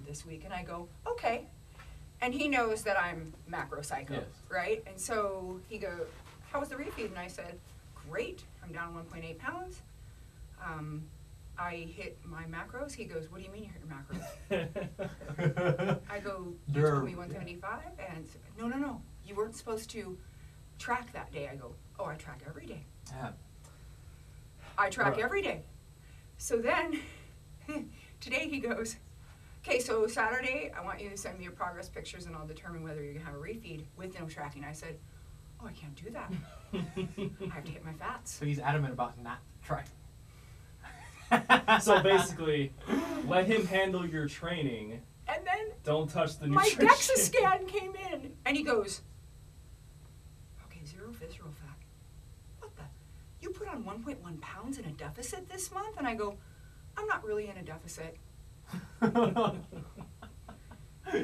this week. And I go, okay. And he knows that I'm macro psycho, Yes. right? And so he goes, how was the refeed? And I said, great. I'm down 1.8 pounds. I hit my macros. He goes, what do you mean you hit your macros? I go, you told me 175? And no. You weren't supposed to track that day. I go, oh, I track every day. Yeah. I track every day. So then, today he goes, okay, so Saturday, I want you to send me your progress pictures and I'll determine whether you're going to have a refeed with no tracking. I said, oh, I can't do that. I have to hit my fats. So he's adamant about not tracking. So basically, let him handle your training. And then Don't touch the my nutrition. DEXA scan came in and he goes, okay, 0 visceral fat. What the? You put on 1.1 pounds in a deficit this month? And I go, I'm not really in a deficit. He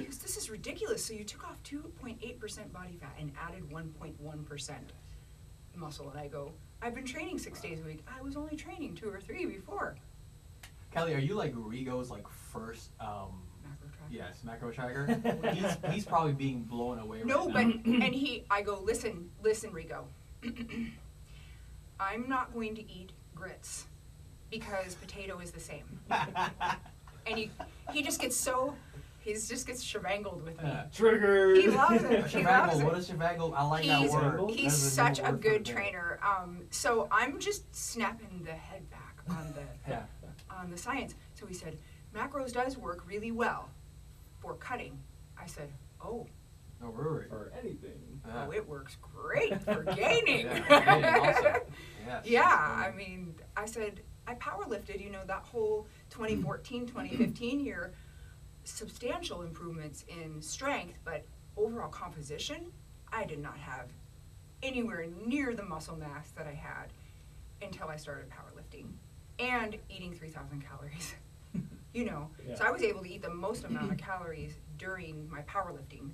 goes, this is ridiculous. So you took off 2.8% body fat and added 1.1% muscle. And I go, I've been training 6 days a week. I was only training 2 or 3 before. Kelly, are you like Rigo's like first Macro tracker. yes, macro tracker? he's probably being blown away No, right but, and I go, listen, Rigo. I'm not going to eat grits because potato is the same. And he just gets shevangled with me. Triggered. He loves it. He loves What it. is shevangled? I like that word. He's That is such new a word for good the day. trainer. So I'm just snapping the head back on the science. So he said, macros does work really well for cutting. I said, oh, No, really. For anything. oh, it works great for gaining. Yeah, gaining also. Yes. Yeah, I mean, I said, I power lifted, that whole 2014, 2015 year, substantial improvements in strength, but overall composition, I did not have anywhere near the muscle mass that I had until I started powerlifting and eating 3,000 calories. Yeah. So I was able to eat the most amount of calories during my powerlifting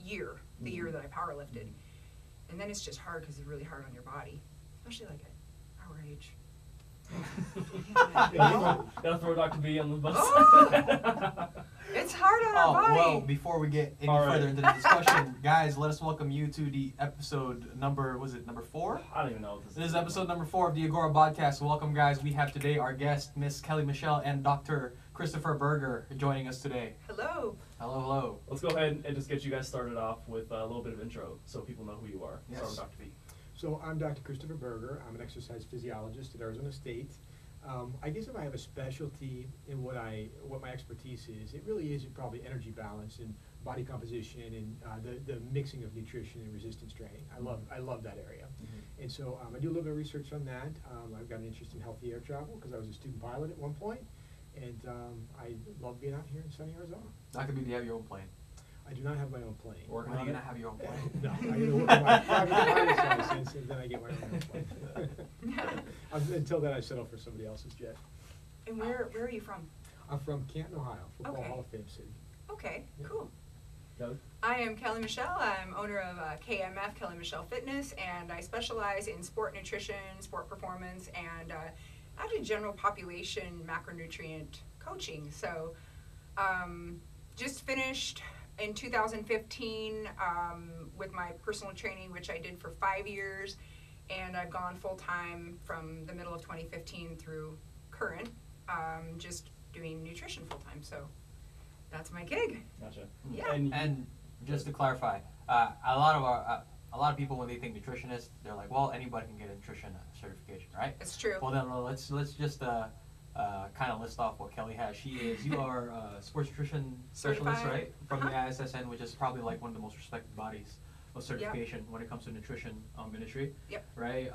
year, the year that I powerlifted. And then it's just hard because it's really hard on your body, especially like at our age. Gotta throw Dr. B on the bus. Oh, it's hard on our body. Well, before we get any All right. further into the discussion, guys, let us welcome you to the episode number 4? I don't even know what This is episode number 4 of the Agora Podcast. Welcome, guys. We have today our guest, Miss Kelly Michelle and Dr. Christopher Berger, joining us today. Hello. Hello. Let's go ahead and just get you guys started off with a little bit of intro so people know who you are. Yes. Start with Dr. B. So I'm Dr. Christopher Berger. I'm an exercise physiologist at Arizona State. I guess if I have a specialty in what my expertise is, it really is probably energy balance and body composition and the mixing of nutrition and resistance training. I love that area. And so I do a little bit of research on that. I've got an interest in healthy air travel because I was a student pilot at one point, and I love being out here in sunny Arizona. Dr. B, do you have your own plane? I do not have my own plane. Or are you going to have your own plane? No, I'm going to work on my private pilot's license, and then I get my own plane. Until then, I settle for somebody else's jet. And where are you from? I'm from Canton, Ohio, Football Okay. Hall of Fame city. Okay, Yeah. cool. Kelly? I am Kelly Michelle. I'm owner of KMF, Kelly Michelle Fitness, and I specialize in sport nutrition, sport performance, and actually general population macronutrient coaching. So just finished in 2015 with my personal training, which I did for 5 years, and I've gone full-time from the middle of 2015 through current, just doing nutrition full-time. So that's my gig. Gotcha. Yeah. And just to clarify, a lot of people, when they think nutritionist, they're like, well, anybody can get a nutrition certification, right? It's true. Well, then let's just kind of list off what Kelly has. You are a sports nutrition specialist, Certified. right? From the IIFYM, which is probably like one of the most respected bodies of certification when it comes to nutrition industry. Yep. Right?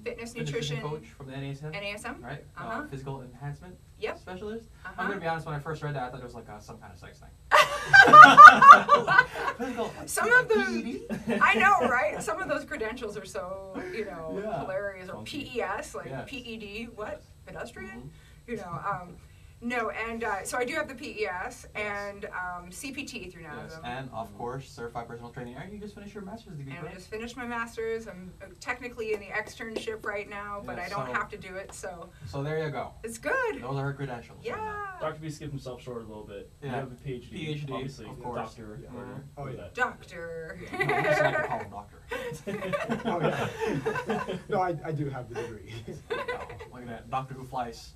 Fitness nutrition coach from the NASM. NASM. Right? Uh-huh. Physical enhancement Yep. specialist. Uh-huh. I'm going to be honest, when I first read that, I thought it was like some kind of sex thing. Physical, Some of PED? them, I know, right? Some of those credentials are so, Yeah. hilarious. Or Funky. PES, like Yes. PED, what? Yes. Pedestrian? Mhm. No, and so I do have the PES and CPT through Yes, NASM. and of course, certified personal training. And you just finished your master's degree, And I right? just finished my master's. I'm technically in the externship right now, but Yeah, I don't so- have to do it, so So there you go. it's good. Those are her credentials. Yeah. Dr. B skipped himself short a little bit. Yeah. You have a PhD. PhD, obviously, of course. Doctor. Yeah. Berger, Oh, look yeah. at Doctor. No, you just like to call him doctor. Oh, yeah. No, I do have the degree. Oh, look at that. Doctor who flies.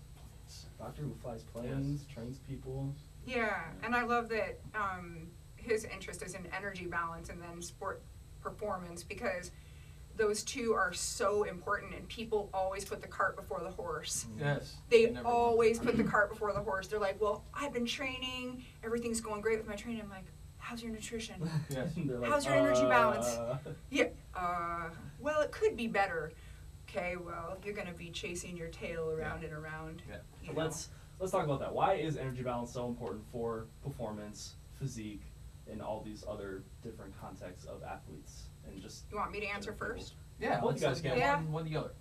Doctor who flies planes, trains people. Yeah, and I love that his interest is in energy balance and then sport performance, because those two are so important, and people always put the cart before the horse. Yes. They never always put the cart before the horse. They're like, well, I've been training, everything's going great with my training. I'm like, how's your nutrition? Yes. They're like, How's your energy balance? Yeah, well, it could be better. Okay, well, you're gonna be chasing your tail around and around. Yeah. you So know. let's talk about that. Why is energy balance so important for performance, physique, and all these other different contexts of athletes and just? You want me to answer different first? Yeah, Well, let's you guys get can. Yeah. one the other.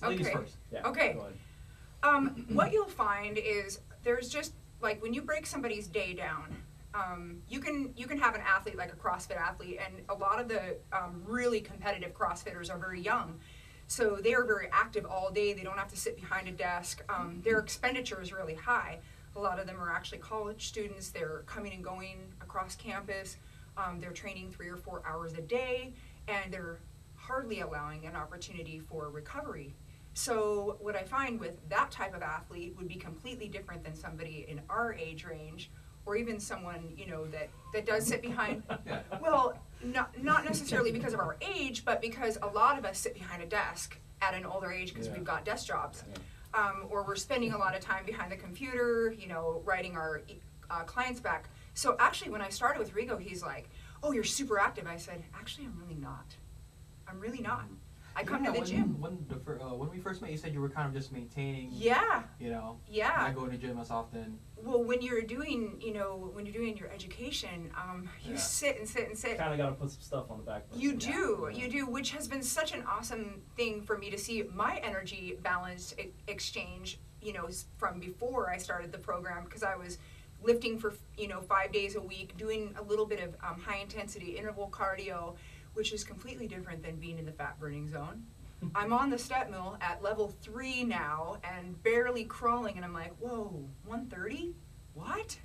Ladies Okay. first. Yeah. Okay. Go ahead. What you'll find is there's just, like, when you break somebody's day down, you can have an athlete like a CrossFit athlete, and a lot of the really competitive CrossFitters are very young. So they are very active all day. They don't have to sit behind a desk. Their expenditure is really high. A lot of them are actually college students. They're coming and going across campus. They're training 3 or 4 hours a day, and they're hardly allowing an opportunity for recovery. So what I find with that type of athlete would be completely different than somebody in our age range, or even someone, you know, that does sit behind. Yeah. Well, not necessarily because of our age, but because a lot of us sit behind a desk at an older age because Yeah. we've got desk jobs. Yeah. Or we're spending a lot of time behind the computer, you know, writing our clients back. So actually, when I started with Rigo, he's like, "Oh, you're super active." I said, "Actually, I'm really not. I'm really not. I come to the gym." When we first met, you said you were kind of just maintaining. Yeah, You know. yeah. Not going to gym as often. Well, when you're doing, you know, when you're doing your education, you Yeah. sit and sit and sit. Kind of got to put some stuff on the back burner. You do, which has been such an awesome thing for me to see my energy balance exchange, you know, from before I started the program, because I was lifting for, you know, 5 days a week, doing a little bit of high intensity interval cardio, which is completely different than being in the fat burning zone. I'm on the step mill at level 3 now and barely crawling, and I'm like, whoa, 130? What?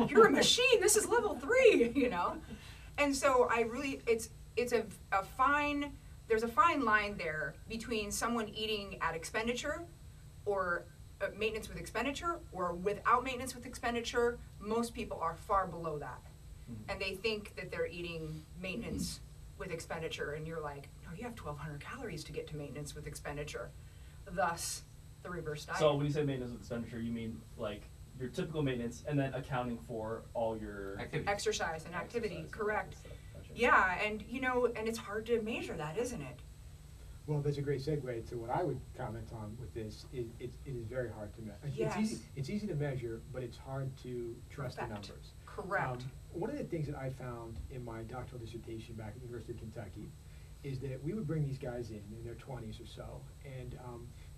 You're a machine. This is level 3, you know? And so I really, it's a fine, there's a fine line there between someone eating at expenditure or maintenance with expenditure or without maintenance with expenditure. Most people are far below that. And they think that they're eating maintenance with expenditure, and you're like, no, you have 1,200 calories to get to maintenance with expenditure. Thus, the reverse diet. So when you say maintenance with expenditure, you mean like your typical maintenance and then accounting for all your Activity. Exercise and activity, exercise and correct. all that stuff. Gotcha. Yeah, and you know, and it's hard to measure that, isn't it? Well, that's a great segue to what I would comment on with this. It is very hard to measure. Yes. It's easy to measure, but it's hard to trust the Perfect. numbers. Correct. One of the things that I found in my doctoral dissertation back at the University of Kentucky is that we would bring these guys in their 20s or so, and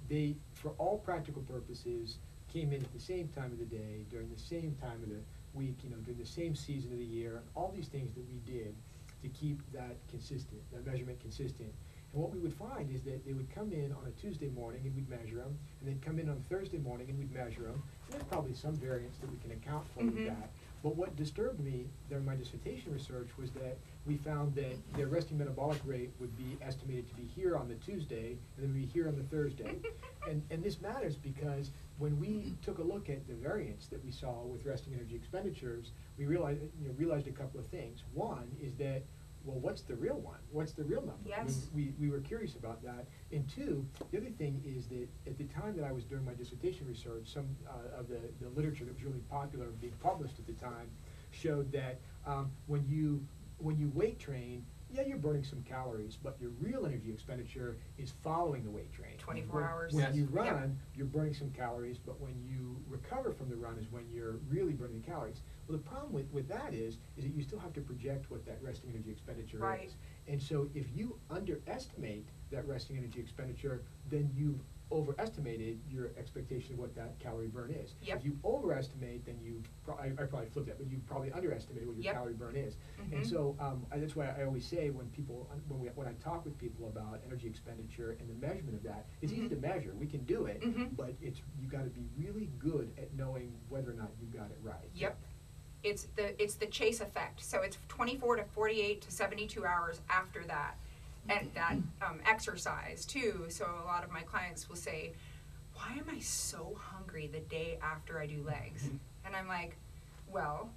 they, for all practical purposes, came in at the same time of the day, during the same time of the week, you know, during the same season of the year, all these things that we did to keep that consistent, that measurement consistent. And what we would find is that they would come in on a Tuesday morning and we'd measure them, and then come in on Thursday morning and we'd measure them. And there's probably some variance that we can account for with that. But what disturbed me during my dissertation research was that we found that their resting metabolic rate would be estimated to be here on the Tuesday and then be here on the Thursday. And this matters because when we took a look at the variance that we saw with resting energy expenditures, we realized a couple of things. One is that, well, what's the real one? What's the real number? Yes. I mean, we were curious about that. And two, the other thing is that at the time that I was doing my dissertation research, some of the literature that was really popular and being published at the time showed that when you weight train, yeah, you're burning some calories, but your real energy expenditure is following the weight train. 24 hours. When Yes. you run, Yep. you're burning some calories, but when you recover from the run is when you're really burning the calories. Well, the problem with that is that you still have to project what that resting energy expenditure Right. is. And so if you underestimate that resting energy expenditure, then you've overestimated your expectation of what that calorie burn is. Yep. If you overestimate, then you, I probably flipped that, but you probably underestimated what your Yep. calorie burn is. Mhm. And so that's why I always say when people, when I talk with people about energy expenditure and the measurement of that, it's easy to measure. We can do it, Mhm. but you got to be really good at knowing whether or not you got it right. Yep. It's the chase effect. So it's 24 to 48 to 72 hours after that, and that exercise too. So a lot of my clients will say, "Why am I so hungry the day after I do legs?" And I'm like, "Well,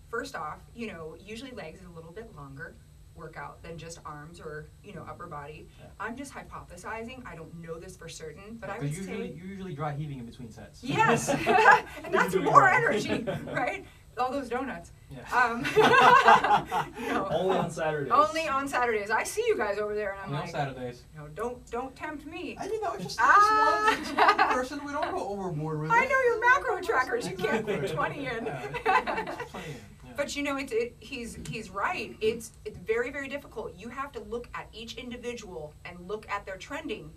first off, usually legs is a little bit longer workout than just arms or upper body. Yeah. I'm just hypothesizing. I don't know this for certain, but I would Because say you're usually dry heaving in between sets. yes, and that's You're doing more right. energy, right? All those donuts. Yeah. Only on Saturdays. Only on Saturdays. I see you guys over there, and I'm Only on like, Saturdays. don't tempt me. I just Ah. one person. We don't go overboard with it. I know your macro trackers. You can't put Exactly. 20 in. Yeah, 20 in, yeah. But he's right. It's very, very difficult. You have to look at each individual and look at their trending,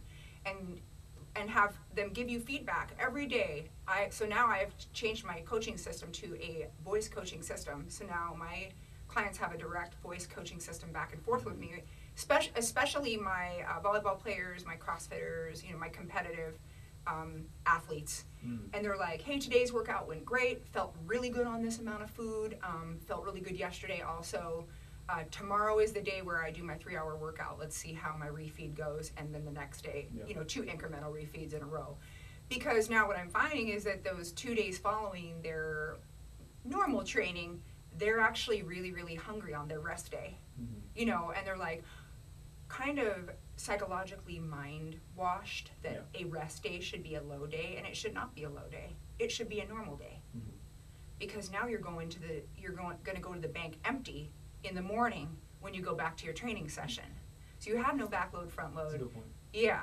and have them give you feedback every day. So now I've changed my coaching system to a voice coaching system. So now my clients have a direct voice coaching system back and forth with me, especially my volleyball players, my CrossFitters, my competitive athletes. And they're like, "Hey, today's workout went great, felt really good on this amount of food, felt really good yesterday also. Tomorrow is the day where I do my 3-hour workout. Let's see how my refeed goes." And then the next day, Yeah. 2 incremental refeeds in a row. Because now what I'm finding is that those 2 days following their normal training, they're actually really, really hungry on their rest day. And they're like kind of psychologically mind washed that a rest day should be a low day, and it should not be a low day. It should be a normal day. Because now you're going to go to the bank empty in the morning when you go back to your training session. So you have no backload, front That's a load. good point. Yeah,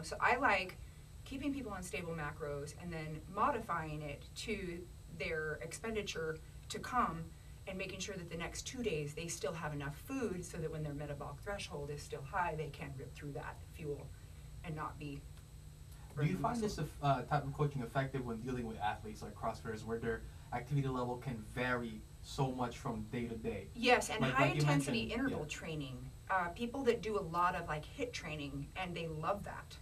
so I like keeping people on stable macros and then modifying it to their expenditure to come, and making sure that the next 2 days they still have enough food so that when their metabolic threshold is still high, they can rip through that fuel and not be Do you burning find muscle. this type of coaching effective when dealing with athletes like CrossFitters, where their activity level can vary so much from day to day? Yes, and Like high you intensity mentioned, interval yeah. training. People that do a lot of like HIIT training, and they love that.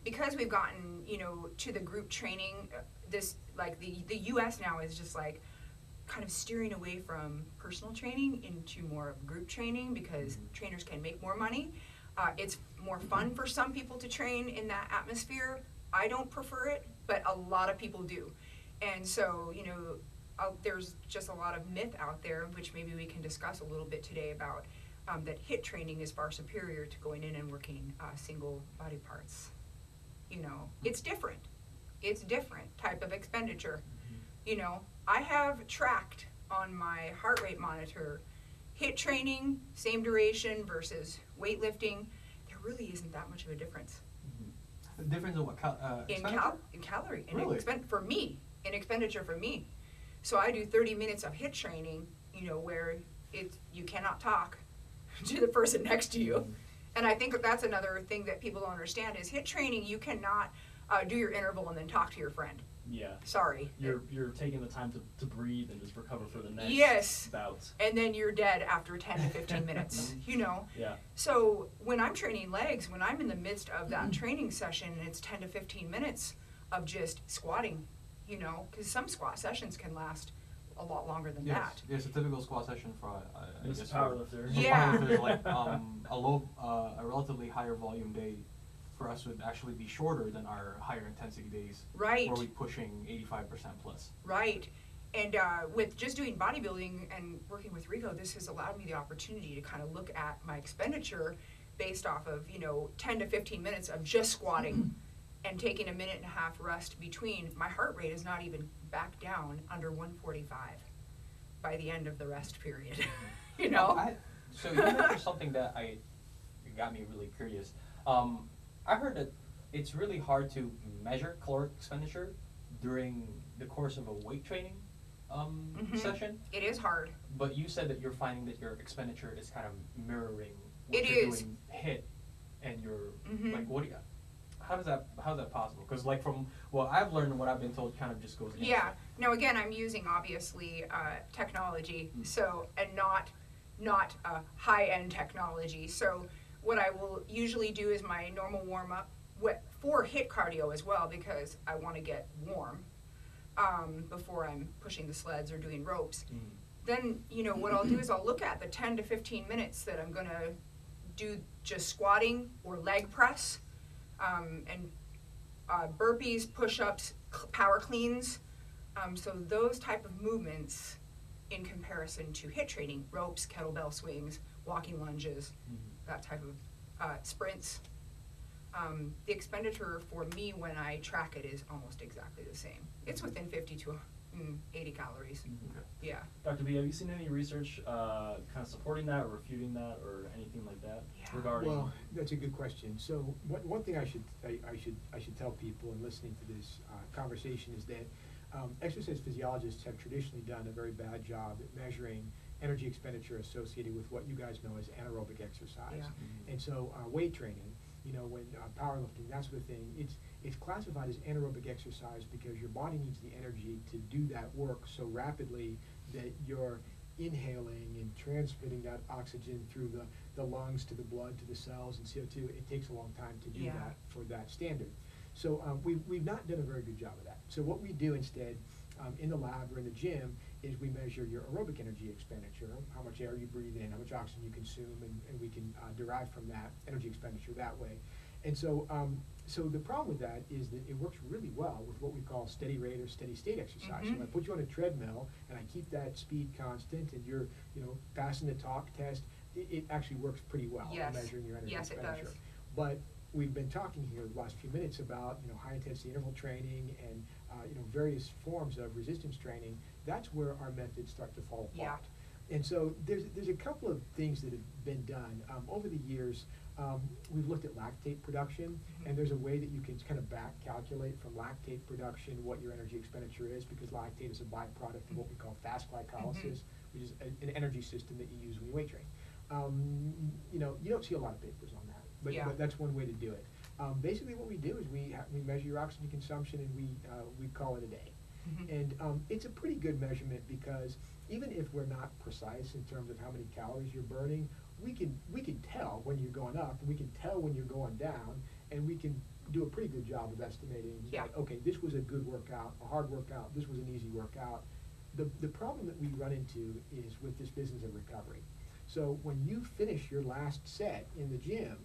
Because we've gotten, to the group training, this like the US now is just like kind of steering away from personal training into more of group training, because trainers can make more money. It's more fun for some people to train in that atmosphere. I don't prefer it, but a lot of people do. And so, there's just a lot of myth out there, which maybe we can discuss a little bit today about that HIIT training is far superior to going in and working single body parts. It's different. It's different type of expenditure. I have tracked on my heart rate monitor HIIT training, same duration versus weightlifting. There really isn't that much of a difference. The difference in what In calorie, Really? for me, in expenditure for me. So I do 30 minutes of HIIT training, where you cannot talk to the person next to you. And I think that's another thing that people don't understand is HIIT training, you cannot do your interval and then talk to your friend. Yeah. Sorry. You're taking the time to breathe and just recover for the next Yes. bout. And then you're dead after 10 to 15 minutes, Yeah. So when I'm training legs, when I'm in the midst of that training session, it's 10 to 15 minutes of just squatting, because some squat sessions can last a lot longer than that. Yes, a typical squat session for I This guess powerlifter. for Yeah. powerlifters, like a relatively higher volume day for us would actually be shorter than our higher intensity days, Right. where we're pushing 85% plus. Right. And with just doing bodybuilding and working with Rico, this has allowed me the opportunity to kind of look at my expenditure based off of, 10 to 15 minutes of just squatting and taking a minute and a half rest between. My heart rate is not even back down under 145 by the end of the rest period, So you mentioned something that it got me really curious. I heard that it's really hard to measure caloric expenditure during the course of a weight training session. It is hard. But you said that you're finding that your expenditure is kind of mirroring what It you're is. doing HIIT, and you're like, how's that possible? Because like from what I've learned and what I've been told, kind of just goes against Yeah. that. Now again, I'm using obviously technology, so and not high-end technology. So what I will usually do is my normal warm-up for HIIT cardio as well, because I want to get warm before I'm pushing the sleds or doing ropes. Then, you know, what I'll do is I'll look at the 10 to 15 minutes that I'm going to do just squatting or leg press, and burpees, push-ups, power cleans. So those type of movements in comparison to HIIT training, ropes, kettlebell swings, walking lunges, that type of sprints. The expenditure for me when I track it is almost exactly the same. It's within 50 to 80 calories. Okay. Yeah. Dr. B, have you seen any research kind of supporting that or refuting that or anything like that regarding? Well, that's a good question. So one thing I should tell people in listening to this conversation is that exercise physiologists have traditionally done a very bad job at measuring energy expenditure associated with what you guys know as anaerobic exercise. Yeah. And so weight training, you know, when powerlifting, that sort of thing, it's classified as anaerobic exercise because your body needs the energy to do that work so rapidly that you're inhaling and transmitting that oxygen through the lungs to the blood to the cells and CO2. It takes a long time to do that for that standard. So we've not done a very good job of that. So what we do instead in the lab or in the gym is we measure your aerobic energy expenditure, how much air you breathe in, how much oxygen you consume, and we can derive from that energy expenditure that way. And so so the problem with that is that it works really well with what we call steady rate or steady state exercise. So when I put you on a treadmill and I keep that speed constant and you're, you know, passing the talk test, it actually works pretty well in measuring your energy expenditure. It does. But we've been talking here the last few minutes about, you know, high intensity interval training and you know, various forms of resistance training. That's where our methods start to fall apart. And so there's a couple of things that have been done over the years. We've looked at lactate production, and there's a way that you can kind of back calculate from lactate production what your energy expenditure is, because lactate is a byproduct of what we call fast glycolysis, which is an energy system that you use when you weight train. You know, you don't see a lot of papers on that, but that's one way to do it. Basically what we do is we measure your oxygen consumption and we call it a day. And it's a pretty good measurement because even if we're not precise in terms of how many calories you're burning, we can tell when you're going up and we can tell when you're going down, and we can do a pretty good job of estimating that, okay, this was a good workout, a hard workout, this was an easy workout. The problem that we run into is with this business of recovery. So when you finish your last set in the gym,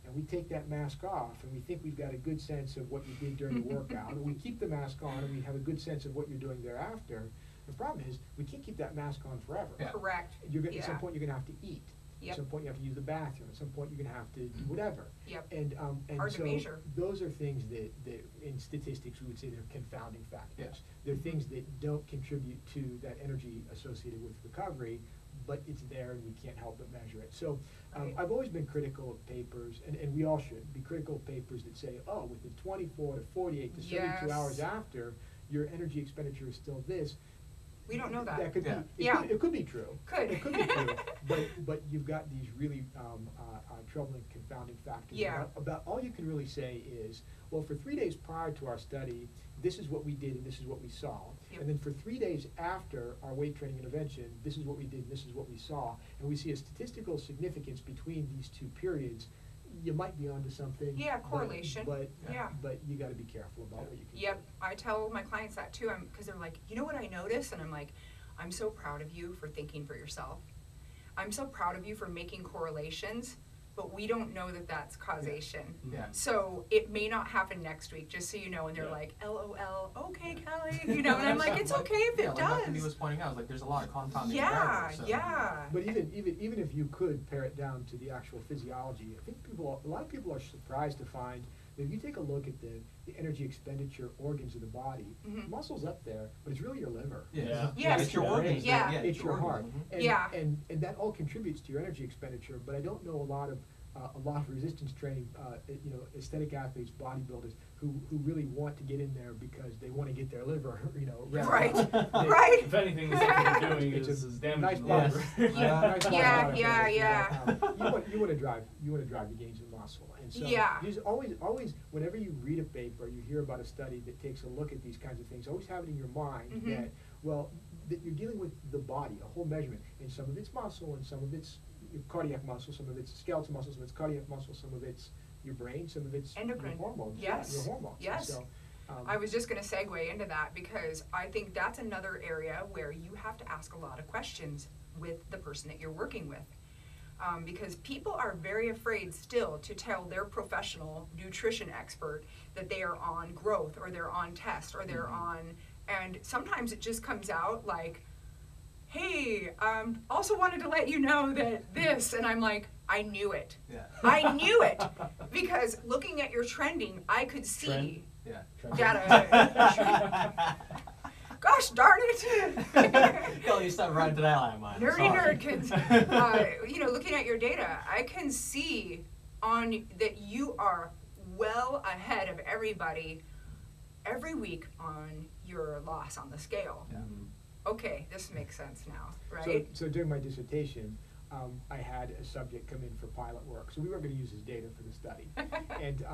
and we take that mask off and we think we've got a good sense of what you did during the workout, and we keep the mask on and we have a good sense of what you're doing thereafter, the problem is we can't keep that mask on forever. Correct. At some point you're going to have to eat. At some point you have to use the bathroom. At some point you're going to have to do whatever. And hard so to measure. those are things that in statistics we would say they're confounding factors. They're things that don't contribute to that energy associated with recovery, but it's there and we can't help but measure it. So I've always been critical of papers, and we all should be critical of papers that say, oh, within 24 to 48 to 72 hours after, your energy expenditure is still this. We don't know that. That could be, it could be true. It could be true, but you've got these really troubling, confounding factors. About all you can really say is, well, for 3 days prior to our study, this is what we did and this is what we saw. And then for 3 days after our weight training intervention, this is what we did and this is what we saw. And we see a statistical significance between these two periods. You might be onto something. Correlation. But you got to be careful about what you can do. I tell my clients that too, because they're like, you know what I noticed? And I'm like, I'm so proud of you for thinking for yourself. I'm so proud of you for making correlations, but we don't know that that's causation. So it may not happen next week, just so you know. And they're like, LOL, okay, Kelly. You know, and I'm like, it's okay if it does. Like Dr. B was pointing out, like there's a lot of compounding variables. But even if you could pare it down to the actual physiology, I think a lot of people are surprised to find that if you take a look at the energy expenditure organs of the body, muscle's up there, but it's really your liver. It's your organs. It's your heart. And that all contributes to your energy expenditure, but I don't know a lot of resistance training, you know, aesthetic athletes, bodybuilders who really want to get in there because they want to get their liver, you know. Right. If anything, what they're doing is damaging the liver. You want to drive the gains of muscle. muscle. And so Yeah. you just always, whenever you read a paper, you hear about a study that takes a look at these kinds of things, always have it in your mind that, well, that you're dealing with the body, a whole measurement, and some of it's muscle, and some of it's your cardiac muscle, some of it's skeletal muscle, some of it's cardiac muscle, some of it's your brain, some of it's Endocrine. your hormones. Yes. Yeah, your hormones. Yes. So, I was just going to segue into that because I think that's another area where you have to ask a lot of questions with the person that you're working with. Because people are very afraid still to tell their professional nutrition expert that they are on growth or they're on test or they're on, and sometimes it just comes out like, hey, also wanted to let you know that this, and I'm like, I knew it. Yeah. I knew it because looking at your trending, I could see. Trend? Yeah. Data. Gosh darn it! Kelli, stop running to that line, man. Nerdy nerd kids. Looking at your data, I can see on that you are well ahead of everybody every week on your loss on the scale. Yeah. Okay, this makes sense now, right? So during my dissertation, I had a subject come in for pilot work. So we weren't going to use his data for the study. And,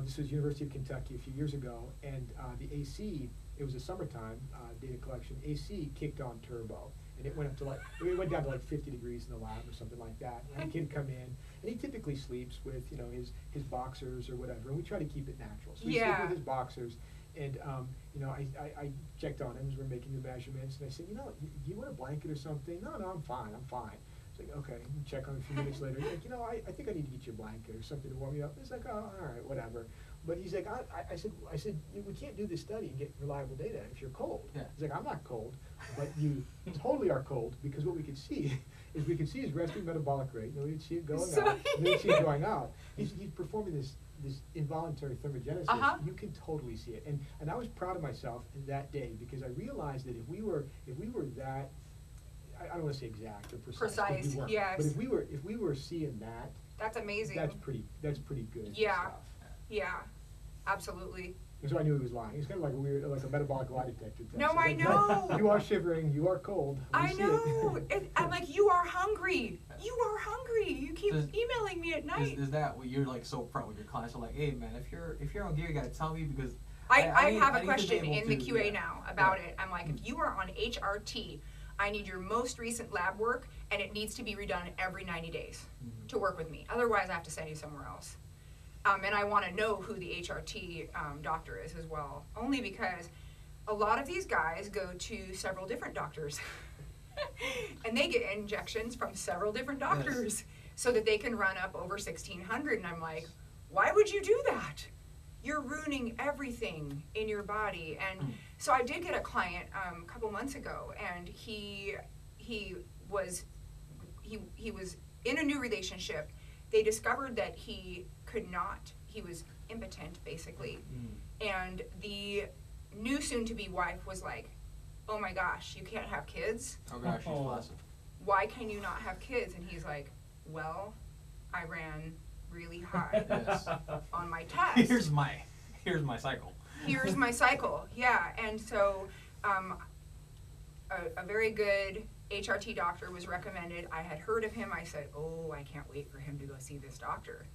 this was University of Kentucky a few years ago. And the AC, it was a summertime data collection, AC kicked on turbo. And it went up to it went down to like 50 degrees in the lab or something like that. And the kid come in, and he typically sleeps with, his boxers or whatever. And we try to keep it natural. So he sleeps with his boxers. And, I checked on him as we're making the measurements, and I said, do you want a blanket or something? No, I'm fine. It's like, okay, we check on him a few minutes later. He's like, I think I need to get you a blanket or something to warm you up. He's like, oh, all right, whatever. But he's like, I said, we can't do this study and get reliable data if you're cold. Yeah. He's like, I'm not cold, but you totally are cold because what we can see is his resting metabolic rate. We can see it going up, and we can see it going out. He's performing this involuntary thermogenesis. You can totally see it, and I was proud of myself that day because I realized that if we were that, I don't want to say exact or precise, 'cause we weren't. Yes. But if we were seeing that, That's amazing. that's pretty good Yeah. stuff. Yeah, absolutely. And so I knew he was lying. He's kind of like a metabolic lie detector test. No, It's I like, know. You are shivering. You are cold. We I see know. it. I'm like, you are hungry. You are hungry. You keep Does- emailing me at night. Is that what you're like so upfront with your clients? Are like, hey man, if you're on gear, you gotta tell me because I need- have I a need to be question able in the to- QA yeah. now about Yeah. it. I'm like, if you are on HRT, I need your most recent lab work, and it needs to be redone every 90 days to work with me. Otherwise, I have to send you somewhere else. And I want to know who the HRT doctor is as well, only because a lot of these guys go to several different doctors, and they get injections from several different doctors so that they can run up over 1,600. And I'm like, why would you do that? You're ruining everything in your body. And so I did get a client a couple months ago, and he was in a new relationship. They discovered that he was impotent basically. And the new soon-to-be wife was like, oh my gosh, you can't have kids? Oh gosh, she's flaccid. Why can you not have kids? And he's like, well, I ran really high Yes. on my test. Here's my cycle. Here's my cycle. Yeah. And so a very good HRT doctor was recommended. I had heard of him. I said, oh, I can't wait for him to go see this doctor.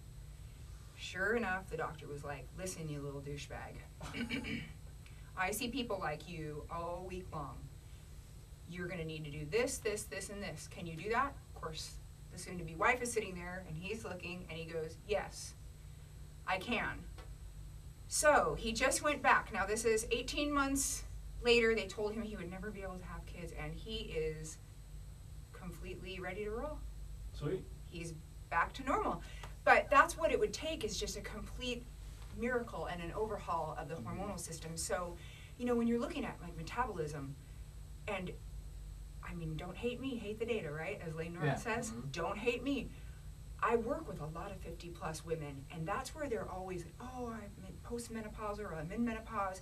Sure enough, the doctor was like, listen, you little douchebag. I see people like you all week long. You're going to need to do this, this, this, and this. Can you do that? Of course, the soon-to-be wife is sitting there, and he's looking, and he goes, yes, I can. So he just went back. Now, this is 18 months later. They told him he would never be able to have kids, and he is completely ready to roll. Sweet. He's back to normal. But that's what it would take, is just a complete miracle and an overhaul of the hormonal system. So, when you're looking at like metabolism, and I mean, don't hate me, hate the data, right? As Lane Norton says, don't hate me. I work with a lot of 50-plus women, and that's where they're always, oh, I'm in postmenopause or I'm in menopause.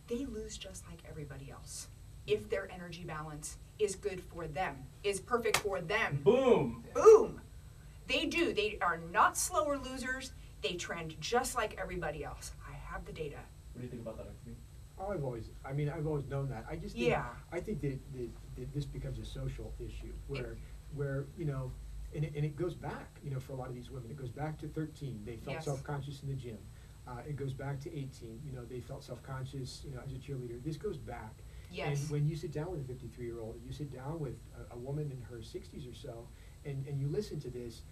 They lose just like everybody else if their energy balance is good for them, is perfect for them. Boom. Boom. They do. They are not slower losers. They trend just like everybody else. I have the data. What do you think about that, Dr. B? Oh, I've always known that. I just think, Yeah. I think that this becomes a social issue where And it goes back, for a lot of these women, it goes back to 13. They felt Yes. self-conscious in the gym. It goes back to 18. They felt self-conscious, as a cheerleader. This goes back. Yes. And when you sit down with a 53-year-old, or you sit down with a woman in her 60s or so, and you listen to this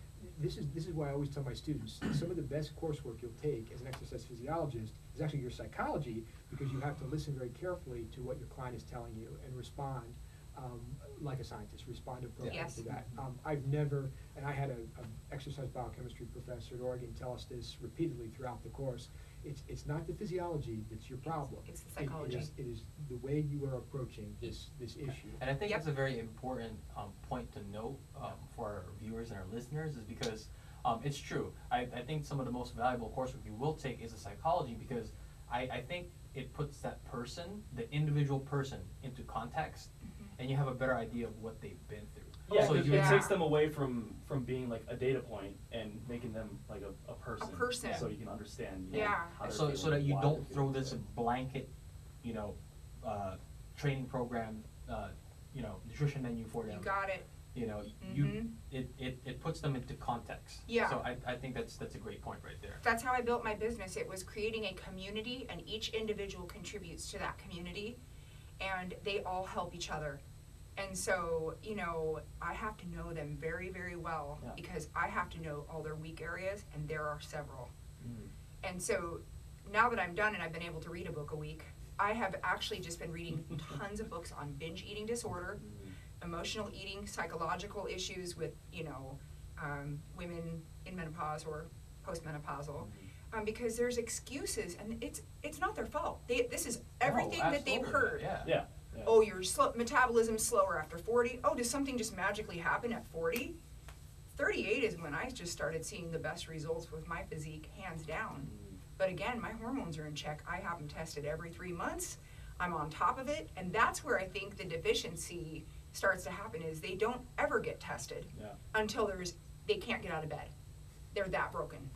is why I always tell my students, some of the best coursework you'll take as an exercise physiologist is actually your psychology, because you have to listen very carefully to what your client is telling you and respond like a scientist, respond appropriately Yes. to that. I've never, and I had a exercise biochemistry professor at Oregon tell us this repeatedly throughout the course. It's not the physiology that's your problem. It's the psychology. It is the way you are approaching this issue. And I think Yep. it's a very important point to note for our viewers and our listeners, is because it's true. I think some of the most valuable coursework you will take is a psychology, because I think it puts that person, the individual person, into context, and you have a better idea of what they've been through. Yeah, So 'cause you it Yeah. takes them away from being like a data point and making them like a person. A person. So you can understand. Yeah. How they're so feeling, that you why don't they're throw feeling this this way. blanket, training program, nutrition menu for them. You got it. It puts them into context. Yeah. So I think that's a great point right there. That's how I built my business. It was creating a community, and each individual contributes to that community, and they all help each other. And so, I have to know them very, very well, Yeah. because I have to know all their weak areas, and there are several. Mm. And so now that I'm done and I've been able to read a book a week, I have actually just been reading tons of books on binge eating disorder, emotional eating, psychological issues with, women in menopause or postmenopausal, because there's excuses, and it's not their fault. This is everything that they've Absolutely, heard. Yeah. Yeah. Oh, your metabolism's slower after 40. Oh, does something just magically happen at 40? 38 is when I just started seeing the best results with my physique, hands down. But again, my hormones are in check. I have them tested every 3 months. I'm on top of it, and that's where I think the deficiency starts to happen, is they don't ever get tested Yeah. until they can't get out of bed. They're that broken.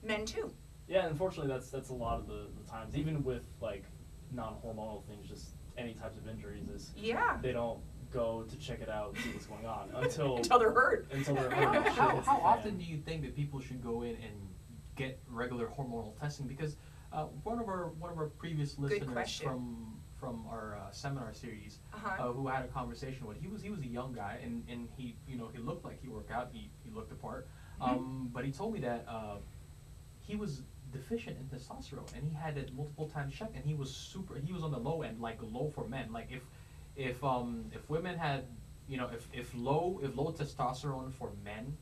Men too. Yeah, unfortunately, that's a lot of the times, even with like non-hormonal things, just any types of injuries, is Yeah. they don't go to check it out, see what's going on until Until they're hurt. until they're How, hurt. how, Shit hits how the often fan. do you think that people should go in and get regular hormonal testing? Because one of our previous listeners question. from our seminar series, Uh-huh. who I had a conversation with, he was a young guy, and he he looked like he worked out, he looked apart, but he told me that he was deficient in testosterone, and he had it multiple times checked, and he was on the low end, like low for men. Like if women had, if low testosterone for men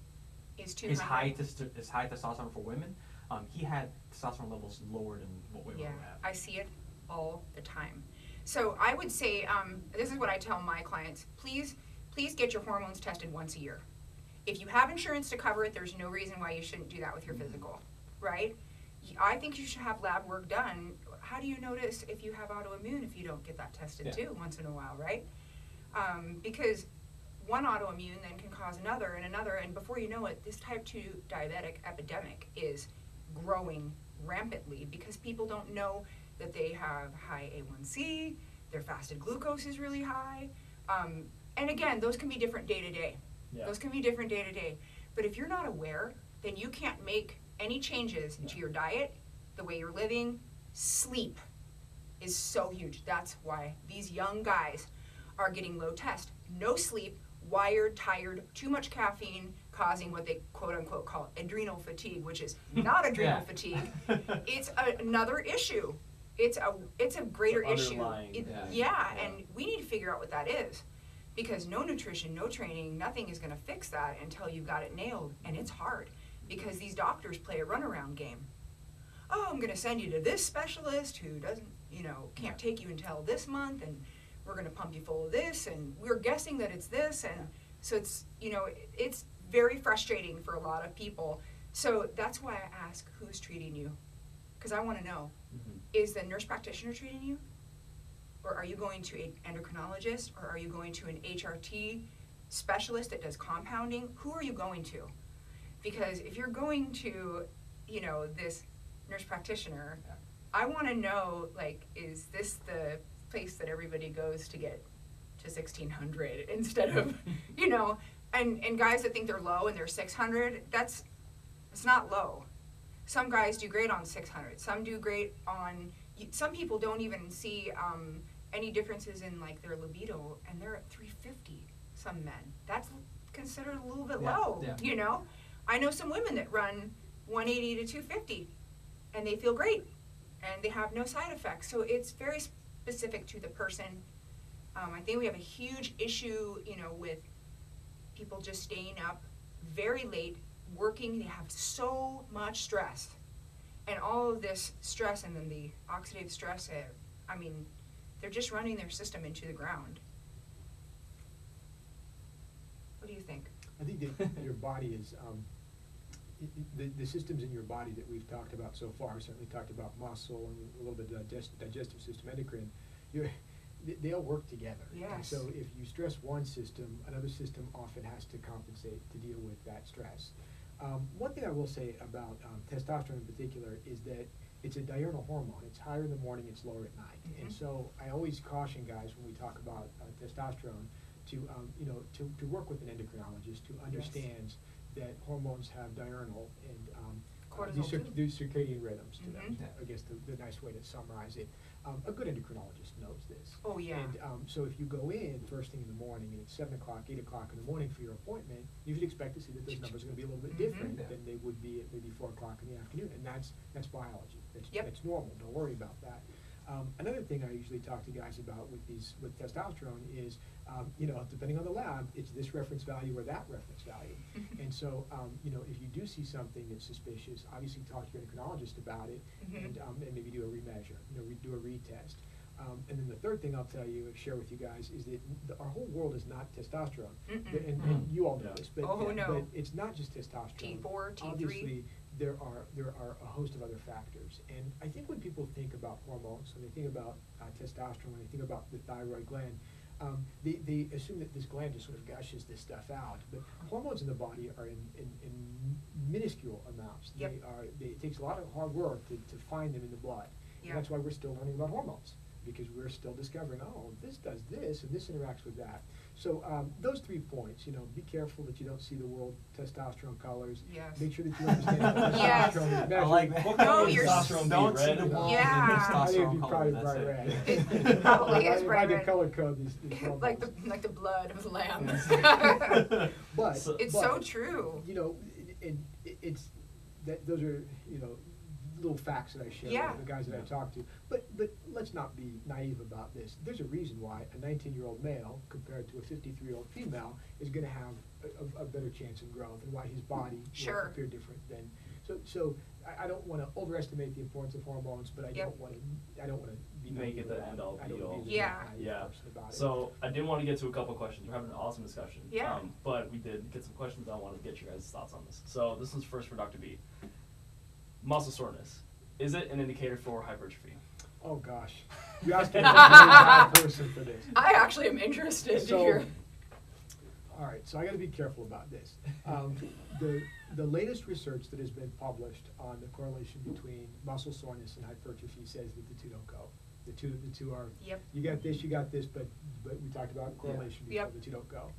Is too is high. high testosterone for women, he had testosterone levels lower than what women Yeah, have. I see it all the time. So I would say, this is what I tell my clients: please get your hormones tested once a year. If you have insurance to cover it, there's no reason why you shouldn't do that with your physical, right? I think you should have lab work done. How do you notice if you have autoimmune if you don't get that tested too once in a while, right? Because one autoimmune then can cause another and another, and before you know it, this type 2 diabetic epidemic is growing rampantly because people don't know that they have high A1C, their fasted glucose is really high, and again, those can be different day to day. Yeah. Those can be different day to day. But if you're not aware, then you can't make any changes to your diet, the way you're living. Sleep is so huge. That's why these young guys are getting low test. No sleep, wired, tired, too much caffeine, causing what they quote unquote call adrenal fatigue, which is not adrenal fatigue. It's another issue. It's a greater issue. underlying, Yeah, and we need to figure out what that is. Because no nutrition, no training, nothing is going to fix that until you've got it nailed. And it's hard because these doctors play a runaround game. Oh, I'm going to send you to this specialist who doesn't, can't take you until this month, and we're going to pump you full of this, and we're guessing that it's this. And so it's, it's very frustrating for a lot of people. So that's why I ask, who's treating you? Because I want to know, is the nurse practitioner treating you? Or are you going to an endocrinologist, or are you going to an HRT specialist that does compounding? Who are you going to? Because if you're going to, this nurse practitioner, I want to know, is this the place that everybody goes to get to 1600 instead of, you know, and guys that think they're low and they're 600, it's not low. Some guys do great on 600. Some do great on, some people don't even see any differences in like their libido, and they're at 350, some men. That's considered a little bit low, you know? I know some women that run 180 to 250, and they feel great, and they have no side effects. So it's very specific to the person. I think we have a huge issue, you know, with people just staying up very late, working. They have so much stress, and all of this stress, and then the oxidative stress, I mean, they're just running their system into the ground. What do you think? I think that your body is, the systems in your body that we've talked about so far, we certainly talked about muscle and a little bit of digestive system, endocrine, they all work together. Yes. And so if you stress one system, another system often has to compensate to deal with that stress. One thing I will say about testosterone in particular is that it's a diurnal hormone. It's higher in the morning, it's lower at night. Mm-hmm. And so I always caution guys when we talk about testosterone to, you know, to work with an endocrinologist who understands that hormones have diurnal and Cortisol these circadian rhythms to them. Mhm. I guess the nice way to summarize it. A good endocrinologist knows this. Oh, yeah. And so if you go in first thing in the morning and it's 7 o'clock, 8 o'clock in the morning for your appointment, you should expect to see that those numbers are going to be a little bit different than they would be at maybe 4 o'clock in the afternoon. And that's biology. That's normal. Don't worry about that. Another thing I usually talk to guys about with testosterone is, you know, depending on the lab, it's this reference value or that reference value. And so, you know, if you do see something that's suspicious, obviously talk to your endocrinologist about it, and maybe do a remeasure, you know, do a retest. And then the third thing I'll tell you, share with you guys, is that our whole world is not testosterone. And you all know this, but, but it's not just testosterone. T4, T3. Obviously, there are a host of other factors. And I think when people think about hormones, when they think about testosterone, when they think about the thyroid gland, they assume that this gland just sort of gushes this stuff out. But hormones in the body are in minuscule amounts. Yep. It takes a lot of hard work to find them in the blood. Yeah. And that's why we're still learning about hormones, because we're still discovering, oh, this does this and this interacts with that. So those 3 points, you know, be careful that you don't see the world testosterone colors. Yes. Make sure that you understand that Yes. testosterone is I measured. like that. What No, color you're does testosterone Don't be? see Red? the world Yeah. in I think testosterone it'd be color. probably That's bright it. red. It probably is If I bright could red. color code these hormones. like the blood of the lamb. But It's but, so true. You know, it's that those are, you know, little facts that I share Yeah. with the guys that I talk to. But let's not be naive about this. There's a reason why a 19-year-old male compared to a 53-year-old female is going to have a better chance of growth, and why his body Sure. will appear different than. So I don't want to overestimate the importance of hormones, but I don't want to be Make naive it the about end all I don't be wanna all. be the Yeah. naive Yeah. person about it. So I did want to get to a couple questions. We're having an awesome discussion. Yeah. But we did get some questions. I wanted to get your guys' thoughts on this. So this is first for Dr. B. Muscle soreness. Is it an indicator for hypertrophy? Oh gosh, you asked me a very bad person for this. I actually am interested to hear. All right, so I got to be careful about this. The latest research that has been published on the correlation between muscle soreness and hypertrophy says that the two don't go. The two are. Yep. You got this, but we talked about correlation before. Yep. The two don't go.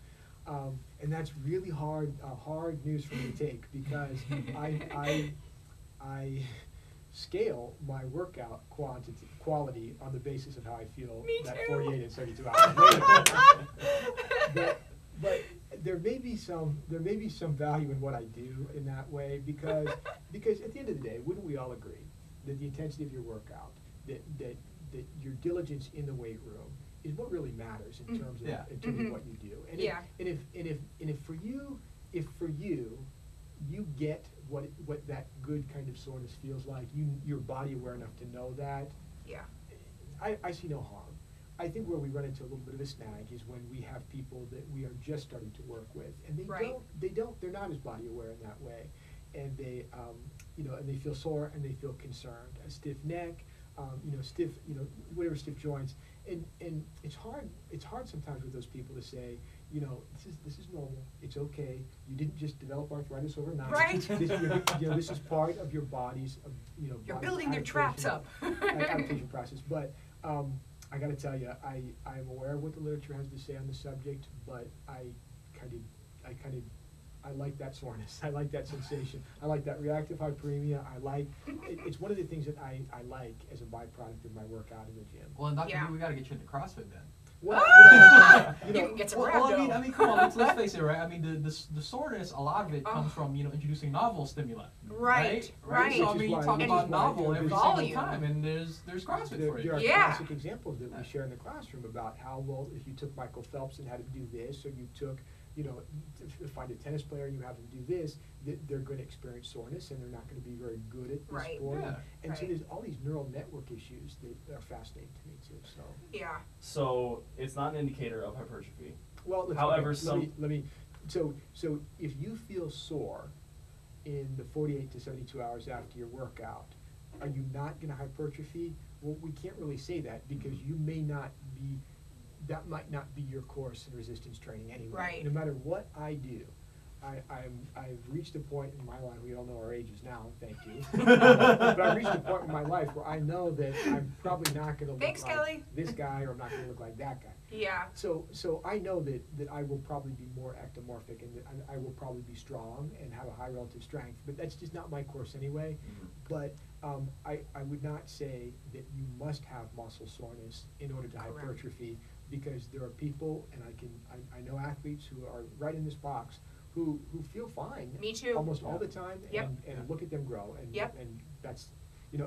And that's really hard news for me to take, because I scale my workout quality on the basis of how I feel Me that too. 48 and 72 hours later. but there may be some value in what I do in that way, because at the end of the day, wouldn't we all agree that the intensity of your workout, that your diligence in the weight room is what really matters in terms of what you do. And if for you you get what that good kind of soreness feels like, your body aware enough to know that, Yeah. I see no harm. I think where we run into a little bit of a snag is when we have people that we are just starting to work with, and they're not as body aware in that way, and they and they feel sore and they feel concerned, a stiff neck, whatever, stiff joints, and it's hard sometimes with those people to say, this is normal, it's okay, you didn't just develop arthritis overnight. Right. This is part of your body's You're body's building their traps up. adaptation process. But I got to tell you, I'm aware of what the literature has to say on the subject, but I like that soreness. I like that sensation. I like that reactive hyperemia. It's one of the things that I like as a byproduct of my workout in the gym. Well, and Dr. Yeah. B, we got to get you into CrossFit then. Well, You can get some Well, rhabdo. I mean, come on, let's face it, right? I mean, the soreness, a lot of it comes Oh. from, introducing novel stimuli. Right, right. So, I Which is mean, you why- talk which is about why novel there's every volume. single time, and there's CrossFit for There you. are Yeah. classic examples that we share in the classroom about how, well, if you took Michael Phelps and had him do this, or you took, to find a tennis player and you have them do this, they're going to experience soreness and they're not going to be very good at the Right. sport. Yeah. And so Right. there's all these neural network issues that are fascinating to me too. So, Yeah. So it's not an indicator of hypertrophy. well, However, let me. So if you feel sore in the 48 to 72 hours after your workout, are you not going to hypertrophy? Well, we can't really say that because you may not be. That might not be your course in resistance training anyway. Right. No matter what I do, I've reached a point in my life. We all know our ages now. Thank you. But I've reached a point in my life where I know that I'm probably not going to look Thanks, like Kelly. this guy, or I'm not going to look like that guy. Yeah. So I know that I will probably be more ectomorphic and that I will probably be strong and have a high relative strength, but that's just not my course anyway. But I would not say that you must have muscle soreness in order to Correct. hypertrophy, because there are people, and I know athletes who are right in this box who feel fine. Me too. Almost all the time, Yep. and look at them grow, and Yep. and that's. And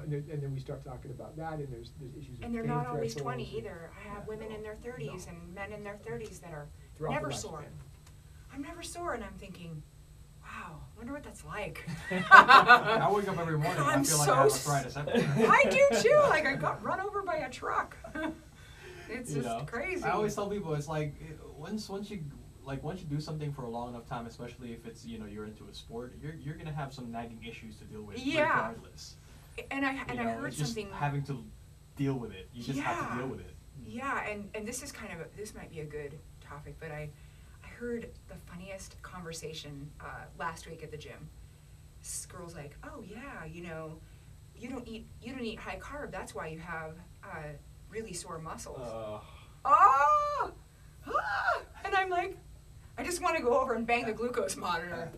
then we start talking about that, and there's issues with And they're pain not always thresholds 20 and- either. I have women in their 30s and men in their 30s that are throughout the never lifespan. sore. I'm never sore, and I'm thinking, wow, wonder what that's like. I wake up every morning and I I'm feel like so I have s- arthritis everywhere. I do too. Like I got run over by a truck. It's You just know? crazy. I always tell people it's like once you do something for a long enough time, especially if it's you're into a sport, you're gonna have some nagging issues to deal with Yeah. regardless. And I You know, heard it's just something. having to deal with it. You just have to Yeah. deal with it. Yeah, and this is kind of this might be a good topic, but I heard the funniest conversation last week at the gym. This girl's like, "Oh yeah, you don't eat high carb. That's why you have really sore muscles." Oh, and I'm like, I just want to go over and bang the glucose monitor.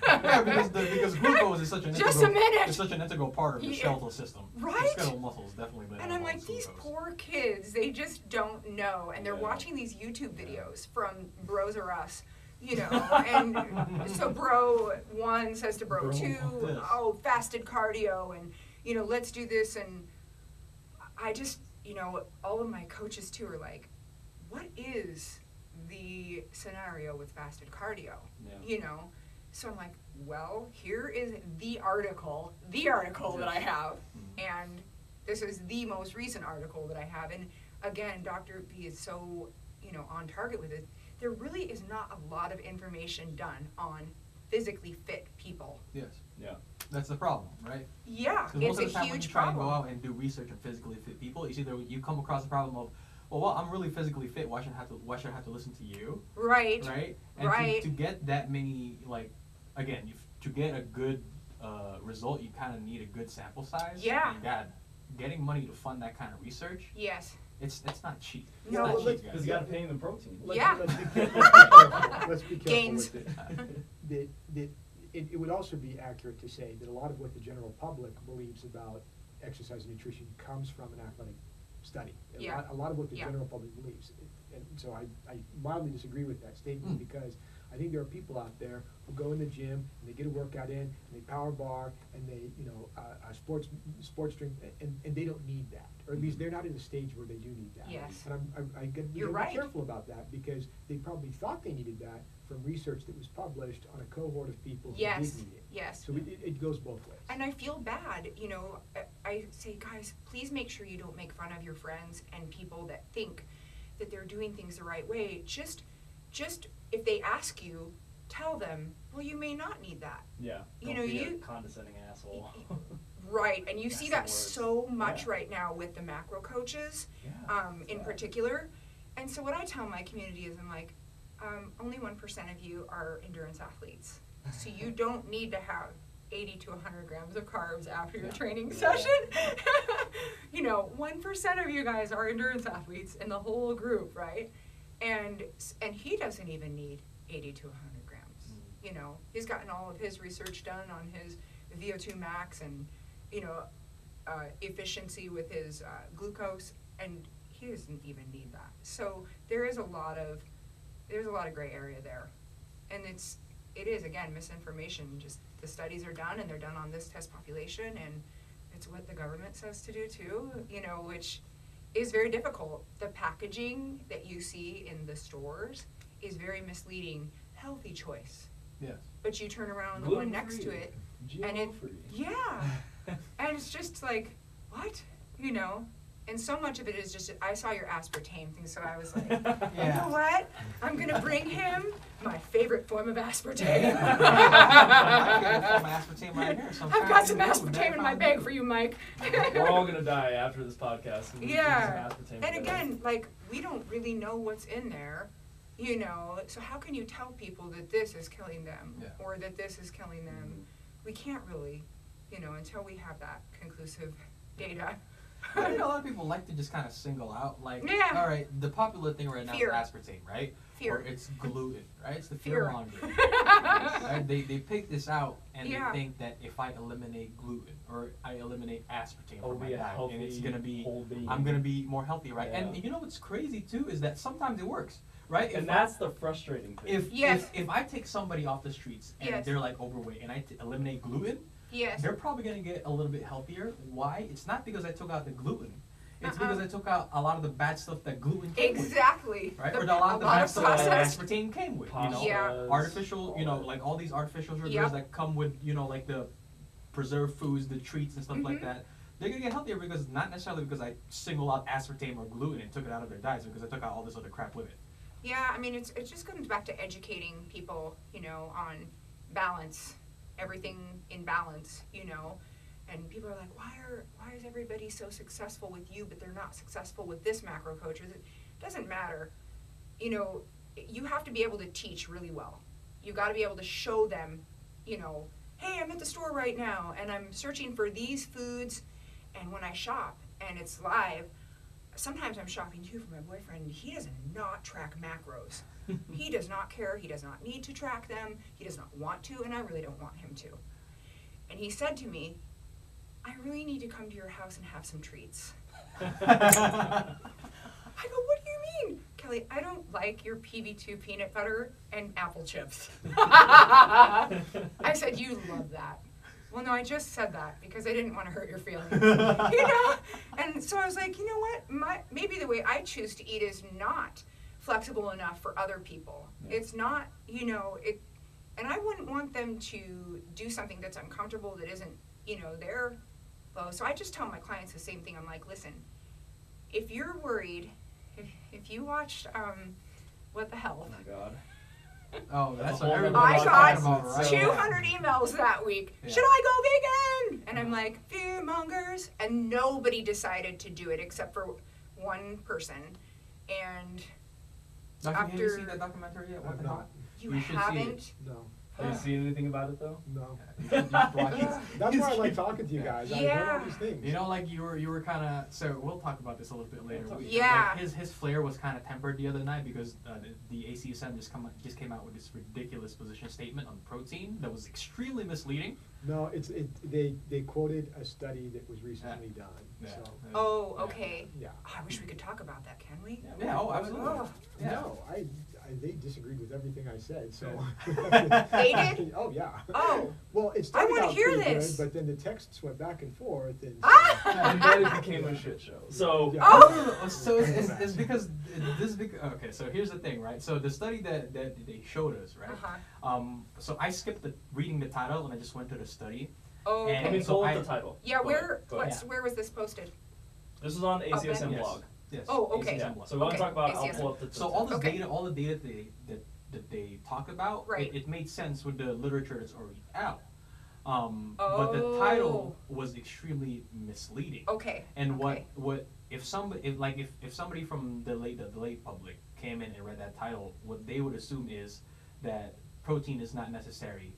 Yeah, because glucose is such an Just a minute. It's such an integral part of the Yeah. skeletal system. Right? The skeletal muscles definitely live And on I'm like, these glucose. poor kids, they just don't know. And they're Yeah. watching these YouTube videos from Bros or Us, and so Bro 1 says to Bro Bro 2, this. oh, fasted cardio, and, let's do this. And I just, all of my coaches too are like, what is the scenario with fasted cardio? Yeah. So I'm like, well, here is the article that I have, and this is the most recent article that I have. And again, Dr. B is so, on target with it. There really is not a lot of information done on physically fit people. Yes. Yeah. That's the problem, right? Yeah, Because it's most of the a time when you huge try and problem. go out and do research on physically fit people, it's either you come across the problem of, well, I'm really physically fit. Why should I have to listen to you? Right. Right. And Right. to get that many, again, to get a good result, you kind of need a good sample size. Yeah. And getting money to fund that kind of research, Yes. it's not cheap. It's No. not Well, cheap, Because guys. you got to pay them protein. Yeah. Let's be careful. Let's be careful Gains. with it. It would also be accurate to say that a lot of what the general public believes about exercise and nutrition comes from an athletic study. Yeah. A lot of what the Yeah. general public believes. And so I mildly disagree with that statement because I think there are people out there who go in the gym and they get a workout in and they power bar and they, a sports drink and they don't need that. Or at least they're not in a stage where they do need that. Yes. And I get You're be right. careful about that because they probably thought they needed that from research that was published on a cohort of people who Yes. did need it. Yes. So it goes both ways. And I feel bad, I say, guys, please make sure you don't make fun of your friends and people that think that they're doing things the right way. Just if they ask you, tell them, well, you may not need that. Yeah. You Don't know, be a you- condescending asshole. Right, and you see that That's the so much Yeah. right now with the macro coaches, Yeah. in particular. And so what I tell my community is, I'm like, only 1% of you are endurance athletes. So you don't need to have 80 to 100 grams of carbs after your Yeah. training Yeah. session. 1% of you guys are endurance athletes in the whole group, right? And he doesn't even need 80 to 100 grams. He's gotten all of his research done on his VO2 max and, efficiency with his glucose, and he doesn't even need that. So there's a lot of gray area there, and it is again misinformation. Just the studies are done, and they're done on this test population, and it's what the government says to do too. Which is very difficult. The packaging that you see in the stores is very misleading. Healthy choice, Yes. but you turn around the one next to it, and it GMO-free. yeah, and it's just like what And so much of it is just, I saw your aspartame thing, so I was like, you know what? I'm going to bring him my favorite form of aspartame. I've got some aspartame in my bag for you, Mike. We're all gonna die after this podcast. Yeah. And again, we don't really know what's in there, so how can you tell people that this is killing them or that this is killing them? We can't really, until we have that conclusive data. I know a lot of people like to just kind of single out, Yeah. all right, the popular thing right now Fear. is aspartame, right? Fear. Or it's gluten, right? It's the Fear. fear mongering. Right? They pick this out and Yeah. they think that if I eliminate gluten or I eliminate aspartame I'll from my be a diet, and it's healthy gonna be, whole being. I'm gonna be more healthy, right? Yeah. And you know what's crazy too is that sometimes it works, right? And If that's the frustrating thing. Yes. if I take somebody off the streets and Yes. they're overweight and I eliminate gluten, Yes. they're probably going to get a little bit healthier. Why? It's not because I took out the gluten. It's Uh-uh. because I took out a lot of the bad stuff that gluten came Exactly. with. Right? The- Or a lot of the a lot bad of stuff that processed. aspartame came with. Pastas, Yeah. Artificial, all all these artificial sugars Yep. that come with, the preserved foods, the treats and stuff like Mhm. that. They're going to get healthier because not necessarily because I single out aspartame or gluten and took it out of their diets, because I took out all this other crap with it. Yeah, I mean, it just comes back to educating people, on balance, everything in balance, and people are like, why is everybody so successful with you, but they're not successful with this macro coach? It doesn't matter. You have to be able to teach really well. You got to be able to show them, hey, I'm at the store right now, and I'm searching for these foods, and when I shop, and it's live, sometimes I'm shopping too for my boyfriend. He does not track macros. He does not care. He does not need to track them. He does not want to, and I really don't want him to. And he said to me, I really need to come to your house and have some treats. I go, what do you mean? Kelly, I don't like your PB2 peanut butter and apple chips. I said, you love that. Well, no, I just said that because I didn't want to hurt your feelings. And so I was like, you know what? Maybe the way I choose to eat is not flexible enough for other people. Yeah. It's not, and I wouldn't want them to do something that's uncomfortable that isn't, their flow. So I just tell my clients the same thing. I'm like, listen, if you're worried, if you watched, What the Health? Oh my god. Oh, that's That's a what whole everybody's other talking podcast. about, right? 200 emails that week. Yeah. Should I go vegan? And I'm like, fear mongers. And nobody decided to do it except for one person. And Have you after- seen that documentary yet? What I've the not. hell? you You should see it. haven't. No. Have you seen anything about it though? No. You should watch it. That's why I like talking to you guys. I learn all these things. You were kind of. So we'll talk about this a little bit later. Yeah. His flair was kind of tempered the other night because the ACSM just came out with this ridiculous position statement on protein that was extremely misleading. No, they quoted a study that was recently done. Yeah. So Oh, okay. yeah. I wish we could talk about that, can we? Yeah. Oh, absolutely. Oh. Yeah. No, they disagreed with everything I said. So They did? Oh yeah. Oh. Well, it I started wanna out hear pretty this. good, but then the texts went back and forth, and And then it became a shit show. So Yeah. Oh. So it's because okay. So here's the thing, right? So the study that they showed us, right? Uh-huh. So I skipped reading the title and I just went to the study. Oh, And let me okay. so pull up I- the title. Yeah, Go ahead, go ahead. Yeah. where was this posted? This is on ACSM Yes. blog. Yes. Oh, okay. Yeah. ACSM. So we want Okay, to talk about. ACSM. I'll pull up the. So all Okay. all the data that they talk about, Right. it made sense with the literature that's already out. But the title was extremely misleading. Okay. And okay. what if somebody from the lay public came in and read that title, what they would assume is that protein is not necessary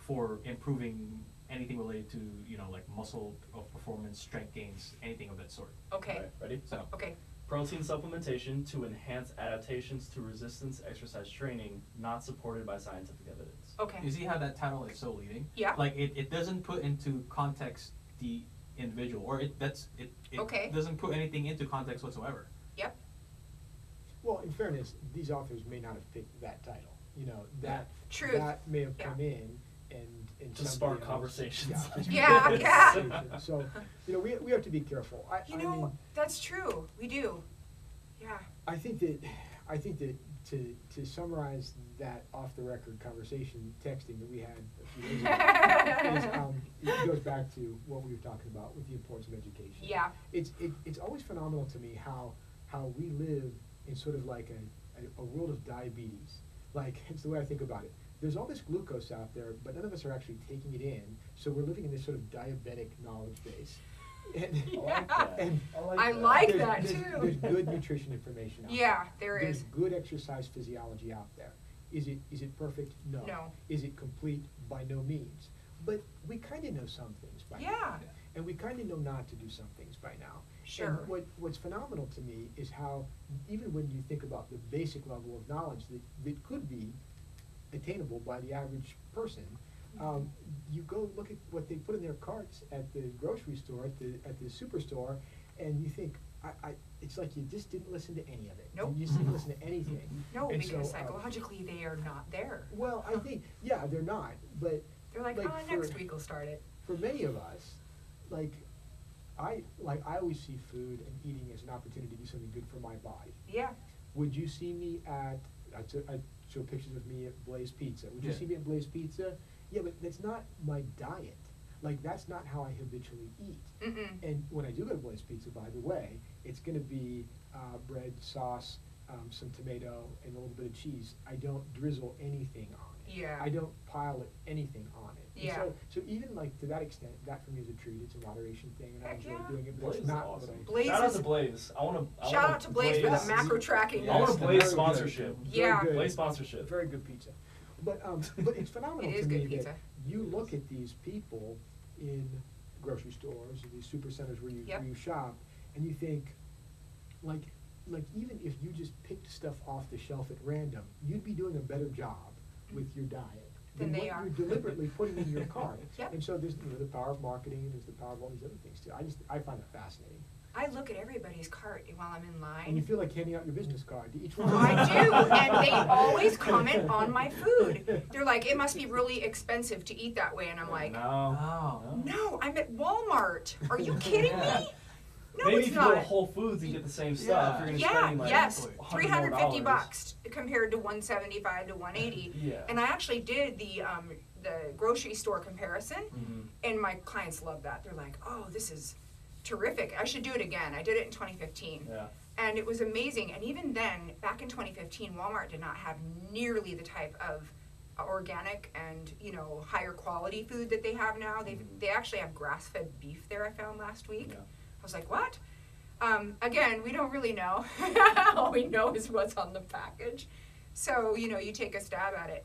for improving anything related to, you know, like muscle of performance, strength gains, anything of that sort. Okay. Right, ready? So, Okay. Protein supplementation to enhance adaptations to resistance exercise training, not supported by scientific evidence. Okay. you see how that title is so leading? Yeah. Like it doesn't put into context the individual, or it Okay. doesn't put anything into context whatsoever. Yep. Well, in fairness, these authors may not have picked that title. You know, that Truth. that may have Yeah. come in and To somebody spark else- conversations. Yeah, to Yeah, spark yeah. conversation. So, you know, we have to be careful. You I know, mean, that's true. We do. Yeah. I think that to summarize that off the record conversation texting that we had a few days ago is, it goes back to what we were talking about with the importance of education. Yeah. It's always phenomenal to me how we live in sort of like a world of diabetes. Like, it's the way I think about it. There's all this glucose out there, but none of us are actually taking it in, so we're living in this sort of diabetic knowledge base. And, Yeah. and I like there's- that there's- too. There's good nutrition information out Yeah, there. there is. There's good exercise physiology out there. Is it perfect? No. No. Is it complete? By no means. But we kind of know some things by Yeah. now. And we kind of know not to do some things by now. Sure. And what's phenomenal to me is how, even when you think about the basic level of knowledge that could be attainable by the average person, you go look at what they put in their carts at the grocery store, at the superstore, and you think, it's like you just didn't listen to any of it. Nope. You just didn't listen to anything. No, And because so, psychologically they are not there. well, I think, yeah, they're not, but They're like, like oh, for- next week we'll start it. for many of us, I always see food and eating as an opportunity to do something good for my body. Yeah. Would you see me I show pictures of me at Blaze Pizza. Would you Yeah. see me at Blaze Pizza? Yeah, but that's not my diet. Like, that's not how I habitually eat. Mm-mm. And when I do go to Blaze Pizza, by the way, it's gonna be bread, sauce, some tomato, and a little bit of cheese. I don't drizzle anything on it. Yeah. I don't pile anything on it. And Yeah. so even like to that extent, that for me is a treat. It's a moderation thing, and I Heck enjoy yeah. doing it. But Blaze it's is not awesome. what I. Blaze Shout out is- to Blaze. I want Shout out to Blaze for the macro tracking. Yeah. I want Yes, a Blaze very good. sponsorship. Yeah. Very good. Blaze sponsorship. Very good pizza. But it's phenomenal It is to me good pizza. that you look at these people in grocery stores or these super centers where Yep. you shop, and you think, like even if you just picked stuff off the shelf at random, you'd be doing a better job with your diet Than they what are. you're deliberately putting in your cart. Yep. And so there's the power of marketing, and there's the power of all these other things too. I find it fascinating. I look at everybody's cart while I'm in line. And you feel like handing out your business card to each one. I do, and they always comment on my food. They're like, it must be really expensive to eat that way, and I'm like, No. Oh. no, I'm at Walmart. Are you kidding Yeah. me? No, Maybe it's if you go to not. Whole Foods and get the same Yeah. stuff, you're gonna Yeah, spend like yes, $100 $350 more. compared to $175 to $180. Yeah. And I actually did the grocery store comparison, Mhm. and my clients love that. They're like, oh, this is terrific. I should do it again. I did it in 2015. Yeah. And it was amazing. And even then, back in 2015, Walmart did not have nearly the type of organic and, higher quality food that they have now. They actually have grass-fed beef there, I found last week. Yeah. I was like, what? Again, we don't really know. All we know is what's on the package. So, you take a stab at it.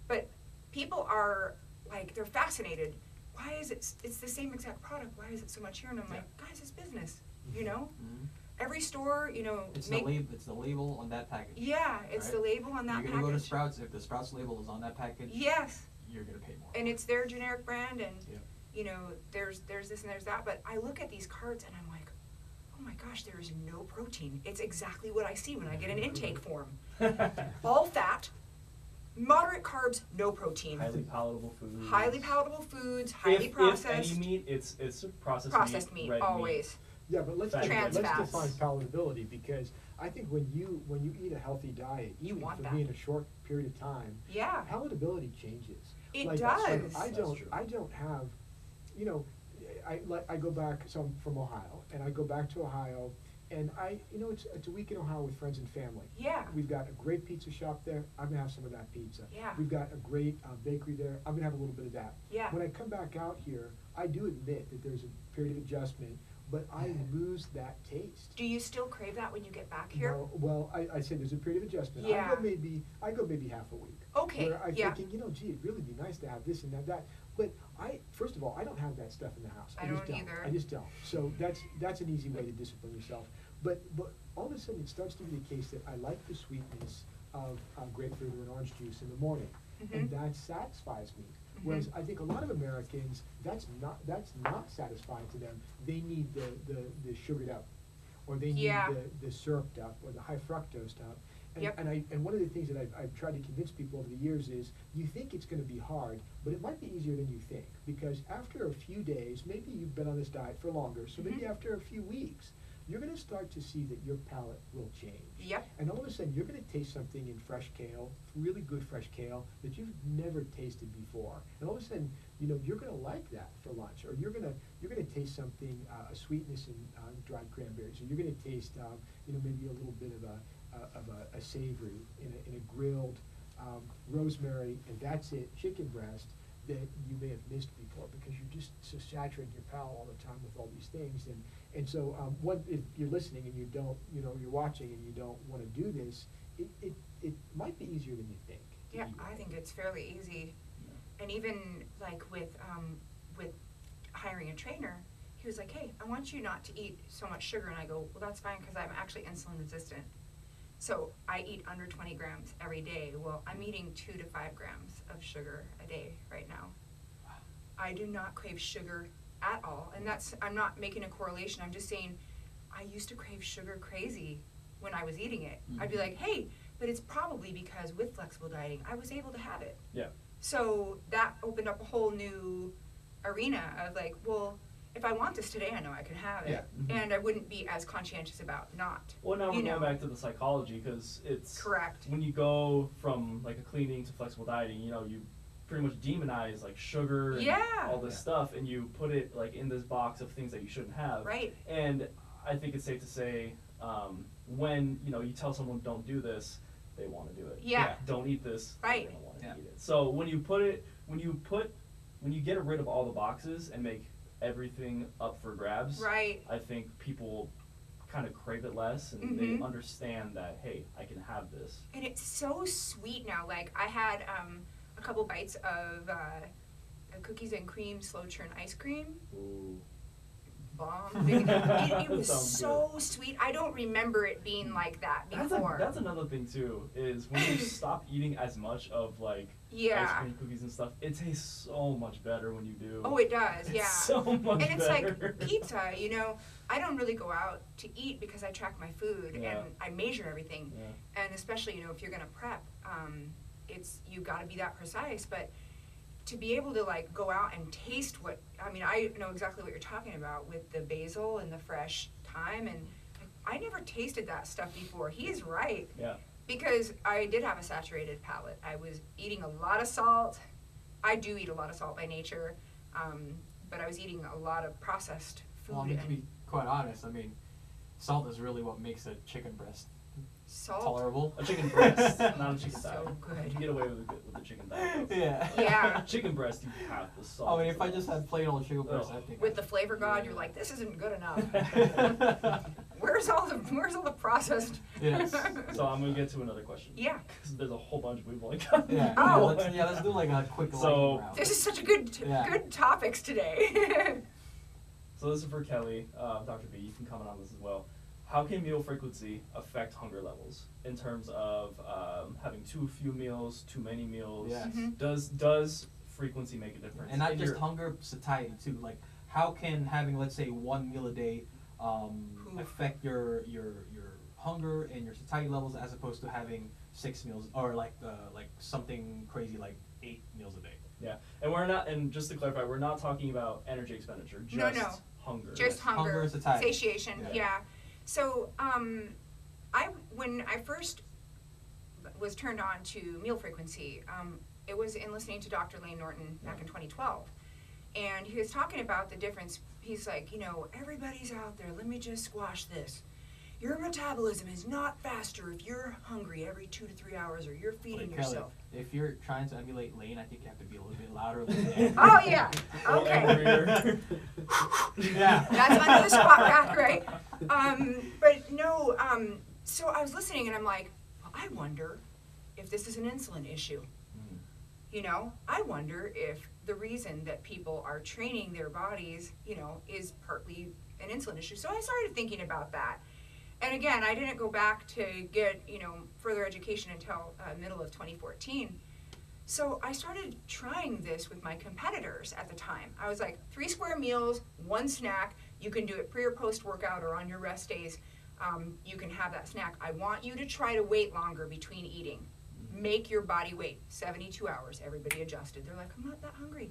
But people are, like, they're fascinated. Why is it's the same exact product, why is it so much here? And I'm like, guys, it's business, Mhm. Every store, It's the label on that package. Yeah, it's Right? the label on that You're package. gonna go to Sprouts. If the Sprouts label is on that package, Yes, you're gonna pay more. and it's their generic brand, and Yeah. there's this and there's that. But I look at these cards and I'm like, oh my gosh, there is no protein. It's exactly what I see when I get an intake form. All fat, moderate carbs, no protein. Highly palatable foods. Highly palatable foods, highly If processed. any meat, it's Processed meat, red always. Yeah, but let's Fatty Trans let's fats. define palatability, because I think when you eat a healthy diet, You even want for that. me in a short period of time, Yeah, palatability changes. it Like, does. I That's don't true. have, I go back. So I'm from Ohio, and I go back to Ohio, and it's a week in Ohio with friends and family. Yeah. We've got a great pizza shop there. I'm gonna have some of that pizza. Yeah. We've got a great bakery there. I'm gonna have a little bit of that. Yeah. When I come back out here, I do admit that there's a period of adjustment but I lose that taste. Do you still crave that when you get back here? No, well, I said there's a period of adjustment. Yeah. I go maybe half a week. Okay, Where I'm yeah. thinking, gee, it'd really be nice to have this and that. But first of all, I don't have that stuff in the house. I just don't either. I just don't. So that's an easy way to discipline yourself. But all of a sudden it starts to be the case that I like the sweetness of grapefruit or an orange juice in the morning, and that satisfies me. Whereas I think a lot of Americans, that's not satisfying to them. They need the sugared up, or they need the syruped up, or the high fructose up. And one of the things that I've tried to convince people over the years is, you think it's going to be hard, but it might be easier than you think. Because after a few days, maybe you've been on this diet for longer, so maybe after a few weeks, you're going to start to see that your palate will change. Yep. And all of a sudden, you're going to taste something in fresh kale, really good fresh kale, that you've never tasted before. And all of a sudden, you're going to like that for lunch, or you're going to taste something, a sweetness in dried cranberries, or you're going to taste, maybe a little bit of a savory in a grilled rosemary, and that's it, chicken breast, that you may have missed before, because you're just so saturated in your palate all the time with all these things. And so if you're listening and you don't, you're watching and you don't want to do this, it might be easier than you think. Yeah, I think it's fairly easy. And even like with hiring a trainer, he was like, hey, I want you not to eat so much sugar. And I go, well, that's fine, because I'm actually insulin resistant. So I eat under 20 grams every day. Well, I'm eating 2 to 5 grams of sugar a day right now. I do not crave sugar at all. And I'm not making a correlation. I'm just saying, I used to crave sugar crazy when I was eating it. I'd be like, hey, but it's probably because with flexible dieting, I was able to have it. Yeah. So that opened up a whole new arena of like, well, if I want this today, I know I can have it. Yeah. And I wouldn't be as conscientious about not. Well, now we're going back to the psychology, because it's correct. When you go from like a clean eating to flexible dieting, you pretty much demonize like sugar and all this stuff, and you put it like in this box of things that you shouldn't have. Right. And I think it's safe to say, when you tell someone don't do this, they want to do it. Yeah. Don't eat this. Right. They don't want to eat it. So when you get rid of all the boxes and make everything up for grabs, right, I think people kind of crave it less, and they understand that, hey, I can have this. And it's so sweet now. Like I had a couple bites of cookies and cream slow churn ice cream. Ooh. Bomb. It was so sweet. I don't remember it being like that before. That's another thing too, is when you stop eating as much of like ice cream, cookies and stuff, it tastes so much better when you do. Oh, it does, yeah. It's so much and it's better. like pizza, I don't really go out to eat because I track my food and I measure everything. Yeah. And especially, if you're gonna prep, you gotta be that precise, but to be able to like go out and taste I know exactly what you're talking about with the basil and the fresh thyme, and I never tasted that stuff before. He is right. Yeah. Because I did have a saturated palate. I was eating a lot of salt. I do eat a lot of salt by nature, but I was eating a lot of processed food. Well, to be quite honest, salt is really what makes a chicken breast tolerable. A chicken breast, not a chicken So thigh. good. You can get away with the chicken thigh. Yeah. Yeah. Chicken breast, you have the salt. If I just had plain old chicken breast, I think With the flavor god, you're like, this isn't good enough. Where's all the processed? Yes. So I'm gonna get to another question. Yeah. Because there's a whole bunch we've only got. Yeah. Oh. Let's do like a quick lightning So round. This is such a good topics today. So this is for Kelly, Dr. B. You can comment on this as well. How can meal frequency affect hunger levels in terms of having too few meals, too many meals? Yes. Does frequency make a difference? And not just hunger, satiety too. Like, how can having, let's say, one meal a day affect your hunger and your satiety levels, as opposed to having 6 meals, or like something crazy like 8 meals a day? Yeah, and we're not. And just to clarify, we're not talking about energy expenditure. Just No. hunger. Just hunger and satiety. satiation. Yeah. So when I first was turned on to meal frequency, it was in listening to Dr. Lane Norton back in 2012. And he was talking about the difference. He's like, everybody's out there. Let me just squash this. your metabolism is not faster if you're hungry every 2 to 3 hours or you're feeding Kelli, yourself. if you're trying to emulate Lane, I think you have to be a little bit louder. Than Oh yeah, Little okay. angrier. Yeah. That's under the squat rack, right? But no, so I was listening and I'm like, well, I wonder if this is an insulin issue. Mm. You know, I wonder if the reason that people are training their bodies, you know, is partly an insulin issue. So I started thinking about that. And again, I didn't go back to get, you know, further education until middle of 2014. So I started trying this with my competitors at the time. I was like, 3 square meals, 1 snack. You can do it pre or post workout or on your rest days. You can have that snack. I want you to try to wait longer between eating. Make your body wait 72 hours. Everybody adjusted. They're like, I'm not that hungry.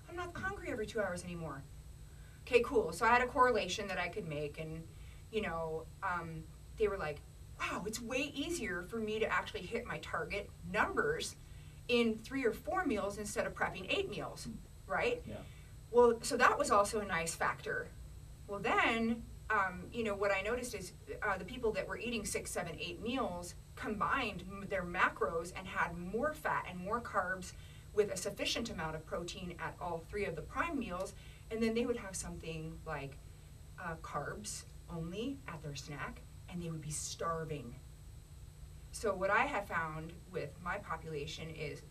I'm not hungry every 2 hours anymore. Okay, cool. So I had a correlation that I could make, and you know, they were like, wow, it's way easier for me to actually hit my target numbers in 3 or 4 meals instead of prepping 8 meals, right? Yeah. Well, so that was also a nice factor. Well, then, you know, what I noticed is the people that were eating 6, 7, 8 meals combined their macros and had more fat and more carbs with a sufficient amount of protein at all 3 of the prime meals, and then they would have something like carbs only at their snack, and they would be starving. So what I have found with my population is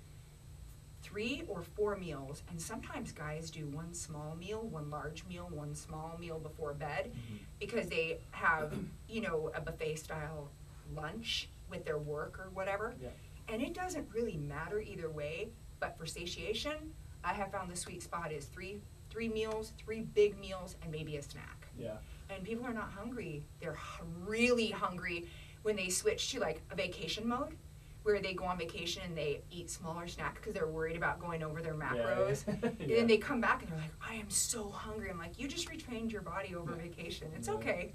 3 or 4 meals, and sometimes guys do 1 small meal, 1 large meal, 1 small meal before bed, because they have, you know, a buffet style lunch with their work or whatever. Yeah. And it doesn't really matter either way, but for satiation, I have found the sweet spot is 3 meals, 3 big meals, and maybe a snack. Yeah. And people are not hungry. They're really hungry when they switch to like a vacation mode, where they go on vacation and they eat smaller snacks because they're worried about going over their macros. Yeah. And then they come back and they're like, I am so hungry. I'm like, you just retrained your body over vacation. It's Yeah. okay.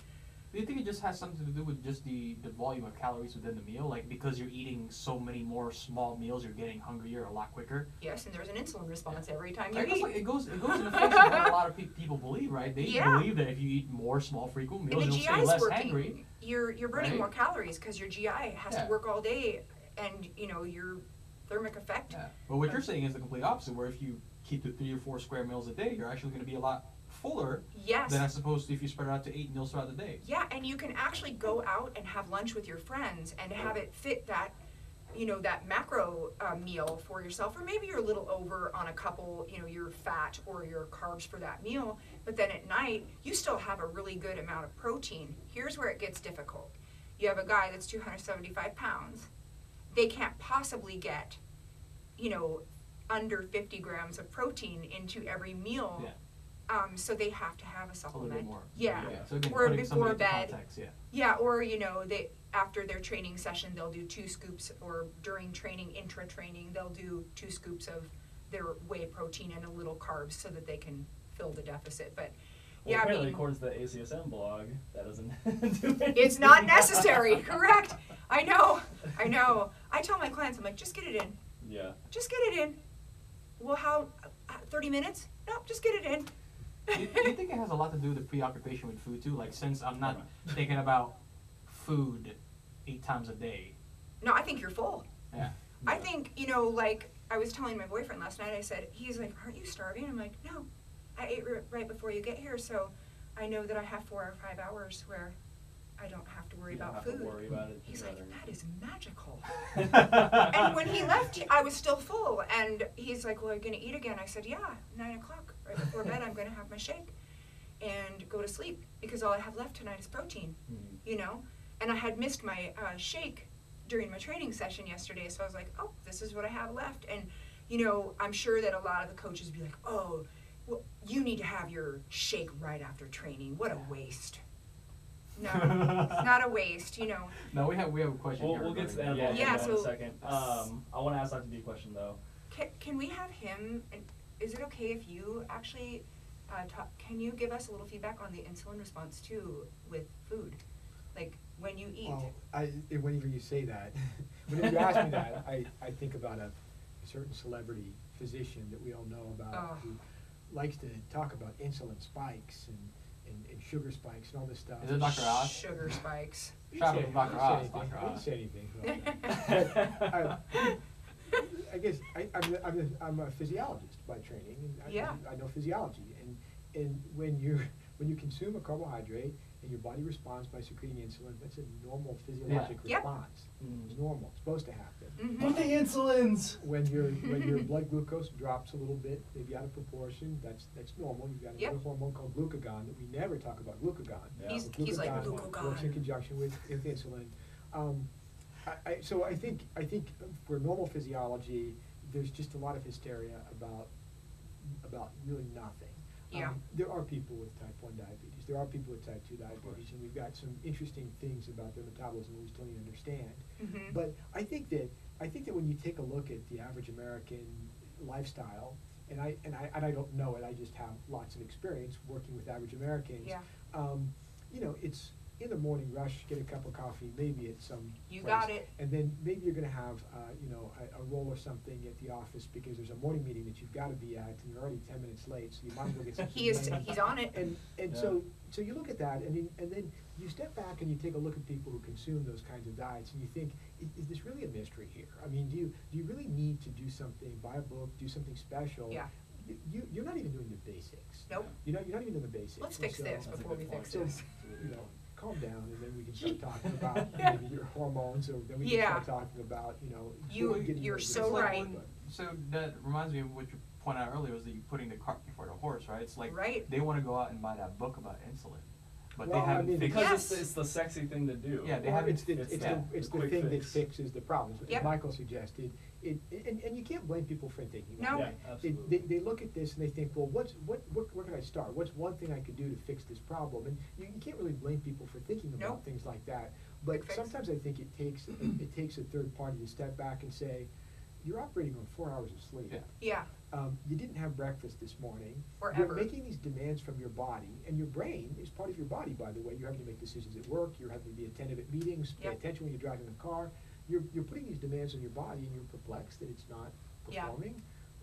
Do you think it just has something to do with just the volume of calories within the meal? Like, because you're eating so many more small meals, you're getting hungrier a lot quicker? Yes, and there's an insulin response every time you I guess eat. like, it goes in effect with what a lot of people believe, right? They Yeah. believe that if you eat more small, frequent meals, And the you'll stay GI's less working. hangry. You're burning Right. more calories because your GI has Yeah. to work all day, and you know your thermic effect. Yeah. But what you're saying is the complete opposite, where if you keep to 3 or 4 square meals a day, you're actually going to be a lot fuller Yes. than as opposed to if you spread it out to 8 meals throughout the day. Yeah, and you can actually go out and have lunch with your friends and have it fit that, you know, that macro meal for yourself. Or maybe you're a little over on a couple, you know, your fat or your carbs for that meal. But then at night, you still have a really good amount of protein. Here's where it gets difficult. You have a guy that's 275 pounds. They can't possibly get, you know, under 50 grams of protein into every meal. Yeah. So they have to have a A little supplement. bit more. Yeah. So again, Or putting somebody before into bed. context, yeah. Yeah, or you know, they after their training session they'll do 2 scoops, or during training, intra-training, they'll do 2 scoops of their whey protein and a little carbs so that they can fill the deficit. But Well, yeah, I apparently, mean, according to the ACSM blog, that doesn't do anything. it's not necessary. Correct. I know. I tell my clients, I'm like, just get it in. Yeah. Just get it in. Well, how? 30 minutes? No, just get it in. Do you think it has a lot to do with the preoccupation with food too? Like, since I'm not thinking about food 8 times a day. No, I think you're full. Yeah. I think, you know, like I was telling my boyfriend last night, I said, he's like, aren't you starving? I'm like, no, I ate right before you get here, so I know that I have 4 or 5 hours where I don't have to worry You don't about have food. to worry about it. He's like, that is magical. that And when he left, I was still full, and he's like, well, are you going to eat again? I said, yeah, 9 o'clock, right before bed, I'm going to have my shake and go to sleep, because all I have left tonight is protein, you know? And I had missed my shake during my training session yesterday, so I was like, oh, this is what I have left. And, you know, I'm sure that a lot of the coaches would be like, oh, well, you need to have your shake right after training. What a waste. No, it's not a waste, you know. No, we have a question here. We'll get to the regarding anabolic that. Yeah, in a so- second. I want to ask Dr. B a question though. Can we have him, and is it okay if you actually can you give us a little feedback on the insulin response too with food? Like when you eat. Well, whenever you say that, whenever you ask me that, I think about a certain celebrity physician that we all know about Oh. who likes to talk about insulin spikes and sugar spikes and all this stuff. Is it Dr. Oz? Sugar spikes. Shout out to Dr. Oz. I Dr. didn't Oz. say anything about that. But, I guess I'm a physiologist by training, and Yeah. I know physiology. And when you consume a carbohydrate and your body responds by secreting insulin, that's a normal physiologic Yep. response. Mm. It's normal. It's supposed to happen. Mhm. The insulins! When your blood glucose drops a little bit, maybe out of proportion, that's normal. You've got Yep. another hormone called glucagon that we never talk about. Glucagon. Yeah. He's like Glucagon works in glucagon. conjunction with insulin. So I think for normal physiology, there's just a lot of hysteria about really nothing. Yeah. There are people with type 1 diabetes. There are people with type 2 diabetes, and we've got some interesting things about their metabolism that we still need to understand. Mhm. But I think that when you take a look at the average American lifestyle, and I don't know it, I just have lots of experience working with average Americans. Yeah. You know, it's in the morning rush, get a cup of coffee, maybe at some You place, got it. and then maybe you're gonna have, a roll or something at the office because there's a morning meeting that you've gotta be at, and you're already 10 minutes late, so you might as well get something. He's on it. And Yeah. so you look at that, and then you step back and you take a look at people who consume those kinds of diets, and you think, is this really a mystery here? I mean, do you really need to do something, buy a book, do something special? Yeah. You're not even doing the basics. Nope. You're not even doing the basics. Let's And fix so- this That's a before we good point. fix So, this. you know, calm down, and then we can start talking about Yeah. maybe your hormones, or then we Yeah. can start talking about, You- getting you're ready to so decide, right. but- So that reminds me of what you pointed out earlier, was that you're putting the cart before the horse, right? It's like Right. they want to go out and buy that book about insulin, but Well, they I haven't mean, fixed Because Yes. it's the sexy thing to do. Yeah, they Well, haven't- it's the the quick thing that fix. fixes the problems, as Yep. Michael suggested. And you can't blame people for thinking No. that. Yeah, They, absolutely. they look at this and they think, well, what where can I start? What's one thing I could do to fix this problem? And you can't really blame people for thinking about Nope. things like that. But Quick fix. sometimes I think it takes a third party to step back and say, you're operating on 4 hours of sleep. Yeah. Yeah. You didn't have breakfast this morning. Or You're ever. making these demands from your body, and your brain is part of your body, by the way. You're having to make decisions at work, you're having to be attentive at meetings, pay Yep. attention when you're driving the car. You're putting these demands on your body, and you're perplexed that it's not Yeah. performing.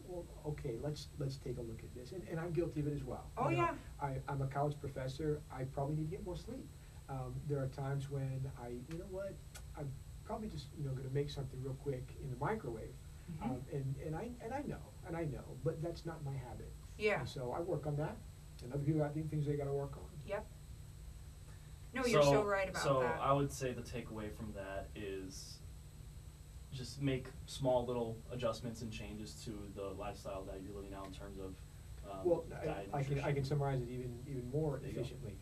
Well, okay, let's take a look at this. And I'm guilty of it as well. Oh, You know, yeah. I'm a college professor. I probably need to get more sleep. There are times when I'm probably just, gonna make something real quick in the microwave. Mm-hmm. And I know, but that's not my habit. Yeah. And so I work on that, and other people got things they gotta work on. Yep. No, you're so right about so that. I would say the takeaway from that is just make small little adjustments and changes to the lifestyle that you're living now in terms of Well, diet, I can nutrition. summarize it even more There you go. efficiently.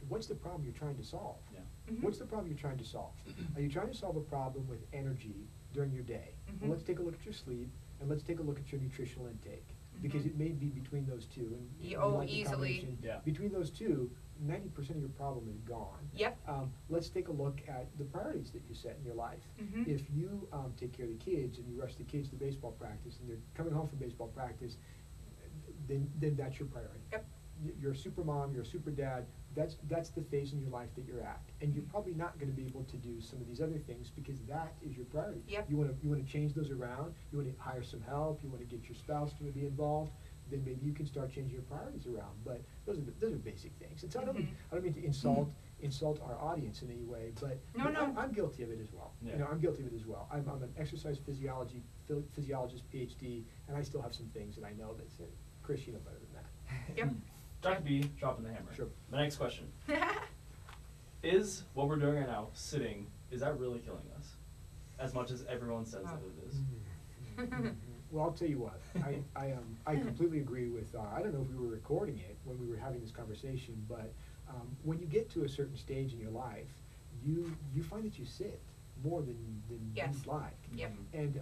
What's the problem you're trying to solve? Yeah. Mhm. What's the problem you're trying to solve? Are you trying to solve a problem with energy during your day? Mhm. Well, let's take a look at your sleep, and let's take a look at your nutritional intake, because Mhm. it may be between those two. And Yeah, you oh, like the easily. combination. Yeah. Between those two, 90% of your problem is gone. Yep. Let's take a look at the priorities that you set in your life. Mhm. If you take care of the kids and you rush the kids to baseball practice and they're coming home from baseball practice, then that's your priority. Yep. You're a super mom, you're a super dad, that's the phase in your life that you're at. And you're probably not gonna be able to do some of these other things because that is your priority. Yep. You wanna change those around, you wanna hire some help, you wanna get your spouse to be involved, then maybe you can start changing your priorities around. But those are basic things. And so I don't mean to insult our audience in any way, but No, but no. I'm guilty of it as well. Yeah. I'm guilty of it as well. I'm an exercise physiologist, PhD, and I still have some things that I know that say, Chris, you know better than that. Yep. Dr. B, dropping the hammer. Sure. My next question. Is what we're doing right now, sitting, is that really killing us? As much as everyone says that it is. Well, I'll tell you what, I completely agree with, I don't know if we were recording it when we were having this conversation, but when you get to a certain stage in your life, you find that you sit more than Yes. you'd like. Yep. And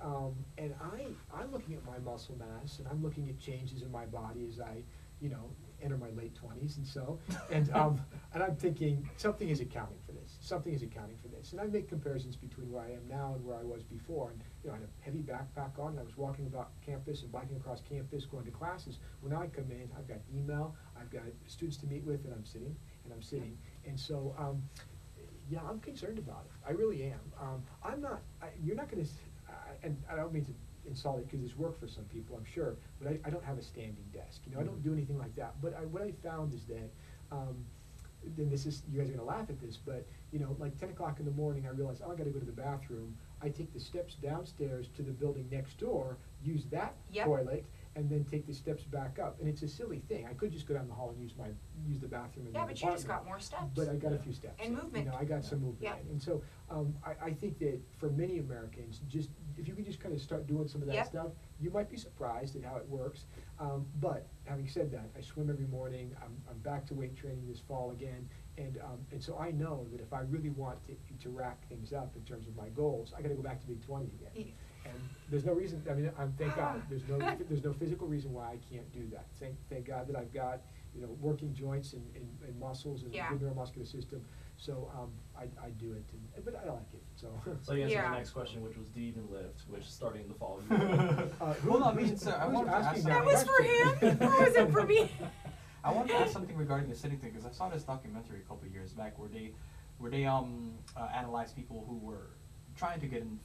I'm looking at my muscle mass, and I'm looking at changes in my body as I, enter my late 20s, and I'm thinking something is accounting for this. Something is accounting for this, and I make comparisons between where I am now and where I was before. And I had a heavy backpack on, and I was walking about campus and biking across campus, going to classes. Well, now I come in, I've got email, I've got students to meet with, and I'm sitting, and so. Yeah, I'm concerned about it. I really am. You're not going to, and I don't mean to insult it because it's work for some people, I'm sure, but I don't have a standing desk. I don't do anything like that. But what I found is that then this is, you guys are gonna laugh at this, but, you know, like 10 o'clock in the morning, I realize, oh, I gotta go to the bathroom. I take the steps downstairs to the building next door, use that Yep. toilet, and then take the steps back up. And it's a silly thing. I could just go down the hall and use the bathroom in Yeah, the but you just apartment. got more steps. But I got a few steps. And in. movement. You know, I got some movement Yeah. in. And so, I think that for many Americans, just, if you could just kind of start doing some of that Yep. stuff, you might be surprised at how it works. But having said that, I swim every morning. I'm back to weight training this fall again. And so I know that if I really want to rack things up in terms of my goals, I gotta go back to Big 20 again. Yeah. And there's no reason, I mean, thank God, there's no physical reason why I can't do that. Thank God that I've got, you know, working joints and muscles and a Yeah. good neuromuscular system. So, I do it, but I like it, so. So you answered Yeah. the next question, which was, do you even lift, which is starting in the fall. Well, I mean, so I who's wanted to asking ask That was for question? him, or was it for me? I wanted to ask something regarding the sitting thing because I saw this documentary a couple of years back where they analyzed people who were trying to get in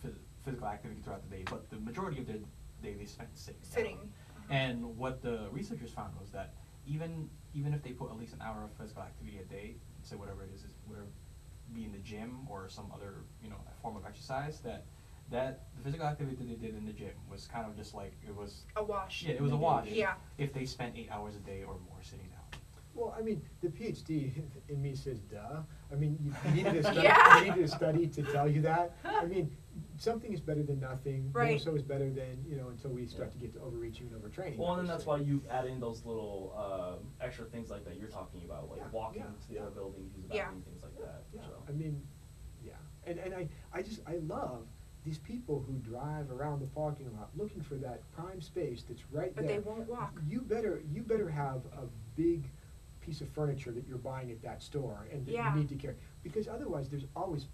physical activity throughout the day, but the majority of their day they spent sitting. Sitting. Down. And what the researchers found was that even if they put at least an hour of physical activity a day, say whatever it is whatever, be in the gym or some other form of exercise, that the physical activity that they did in the gym was kind of just like it was. A wash. Yeah, it was a wash. Yeah. If they spent 8 hours a day or more sitting down. Well, I mean, the PhD in me says, duh. I mean, you needed a study, Yeah. you needed a study to tell you that. I mean, something is better than nothing. More Right. so is better than, until we start to get to overreaching and overtraining. Well, and then that's obviously. why you add in those little extra things like that you're talking about, like Yeah, walking yeah, to the other yeah. building, use the Yeah. bathroom, things like that. Yeah, So. I mean, yeah. And I love these people who drive around the parking lot looking for that prime space that's right But there. they won't walk. You better have a big piece of furniture that you're buying at that store and that Yeah. you need to carry. Because otherwise there's always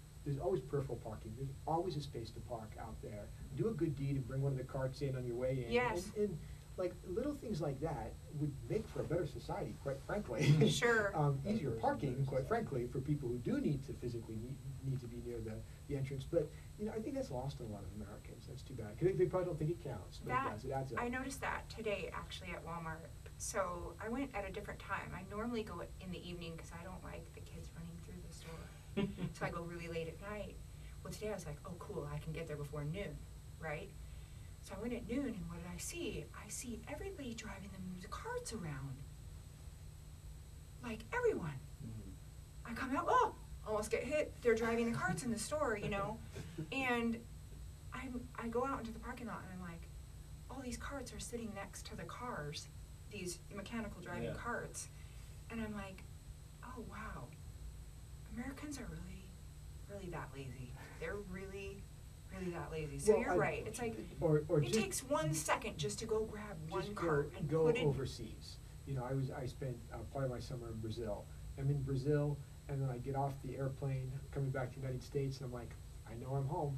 peripheral parking. There's always a space to park out there. Do a good deed and bring one of the carts in on your way in. Yes. And like little things like that would make for a better society, quite frankly. Sure. Easier parking, quite frankly, for people who do need to physically need to be near the entrance. But I think that's lost on a lot of Americans. That's too bad. 'Cause they probably don't think it counts, but it does. It adds up. I noticed that today actually at Walmart. So I went at a different time. I normally go in the evening because I don't like the kids running through the store. So I go really late at night. Well, today I was like, oh cool, I can get there before noon, right? So I went at noon, and what did I see? I see everybody driving the carts around. Like everyone. I come out, oh, almost get hit. They're driving the carts in the store, and I go out into the parking lot, and I'm like, all these carts are sitting next to the cars, these mechanical driving Yeah. carts, and I'm like, oh wow, Americans are really, really that lazy. They're really, really that lazy. So Well, you're right. It's like or it just, takes 1 second just to go grab one just cart and go put it. overseas. I spent part of my summer in Brazil. I'm in Brazil, and then I get off the airplane coming back to the United States, and I'm like, I know I'm home.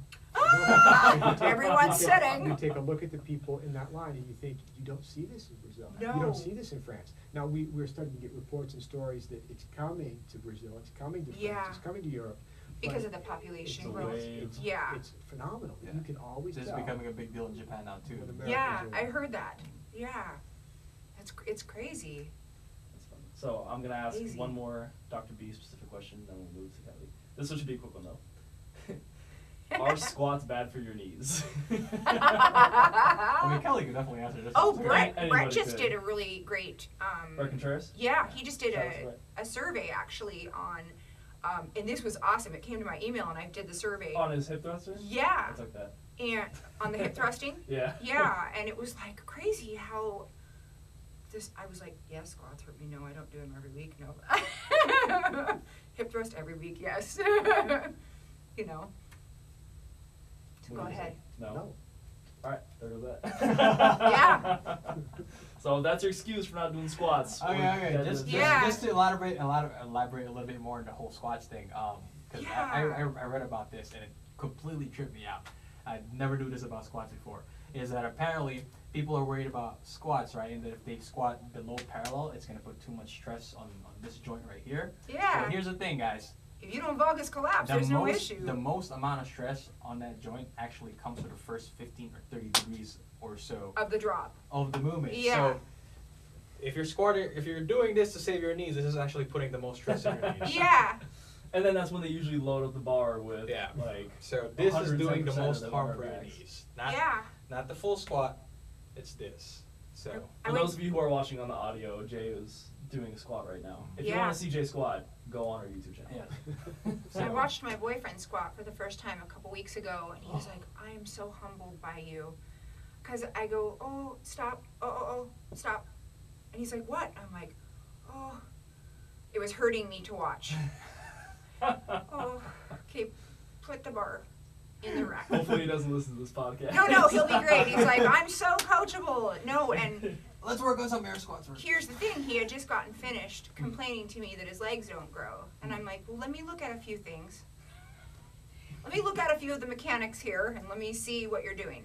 Everyone's You take- sitting. You take a look at the people in that line, and you think, you don't see this in Brazil. You No. don't see this in France. Now, we're starting to get reports and stories that it's coming to Brazil, it's coming to France, Yeah. it's coming to Europe. Because but of the population it's a growth. wave. It's phenomenal. Yeah. You can always This is tell. becoming a big deal in Japan now too. When Americans Yeah, are- I heard that. Yeah, it's crazy. That's fun. So I'm gonna ask Easy. one more Dr. B specific question, then we'll move to Kelly. This one should be a quick one though. Are squats bad for your knees? I mean, Kelly could definitely answer this. Oh, one. Brett Anybody just could. did a really great. Brett Contreras? Yeah, he just did Shout out to Brett. a survey actually on, and this was awesome. It came to my email, and I did the survey. On his hip thruster? Yeah, I took that. and on the hip thrusting. Yeah. Yeah, and it was like crazy how this. I was like, yes, squats hurt me. No, I don't do them every week. No. Hip thrust every week. Yes. So What go did you ahead. say? No. No. Alright, there goes that. Yeah. So that's your excuse for not doing squats. Okay. Or- Just to elaborate a little bit more on the whole squats thing. Because Yeah. I read about this and it completely tripped me out. I never knew this about squats before. Is that apparently people are worried about squats, right? And that if they squat below parallel, it's gonna put too much stress on this joint right here. Yeah. So here's the thing, guys. If you don't valgus collapse, there's no issue. The most amount of stress on that joint actually comes for the first 15 or 30 degrees or so Of the drop. of the movement. Yeah. So if you're doing this to save your knees, this is actually putting the most stress in your knees. Yeah. And then that's when they usually load up the bar with Yeah. like. So this is 110% doing the of most the harm lower for your backs. knees. Yeah. Not the full squat. It's this. So I For went- those of you who are watching on the audio, Jay is doing a squat right now. If you Yeah. want to see Jay squat, go on our YouTube channel. Yeah. I watched my boyfriend squat for the first time a couple weeks ago, and he was like, I am so humbled by you. Because I go, oh, stop, oh, stop. And he's like, what? I'm like, oh, it was hurting me to watch. Oh, okay, put the bar in the rack. Hopefully he doesn't listen to this podcast. No, he'll be great. He's like, I'm so coachable. No, and Let's work on some air squats first. here's the thing. He had just gotten finished complaining to me that his legs don't grow. And I'm like, well, let me look at a few things. Let me look at a few of the mechanics here, and let me see what you're doing.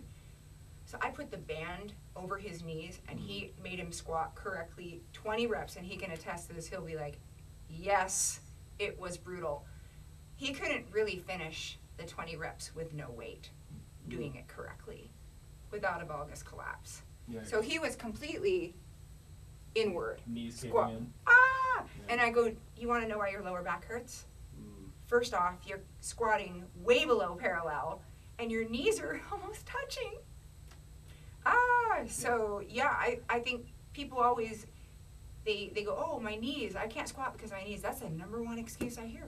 So I put the band over his knees, and he made him squat correctly 20 reps, and he can attest to this. He'll be like, yes, it was brutal. He couldn't really finish the 20 reps with no weight, doing it correctly, without a valgus collapse. Yeah. So he was completely inward. Knees caving Squat. in. Ah! Yeah. And I go, you want to know why your lower back hurts? Mm. First off, you're squatting way below parallel, and your knees are almost touching. So yeah, I think people always, they go, oh, my knees, I can't squat because of my knees. That's the number one excuse I hear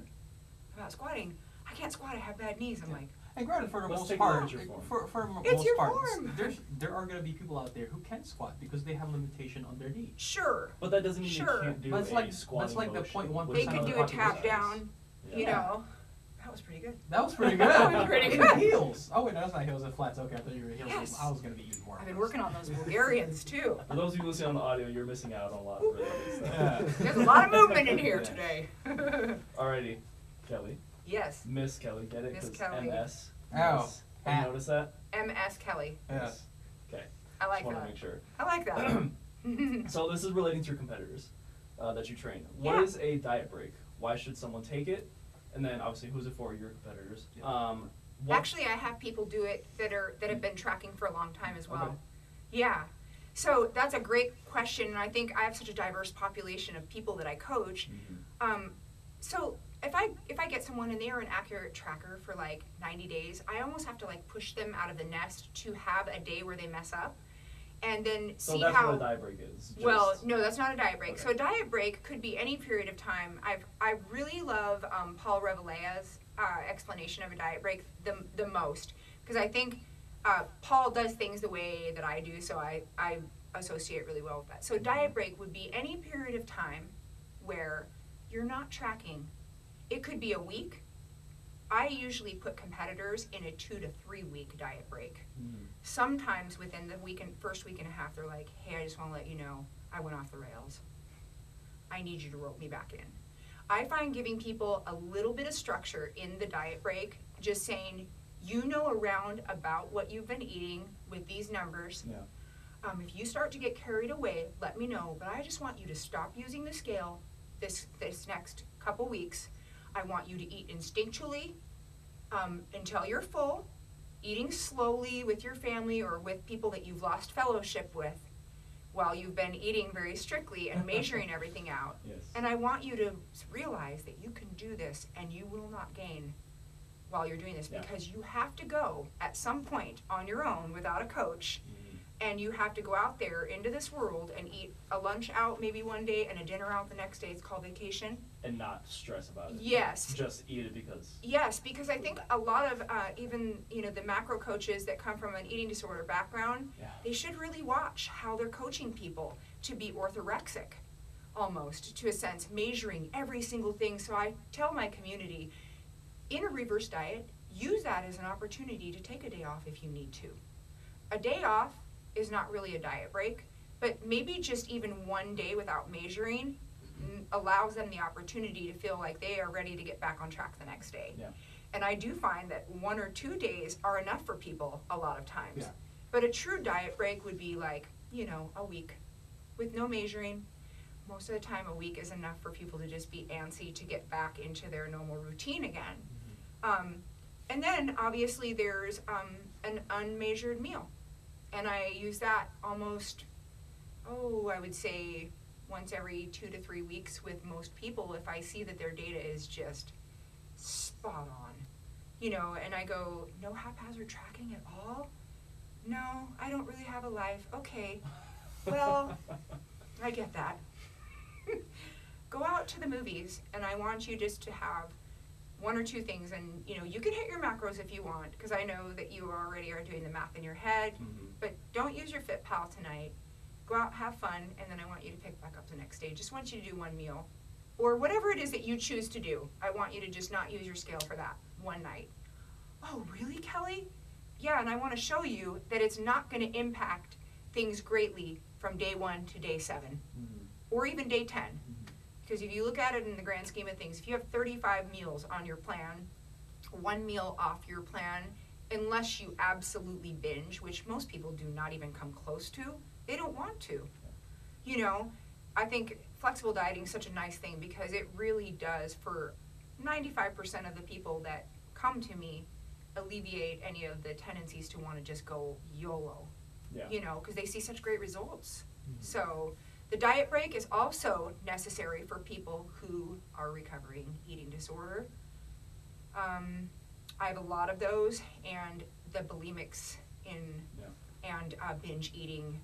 about squatting. I can't squat, I have bad knees. I'm like, And granted, for the Let's most take part, a picture for 'em. for It's most your part, form. there are going to be people out there who can squat because they have limitation on their knee. sure, But that doesn't mean Sure. they can't do That's a like- squatting that's like the motion 0.1% with they some could of do the a tap populations. down, Yeah. you know. That was pretty good. That was pretty good. That was pretty good. Heels. Oh wait, no, that's not heels. That's flats. Okay, I thought you were heels. Yes. I was going to be even more. I've been working on those Bulgarians too. For those of you listening on the audio, you're missing out on a lot of really good stuff. Yeah. There's a lot of movement in here Yeah. today. Alrighty, Kelly. Yes, Miss Kelly, get it? Miss 'Cause Kelly. MS. Oh. Miss. Have you noticed that? MS Kelly. Yeah. Okay. I like Just want to that. make sure. I like that. So this is relating to your competitors that you train. What Yeah. is a diet break? Why should someone take it? And then obviously, who's it for? Your competitors. Yeah. What- Actually, I have people do it that have been tracking for a long time as well. Okay. Yeah. So that's a great question, and I think I have such a diverse population of people that I coach. Mhm. So if I get someone and they are an accurate tracker for like 90 days, I almost have to like push them out of the nest to have a day where they mess up, and then So see that's how. what a diet break is. Well, just- no, that's not a diet break. Okay. So a diet break could be any period of time. I really love Paul Revela's explanation of a diet break the most, because I think Paul does things the way that I do, so I associate really well with that. So diet break would be any period of time where you're not tracking. It could be a week. I usually put competitors in a 2 to 3 week diet break. Mhm. Sometimes within the first week and a half, they're like, hey, I just want to let you know I went off the rails. I need you to rope me back in. I find giving people a little bit of structure in the diet break, just saying, you know around about what you've been eating with these numbers. Yeah. If you start to get carried away, let me know, but I just want you to stop using the scale this next couple weeks. I want you to eat instinctually until you're full, eating slowly with your family or with people that you've lost fellowship with while you've been eating very strictly and measuring everything out. Yes. And I want you to realize that you can do this and you will not gain while you're doing this, Yeah. because you have to go at some point on your own without a coach, Mhm. and you have to go out there into this world and eat a lunch out maybe one day and a dinner out the next day. It's called vacation. And not stress about it. Yes. Just eat it because. Yes, because I think a lot of even the macro coaches that come from an eating disorder background, Yeah. they should really watch how they're coaching people to be orthorexic, almost to a sense, measuring every single thing. So I tell my community, in a reverse diet, use that as an opportunity to take a day off if you need to. A day off is not really a diet break, but maybe just even one day without measuring allows them the opportunity to feel like they are ready to get back on track the next day. Yeah. And I do find that 1 or 2 days are enough for people a lot of times. Yeah. But a true diet break would be like, a week with no measuring. Most of the time a week is enough for people to just be antsy to get back into their normal routine again. And then obviously there's an unmeasured meal. And I use that almost I would say once every 2 to 3 weeks with most people if I see that their data is just spot on. And I go, no haphazard tracking at all? No, I don't really have a life. Okay, well, I get that. Go out to the movies, and I want you just to have 1 or 2 things, and you can hit your macros if you want, because I know that you already are doing the math in your head, but don't use your FitPal tonight. Go out, have fun, and then I want you to pick back up the next day. Just want you to do 1 meal, or whatever it is that you choose to do. I want you to just not use your scale for that one night. Oh, really, Kelly? Yeah, and I want to show you that it's not going to impact things greatly from day 1 to day 7, or even day 10. Because if you look at it in the grand scheme of things, if you have 35 meals on your plan, 1 meal off your plan, unless you absolutely binge, which most people do not even come close to, they don't want to. I think flexible dieting is such a nice thing because it really does, for 95% of the people that come to me, alleviate any of the tendencies to want to just go YOLO, because they see such great results. So the diet break is also necessary for people who are recovering eating disorder. I have a lot of those, and the bulimics and binge eating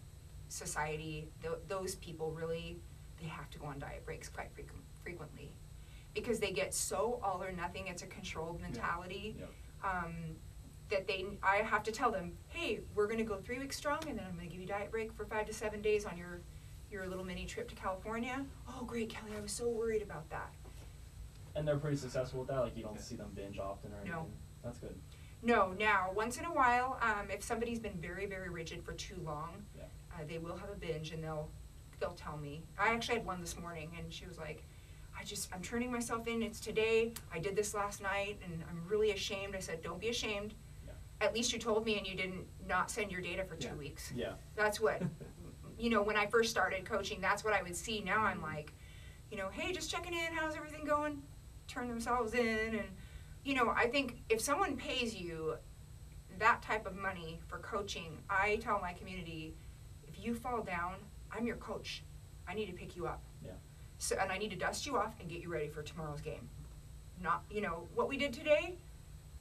society, those people really, they have to go on diet breaks quite frequently because they get so all or nothing. It's a controlled mentality. That I have to tell them, hey, we're going to go 3 weeks strong, and then I'm going to give you a diet break for 5 to 7 days on your little mini trip to California. Oh, great, Kelly, I was so worried about that. And they're pretty successful with that? Like, you don't see them binge often or anything? No. That's good. No, now, once in a while, if somebody's been very, very rigid for too long, they will have a binge, and they'll tell me. I actually had one this morning, and she was like, I'm turning myself in. It's today. I did this last night, and I'm really ashamed. I said, don't be ashamed. At least you told me, and you didn't not send your data for 2 weeks. That's what, when I first started coaching, that's what I would see. Now I'm like, hey, just checking in. How's everything going? Turn themselves in. And, I think if someone pays you that type of money for coaching, I tell my community, if you fall down, I'm your coach. I need to pick you up. So, and I need to dust you off and get you ready for tomorrow's game. Not, what we did today,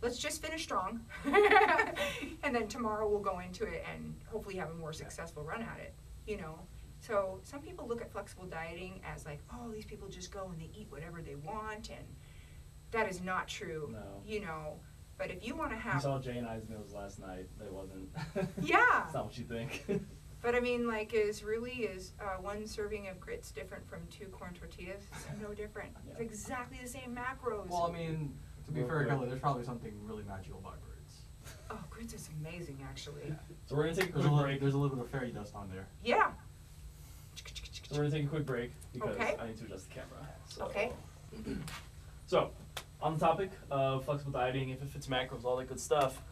let's just finish strong. And then tomorrow we'll go into it and hopefully have a more successful run at it, So some people look at flexible dieting as like, oh, these people just go and they eat whatever they want, and that is not true. No. But if you want to have... You saw Jay and I's meals last night. It wasn't... Yeah. It's not what you think. But I mean, like, is 1 serving of grits different from 2 corn tortillas? It's no different. It's exactly the same macros. Well, I mean, to be fair, Kelly, there's probably something really magical about grits. Oh, grits is amazing, actually. So we're going to take a quick break. There's a little bit of fairy dust on there. Yeah. So we're going to take a quick break because I need to adjust the camera. So. Okay. So, on the topic of flexible dieting, if it fits macros, all that good stuff,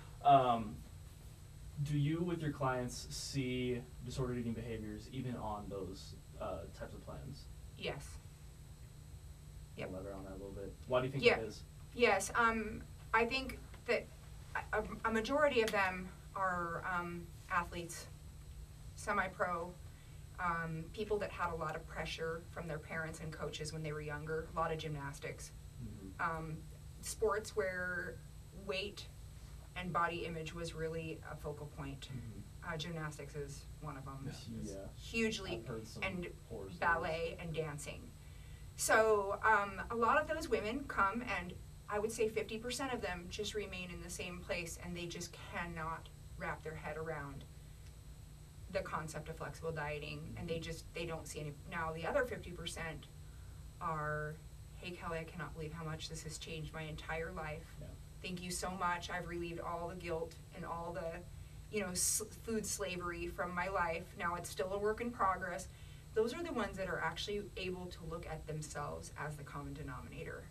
do you, with your clients, see disordered eating behaviors even on those types of plans? Yes. Yep. Elaborate on that a little bit. Why do you think that is? Yes. I think that a majority of them are athletes, semi-pro, people that had a lot of pressure from their parents and coaches when they were younger, a lot of gymnastics. Sports where weight and body image was really a focal point. Gymnastics is one of them. Hugely, and ballet and dancing. So a lot of those women come, and I would say 50% of them just remain in the same place, and they just cannot wrap their head around the concept of flexible dieting, and they don't see any. Now the other 50% are, hey Kelly, I cannot believe how much this has changed my entire life. Thank you so much. I've relieved all the guilt and all the, food slavery from my life. Now it's still a work in progress. Those are the ones that are actually able to look at themselves as the common denominator.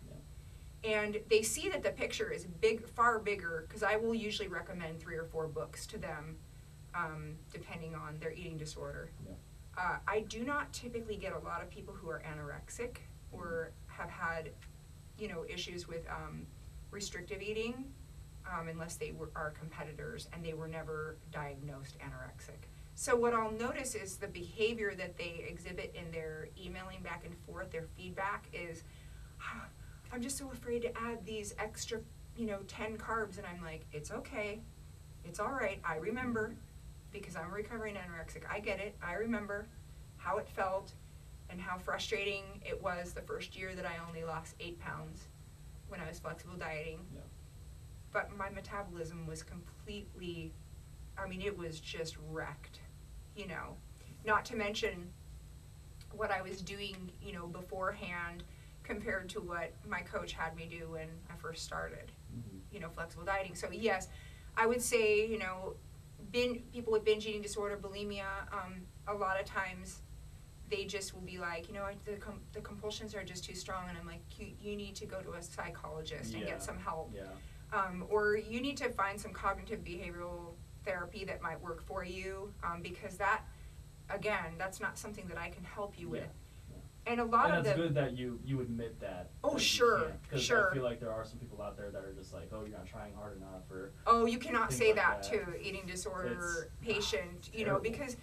And they see that the picture is big, far bigger, because I will usually recommend 3 or 4 books to them, depending on their eating disorder. I do not typically get a lot of people who are anorexic or have had, issues with restrictive eating, unless they are competitors and they were never diagnosed anorexic. So what I'll notice is the behavior that they exhibit in their emailing back and forth, their feedback is, I'm just so afraid to add these extra, 10 carbs. And I'm like, it's okay. It's all right. I remember, because I'm a recovering anorexic. I get it. I remember how it felt and how frustrating it was the first year that I only lost 8 pounds when I was flexible dieting. Yeah. But my metabolism was completely, it was just wrecked, Not to mention what I was doing, beforehand compared to what my coach had me do when I first started, flexible dieting. So yes, I would say, people with binge eating disorder, bulimia, a lot of times they just will be like, the compulsions are just too strong, and I'm like, you need to go to a psychologist and get some help. Yeah. Or you need to find some cognitive behavioral therapy that might work for you, because that, again, that's not something that I can help you with. Yeah. And a lot and of that's the... good that you admit that. Oh, that sure, Because sure. I feel like there are some people out there that are just like, oh, you're not trying hard enough, or... Oh, you cannot things say like that that. to eating disorder patient, terrible. Because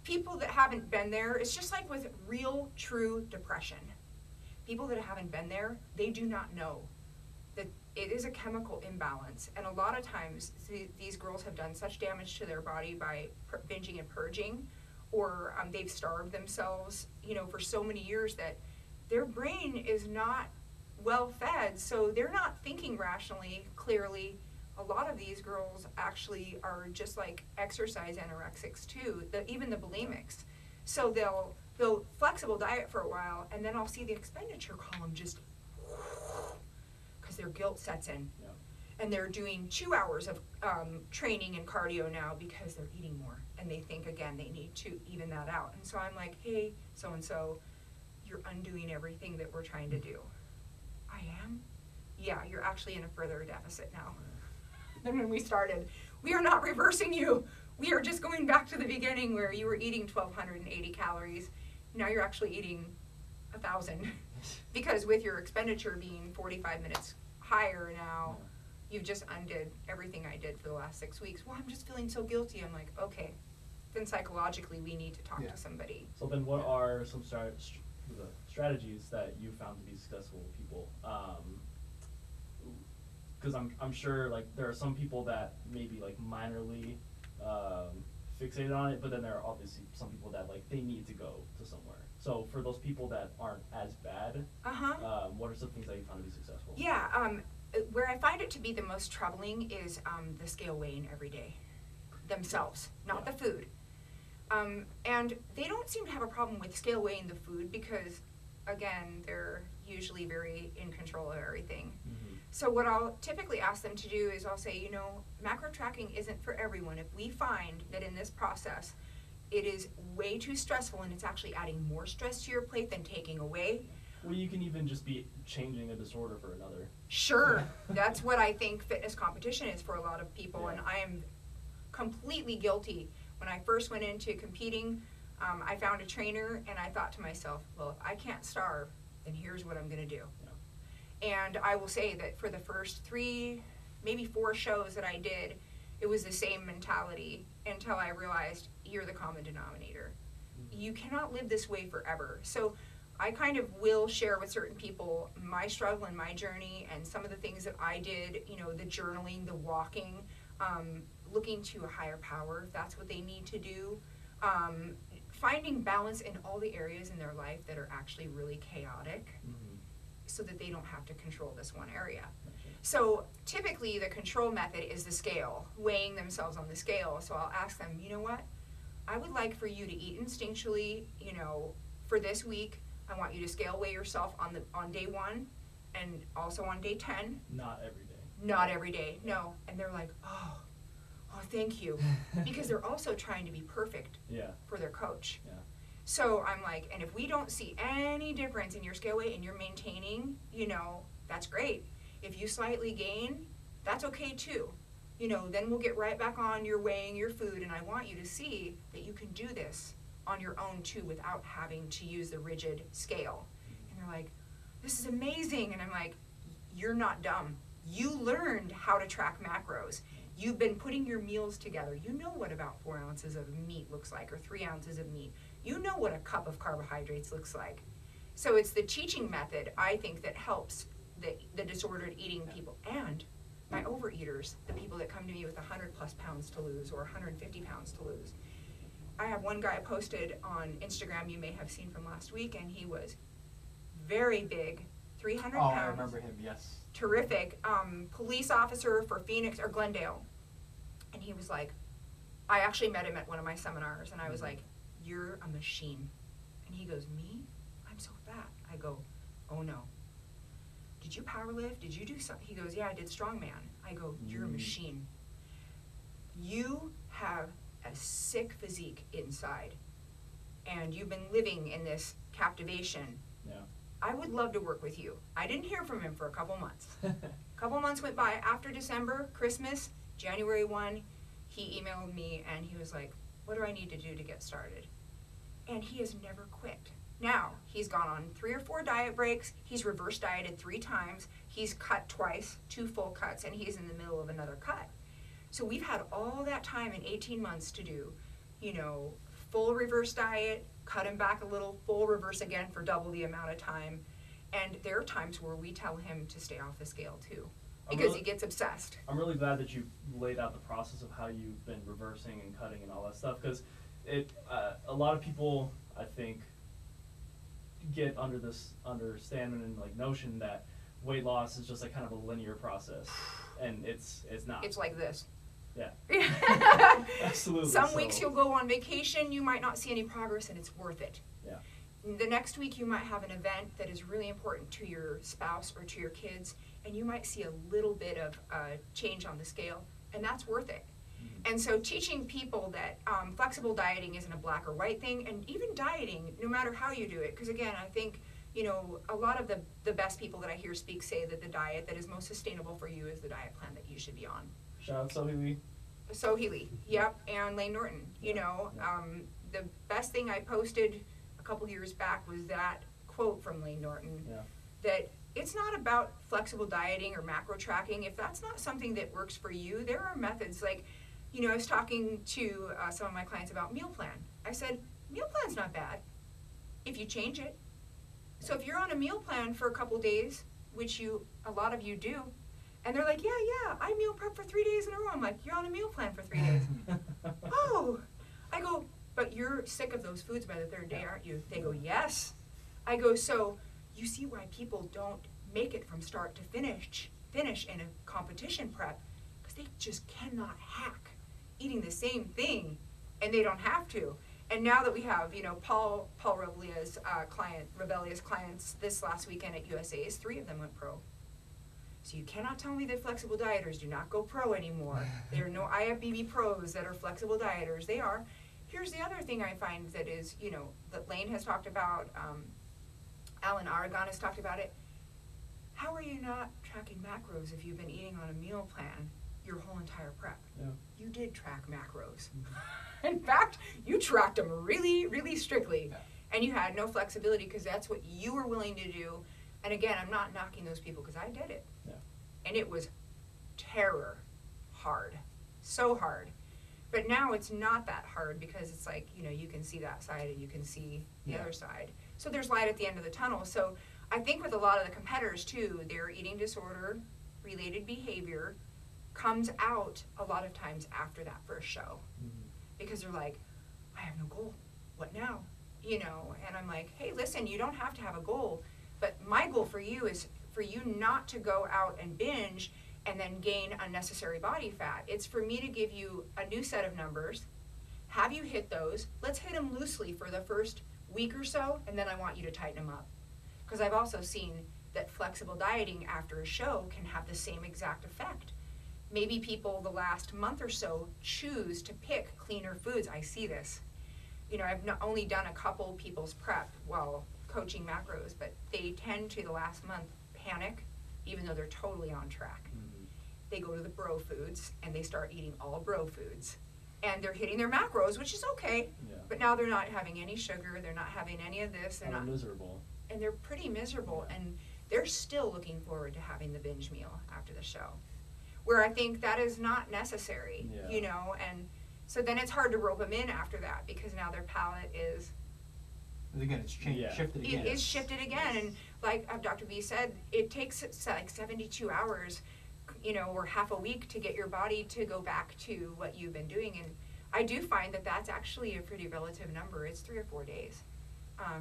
people that haven't been there, it's just like with real, true depression. People that haven't been there, they do not know that it is a chemical imbalance. And a lot of times, these girls have done such damage to their body by binging and purging, or they've starved themselves, for so many years that their brain is not well fed, so they're not thinking rationally, clearly. A lot of these girls actually are just like exercise anorexics too, even the bulimics. So they'll flexible diet for a while, and then I'll see the expenditure column just, because their guilt sets in. Yeah. And they're doing 2 hours of training and cardio now because they're eating more, and they think, again, they need to even that out. And so I'm like, hey, so-and-so, you're undoing everything that we're trying to do. I am? Yeah, you're actually in a further deficit now than when we started. We are not reversing you. We are just going back to the beginning where you were eating 1,280 calories. Now you're actually eating 1,000 because with your expenditure being 45 minutes higher now, you've just undid everything I did for the last 6 weeks. Well, I'm just feeling so guilty. I'm like, okay, then psychologically we need to talk to somebody. So then what are some strategies that you found to be successful with people? Because I'm sure like there are some people that maybe like minorly fixated on it, but then there are obviously some people that like they need to go to somewhere. So for those people that aren't as bad, what are some things that you found to be successful? Yeah, where I find it to be the most troubling is the scale weighing every day themselves, not the food. And they don't seem to have a problem with scale weighing the food because, again, they're usually very in control of everything. Mm-hmm. So what I'll typically ask them to do is I'll say, macro tracking isn't for everyone. If we find that in this process it is way too stressful and it's actually adding more stress to your plate than taking away. Well, you can even just be changing a disorder for another. Sure, that's what I think fitness competition is for a lot of people, and I am completely guilty. When I first went into competing, I found a trainer and I thought to myself, well, if I can't starve, then here's what I'm gonna do. And I will say that for the first 3, maybe 4 shows that I did, it was the same mentality until I realized you're the common denominator. You cannot live this way forever. So I kind of will share with certain people my struggle and my journey and some of the things that I did, the journaling, the walking, looking to a higher power if that's what they need to do, finding balance in all the areas in their life that are actually really chaotic. So that they don't have to control this one area. So typically the control method is the scale, weighing themselves on the scale. So I'll ask them, you know what, I would like for you to eat instinctually, for this week, I want you to scale weigh yourself on day 1 and also on day 10. Not every day. Not every day, no. And they're like, oh, thank you. Because they're also trying to be perfect for their coach. Yeah. So I'm like, and if we don't see any difference in your scale weight and you're maintaining, that's great. If you slightly gain, that's okay too. Then we'll get right back on your weighing your food, and I want you to see that you can do this on your own too without having to use the rigid scale. And they're like, this is amazing. And I'm like, you're not dumb. You learned how to track macros. You've been putting your meals together. You know what about 4 ounces of meat looks like, or 3 ounces of meat. You know what a cup of carbohydrates looks like. So it's the teaching method, I think, that helps the disordered eating people. And my overeaters, the people that come to me with 100 plus pounds to lose or 150 pounds to lose. I have one guy posted on Instagram you may have seen from last week, and he was very big, 300 pounds. I remember him, yes. Terrific, police officer for Phoenix or Glendale. And he was like, I actually met him at one of my seminars, and I was like, you're a machine. And he goes, me? I'm so fat. I go, oh no. Did you power lift? Did you do something? He goes, yeah, I did strongman. I go, you're a machine. You have a sick physique inside, and you've been living in this captivation. Yeah. I would love to work with you. I didn't hear from him for a couple months. A couple months went by after December, Christmas, January 1, he emailed me and he was like, what do I need to do to get started? And he has never quit. Now, he's gone on 3 or 4 diet breaks, he's reverse dieted 3 times, he's cut twice, 2 full cuts, and he's in the middle of another cut. So we've had all that time in 18 months to do, you know, full reverse diet, cut him back a little, full reverse again for double the amount of time. And there are times where we tell him to stay off the scale too, because he gets obsessed. I'm really glad that you laid out the process of how you've been reversing and cutting and all that stuff, because a lot of people, I think, get under this understanding and like notion that weight loss is just like kind of a linear process, and it's not. It's like this. Yeah. Absolutely. Some weeks you'll go on vacation, you might not see any progress, and it's worth it. Yeah. The next week you might have an event that is really important to your spouse or to your kids, and you might see a little bit of change on the scale, and that's worth it. And so teaching people that flexible dieting isn't a black or white thing, and even dieting, no matter how you do it, because again, I think, you know, a lot of the best people that I hear speak say that the diet that is most sustainable for you is the diet plan that you should be on. Shout out Sohili. Sohili, yep, and Lane Norton. You know, the best thing I posted a couple years back was that quote from Lane Norton, that it's not about flexible dieting or macro tracking. If that's not something that works for you, there are methods. Like, you know, I was talking to some of my clients about meal plan. I said, meal plan's not bad if you change it. So if you're on a meal plan for a couple days, which a lot of you do, and they're like, yeah, I meal prep for 3 days in a row. I'm like, you're on a meal plan for 3 days. Oh, I go, but you're sick of those foods by the 3rd day, aren't you? They go, yes. I go, so you see why people don't make it from start to finish in a competition prep, because they just cannot hack eating the same thing, and they don't have to. And now that we have, you know, Paul Rebellia's clients this last weekend at USA's, 3 of them went pro. So you cannot tell me that flexible dieters do not go pro anymore. There are no IFBB pros that are flexible dieters. They are. Here's the other thing I find that is, you know, that Lane has talked about, Alan Aragon has talked about it. How are you not tracking macros if you've been eating on a meal plan your whole entire prep? Yeah. You did track macros. In fact, you tracked them really, really strictly. Yeah. And you had no flexibility because that's what you were willing to do. And again, I'm not knocking those people because I did it. Yeah. And it was terror hard. So hard. But now it's not that hard because it's like, you know, you can see that side and you can see the other side. So there's light at the end of the tunnel. So I think with a lot of the competitors too, their eating disorder related behavior comes out a lot of times after that first show. Because they're like, I have no goal. What now? You know, and I'm like, hey, listen, you don't have to have a goal. But my goal for you is for you not to go out and binge and then gain unnecessary body fat. It's for me to give you a new set of numbers, have you hit those. Let's hit them loosely for the first week or so, and then I want you to tighten them up. Because I've also seen that flexible dieting after a show can have the same exact effect. Maybe people the last month or so choose to pick cleaner foods. I see this. You know, I've not only done a couple people's prep while coaching macros, but they tend to the last month panic, even though they're totally on track. They go to the bro foods and they start eating all bro foods. And they're hitting their macros, which is okay, but now they're not having any sugar, they're not having any of this. They're not miserable. And they're pretty miserable, and they're still looking forward to having the binge meal after the show. where I think that is not necessary, Yeah. you know, and so then it's hard to rope them in after that because now their palate is Again, it's changed, Yeah. shifted again. it is shifted again, and like Dr. B said, it takes like 72 hours, you know, or half a week to get your body to go back to what you've been doing. And I do find that that's actually a pretty relative number. It's 3 or 4 days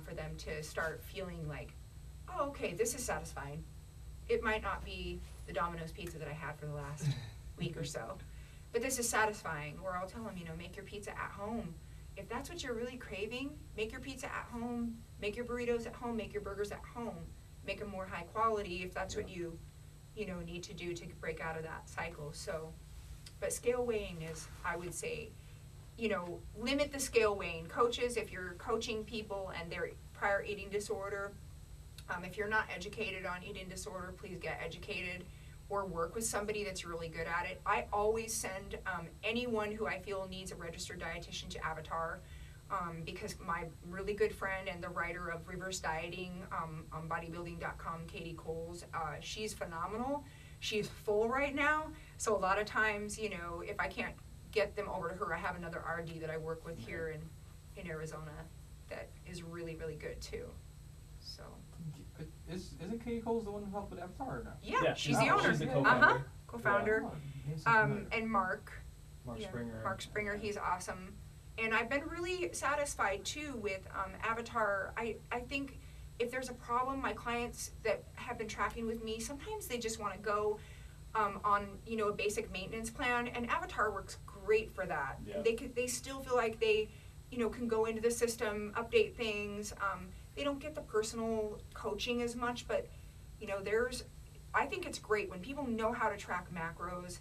for them to start feeling like, oh, okay, this is satisfying. It might not be the Domino's pizza that I had for the last week or so, but this is satisfying. Or I'll tell them, you know, make your pizza at home. If that's what you're really craving, make your pizza at home, make your burritos at home, make your burgers at home, make them more high quality if that's what you know, need to do to break out of that cycle. So, but scale weighing is, I would say, you know, limit the scale weighing. Coaches, if you're coaching people and they're prior eating disorder, if you're not educated on eating disorder, please get educated or work with somebody that's really good at it. I always send anyone who I feel needs a registered dietitian to Avatar because my really good friend and the writer of Reverse Dieting on bodybuilding.com, Katie Coles, she's phenomenal. She's full right now. So a lot of times, you know, if I can't get them over to her, I have another RD that I work with here in Arizona that is really, really good too. So. Isn't Katie Coles the one who helped with Avatar or no? Yeah, she's the owner. She's the co-founder. Co-founder. Oh, name's so familiar. And Mark. Mark Yeah, Springer. Mark Springer, he's awesome. And I've been really satisfied too with Avatar. I think if there's a problem, my clients that have been tracking with me, sometimes they just want to go on, you know, a basic maintenance plan, and Avatar works great for that. Yeah. They still feel like they, you know, can go into the system, update things. They don't get the personal coaching as much, but, you know, I think it's great when people know how to track macros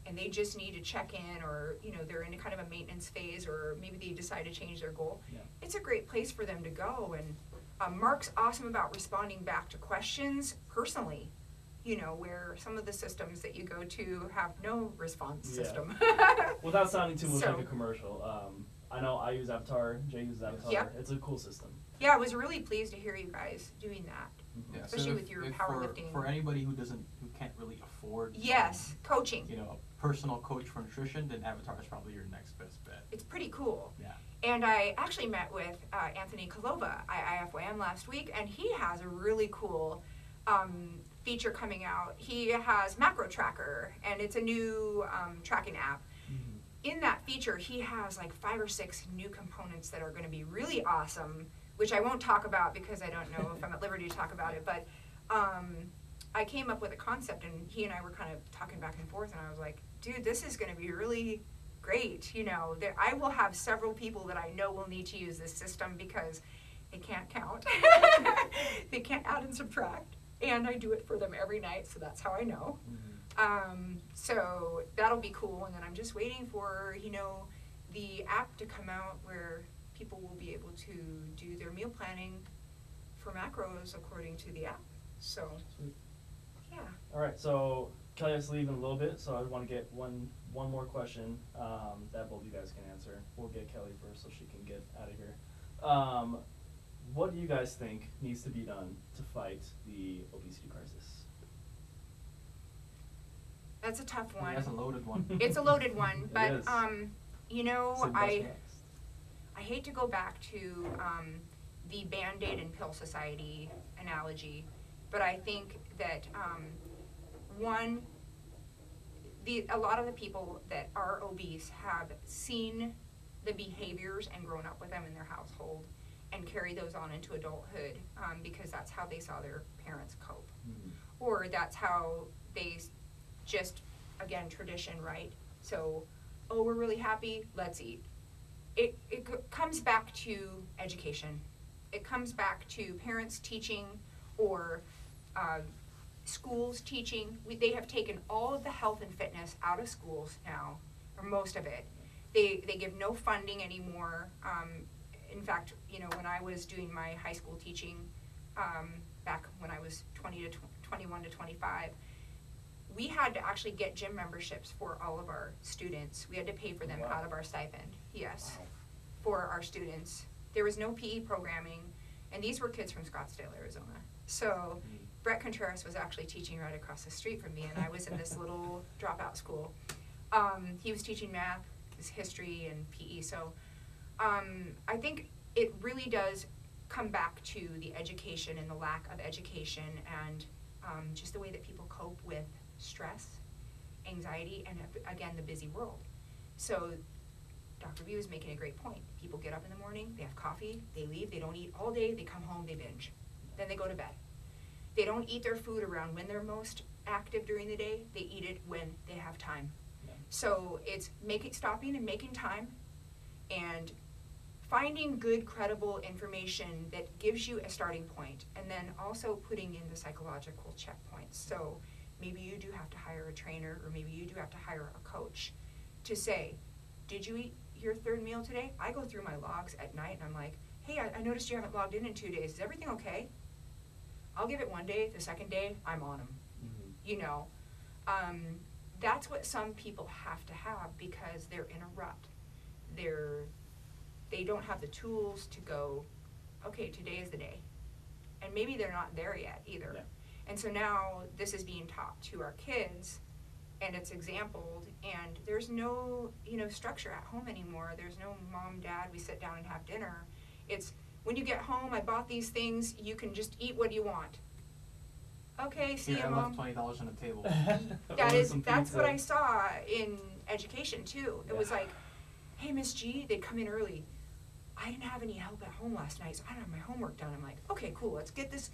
and they just need to check in, or, you know, they're in a kind of a maintenance phase, or maybe they decide to change their goal. Yeah. It's a great place for them to go. And Mark's awesome about responding back to questions personally, you know, where some of the systems that you go to have no response Yeah. system. Without sounding too much So- like a commercial, I know I use Avatar, Jay uses Avatar. Yep. It's a cool system. Yeah, I was really pleased to hear you guys doing that. Yeah, Especially with your powerlifting. For anybody who can't really afford. Yes, coaching. You know, a personal coach for nutrition, then Avatar is probably your next best bet. It's pretty cool. Yeah. And I actually met with Anthony Kalova, IIFYM, last week, and he has a really cool feature coming out. He has Macro Tracker, and it's a new tracking app. Mm-hmm. In that feature, he has like 5 or 6 new components that are going to be really awesome, which I won't talk about because I don't know if I'm at liberty to talk about it. But I came up with a concept, and he and I were kind of talking back and forth, and I was like, dude, this is going to be really great. You know, I will have several people that I know will need to use this system because they can't count. They can't add and subtract. And I do it for them every night, so that's how I know. So that'll be cool. And then I'm just waiting for, you know, the app to come out where people will be able to do their meal planning for macros according to the app. So, Sweet. yeah. All right, so Kelly has to leave in a little bit, so I want to get one more question that both of you guys can answer. We'll get Kelly first so she can get out of here. What do you guys think needs to be done to fight the obesity crisis? That's a tough one. That's a loaded one. It's a loaded one, It but is. you know, So what's I next? hate to go back to the Band-Aid and Pill Society analogy, but I think that a lot of the people that are obese have seen the behaviors and grown up with them in their household and carry those on into adulthood because that's how they saw their parents cope. Mhm. Or that's how they just, again, tradition, right? So, oh, we're really happy, let's eat. It comes back to education. It comes back to parents teaching or schools teaching. They have taken all of the health and fitness out of schools now, or most of it. They give no funding anymore. In fact, you know, when I was doing my high school teaching back when I was 21 to 25, we had to actually get gym memberships for all of our students. We had to pay for them Wow. out of our stipend, yes, Wow. for our students. There was no PE programming, and these were kids from Scottsdale, Arizona. So Brett Contreras was actually teaching right across the street from me, and I was in this little dropout school. He was teaching math, his history, and PE. So I think it really does come back to the education and the lack of education, and just the way that people cope with stress, anxiety, and again, the busy world. So Dr. B was making a great point. People get up in the morning, they have coffee, they leave, they don't eat all day, they come home, they binge. Then they go to bed. They don't eat their food around when they're most active during the day, they eat it when they have time. Yeah. So it's stopping and making time, and finding good, credible information that gives you a starting point, and then also putting in the psychological checkpoints. So maybe you do have to hire a trainer, or maybe you do have to hire a coach to say, did you eat your third meal today? I go through my logs at night and I'm like, hey, I noticed you haven't logged in 2 days. Is everything okay? I'll give it 1 day. The second day, I'm on them. Mm-hmm. You know, that's what some people have to have because they're in a rut. They don't have the tools to go, okay, today is the day. And maybe they're not there yet either. Yeah. And so now this is being taught to our kids, and it's exampled, and there's no, structure at home anymore. There's no mom, dad, we sit down and have dinner. It's, when you get home, I bought these things, you can just eat what you want. Okay, see Here, ya, I Mom. left $20 on the table. That's what I saw in education too. It was like, hey, Miss G, they'd come in early. I didn't have any help at home last night, so I don't have my homework done. I'm like, okay, cool, let's get this.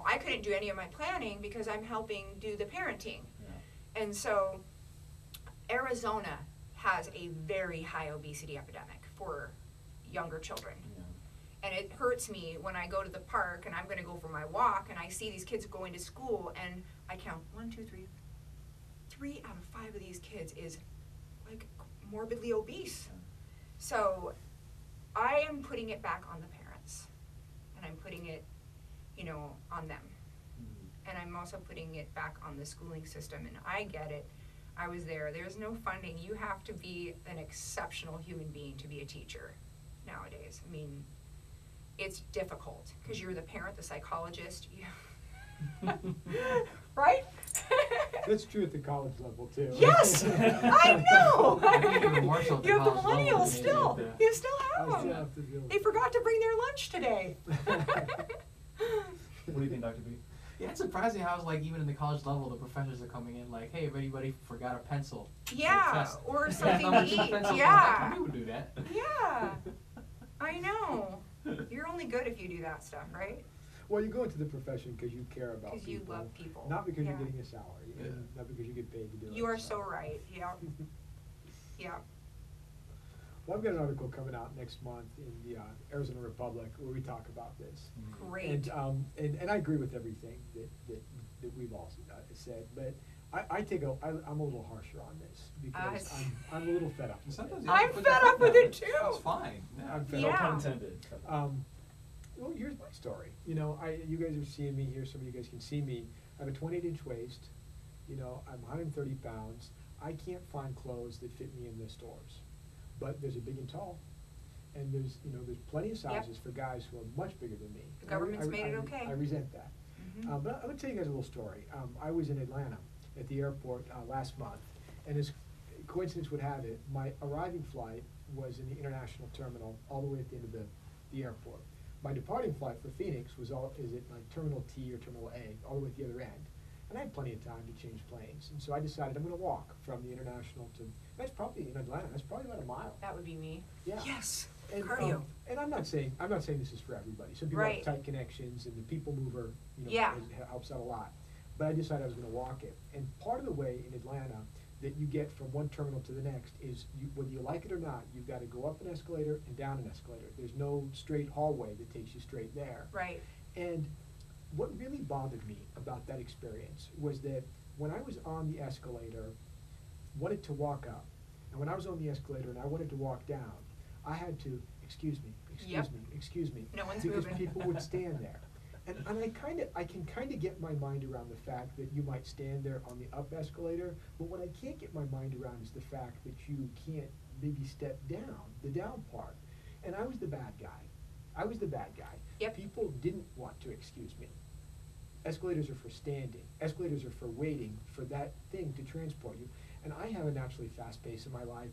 I couldn't do any of my planning because I'm helping do the parenting. Yeah. And so Arizona has a very high obesity epidemic for younger children. Yeah. And it hurts me when I go to the park and I'm going to go for my walk and I see these kids going to school and I count 1, 2, 3. 3 out of 5 of these kids is like morbidly obese. Yeah. So I am putting it back on the parents, and I'm putting it, on them. Mm-hmm. And I'm also putting it back on the schooling system, and I get it. I was there. There's no funding. You have to be an exceptional human being to be a teacher nowadays. I mean, it's difficult because you're the parent, the psychologist. Right? That's true at the college level too. Yes, I know. Even more so at the You have the college level, millennials still. yeah. You still have them. They forgot to bring their lunch today. What do you think, Dr. B? Yeah, it's surprising how it's like even in the college level, the professors are coming in like, hey, if anybody forgot a pencil. Yeah, or something Yeah, to eat. pencils. Yeah. We would do that. Yeah. I know. You're only good if you do that stuff, right? Well, you go into the profession because you care about people. Because you love people. Not because Yeah. you're getting a salary, and not because you get paid to do it. You are so right. Yeah. Yeah. Well, I've got an article coming out next month in the Arizona Republic where we talk about this. Great. And I agree with everything that we've all said, but I'm a little harsher on this because I'm a little fed up with it. I'm fed up with it too. That's fine. Yeah. I'm fed No up. pun intended. Well, here's my story. You guys are seeing me here. Some of you guys can see me. I have a 28-inch waist. I'm 130 pounds. I can't find clothes that fit me in the stores. But there's a big and tall. And there's plenty of sizes for guys who are much bigger than me. The government's made it okay. I resent that. Mm-hmm. But I'm going to tell you guys a little story. I was in Atlanta at the airport last month. And as coincidence would have it, my arriving flight was in the international terminal all the way at the end of the airport. My departing flight for Phoenix is at like Terminal T or Terminal A, all the way at the other end. And I had plenty of time to change planes. And so I decided I'm going to walk from the international to, that's probably in Atlanta, that's probably about a mile. That would be me. Yeah. Yes. And, Cardio. And I'm not saying this is for everybody. Some people have tight connections, and the people mover, helps out a lot. But I decided I was going to walk it. And part of the way in Atlanta that you get from one terminal to the next is, whether you like it or not, you've got to go up an escalator and down an escalator. There's no straight hallway that takes you straight there. Right. And what really bothered me about that experience was that when I was on the escalator, wanted to walk up, and when I was on the escalator and I wanted to walk down, I had to, excuse me. No one's because moving. people would stand there. And I can kind of get my mind around the fact that you might stand there on the up escalator, but what I can't get my mind around is the fact that you can't maybe step down, the down part. And I was the bad guy. Yep. People didn't want to excuse me. Escalators are for standing. Escalators are for waiting for that thing to transport you. And I have a naturally fast pace in my life.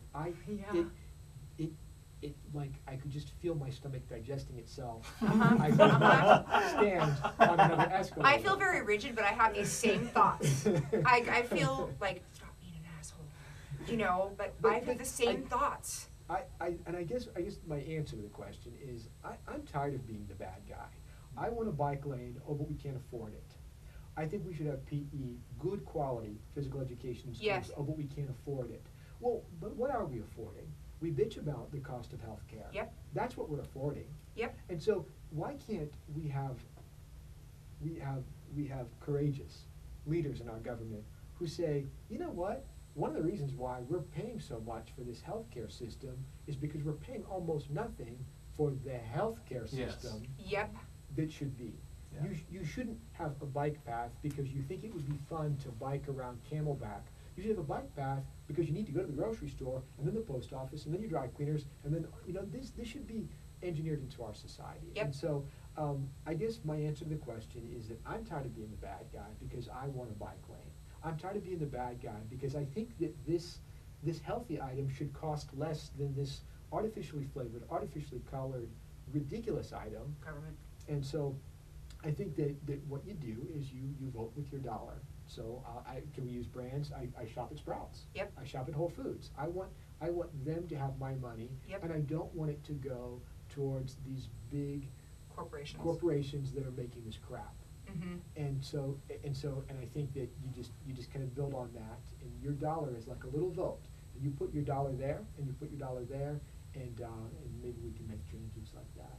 It like I could just feel my stomach digesting itself. I could not stand on another escalator. I feel very rigid, but I have these same thoughts. I feel like, stop being an asshole, you know, but I have the same thoughts. I guess my answer to the question is I'm tired of being the bad guy. I want a bike lane, but we can't afford it. I think we should have PE, good quality physical education in schools, Yes. but we can't afford it. Well, but what are we affording? We bitch about the cost of health care. Yep. That's what we're affording. Yep. And so why can't we have courageous leaders in our government who say, you know what? One of the reasons why we're paying so much for this healthcare system is because we're paying almost nothing for the healthcare Yes. system Yep. that should be. Yeah. You shouldn't have a bike path because you think it would be fun to bike around Camelback. You should have a bike path because you need to go to the grocery store and then the post office and then your dry cleaners and then, you know, this should be engineered into our society. Yep. And so I guess my answer to the question is that I'm tired of being the bad guy because I want a bike lane. I'm tired of being the bad guy because I think that this healthy item should cost less than this artificially flavored, artificially colored, ridiculous item. Government. And so I think that what you do is you vote with your dollar. So can we use brands? I shop at Sprouts. Yep. I shop at Whole Foods. I want them to have my money. Yep. And I don't want it to go towards these big Corporations. that are making this crap. Mm-hmm. And I think that you just kind of build on that, and your dollar is like a little vote. And you put your dollar there, and you put your dollar there, and maybe we can make changes like that.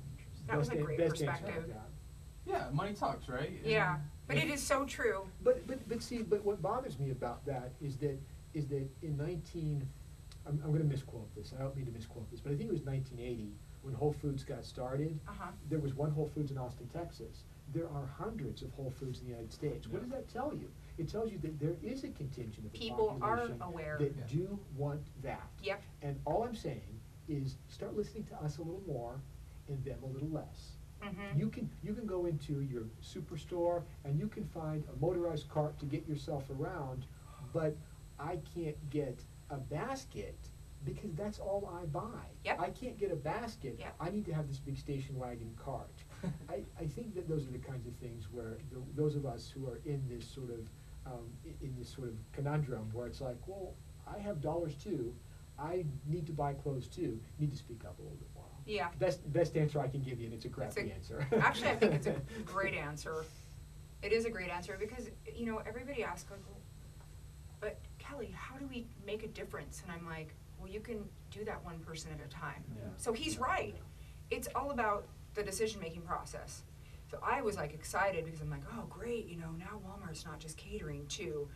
That was a great Best answer perspective. like that. Yeah, money talks, right? Yeah, And but it is so true. But what bothers me about that is that in I'm going to misquote this. I don't mean to misquote this, but I think it was 1980 when Whole Foods got started. Uh-huh. There was one Whole Foods in Austin, Texas. There are hundreds of Whole Foods in the United States. What Yeah. does that tell you? It tells you that there is a contingent of the People are population aware. that Yeah. do want that. Yep. And all I'm saying is start listening to us a little more and them a little less. Mm-hmm. You can go into your superstore and you can find a motorized cart to get yourself around, but I can't get a basket because that's all I buy. Yep. I can't get a basket. Yep. I need to have this big station wagon cart. I think that those are the kinds of things where those of us who are in this sort of conundrum where it's like, well, I have dollars too. I need to buy clothes too. Need to speak up a little bit more. Yeah. Best answer I can give you, and it's a crappy answer. Actually, I think it's a great answer. It is a great answer because, you know, everybody asks, like, well, but Kelly, how do we make a difference? And I'm like, well, you can do that one person at a time. Yeah. So he's right. It's all about the decision-making process. So I was like excited because I'm like, oh, great, you know, now Walmart's not just catering to,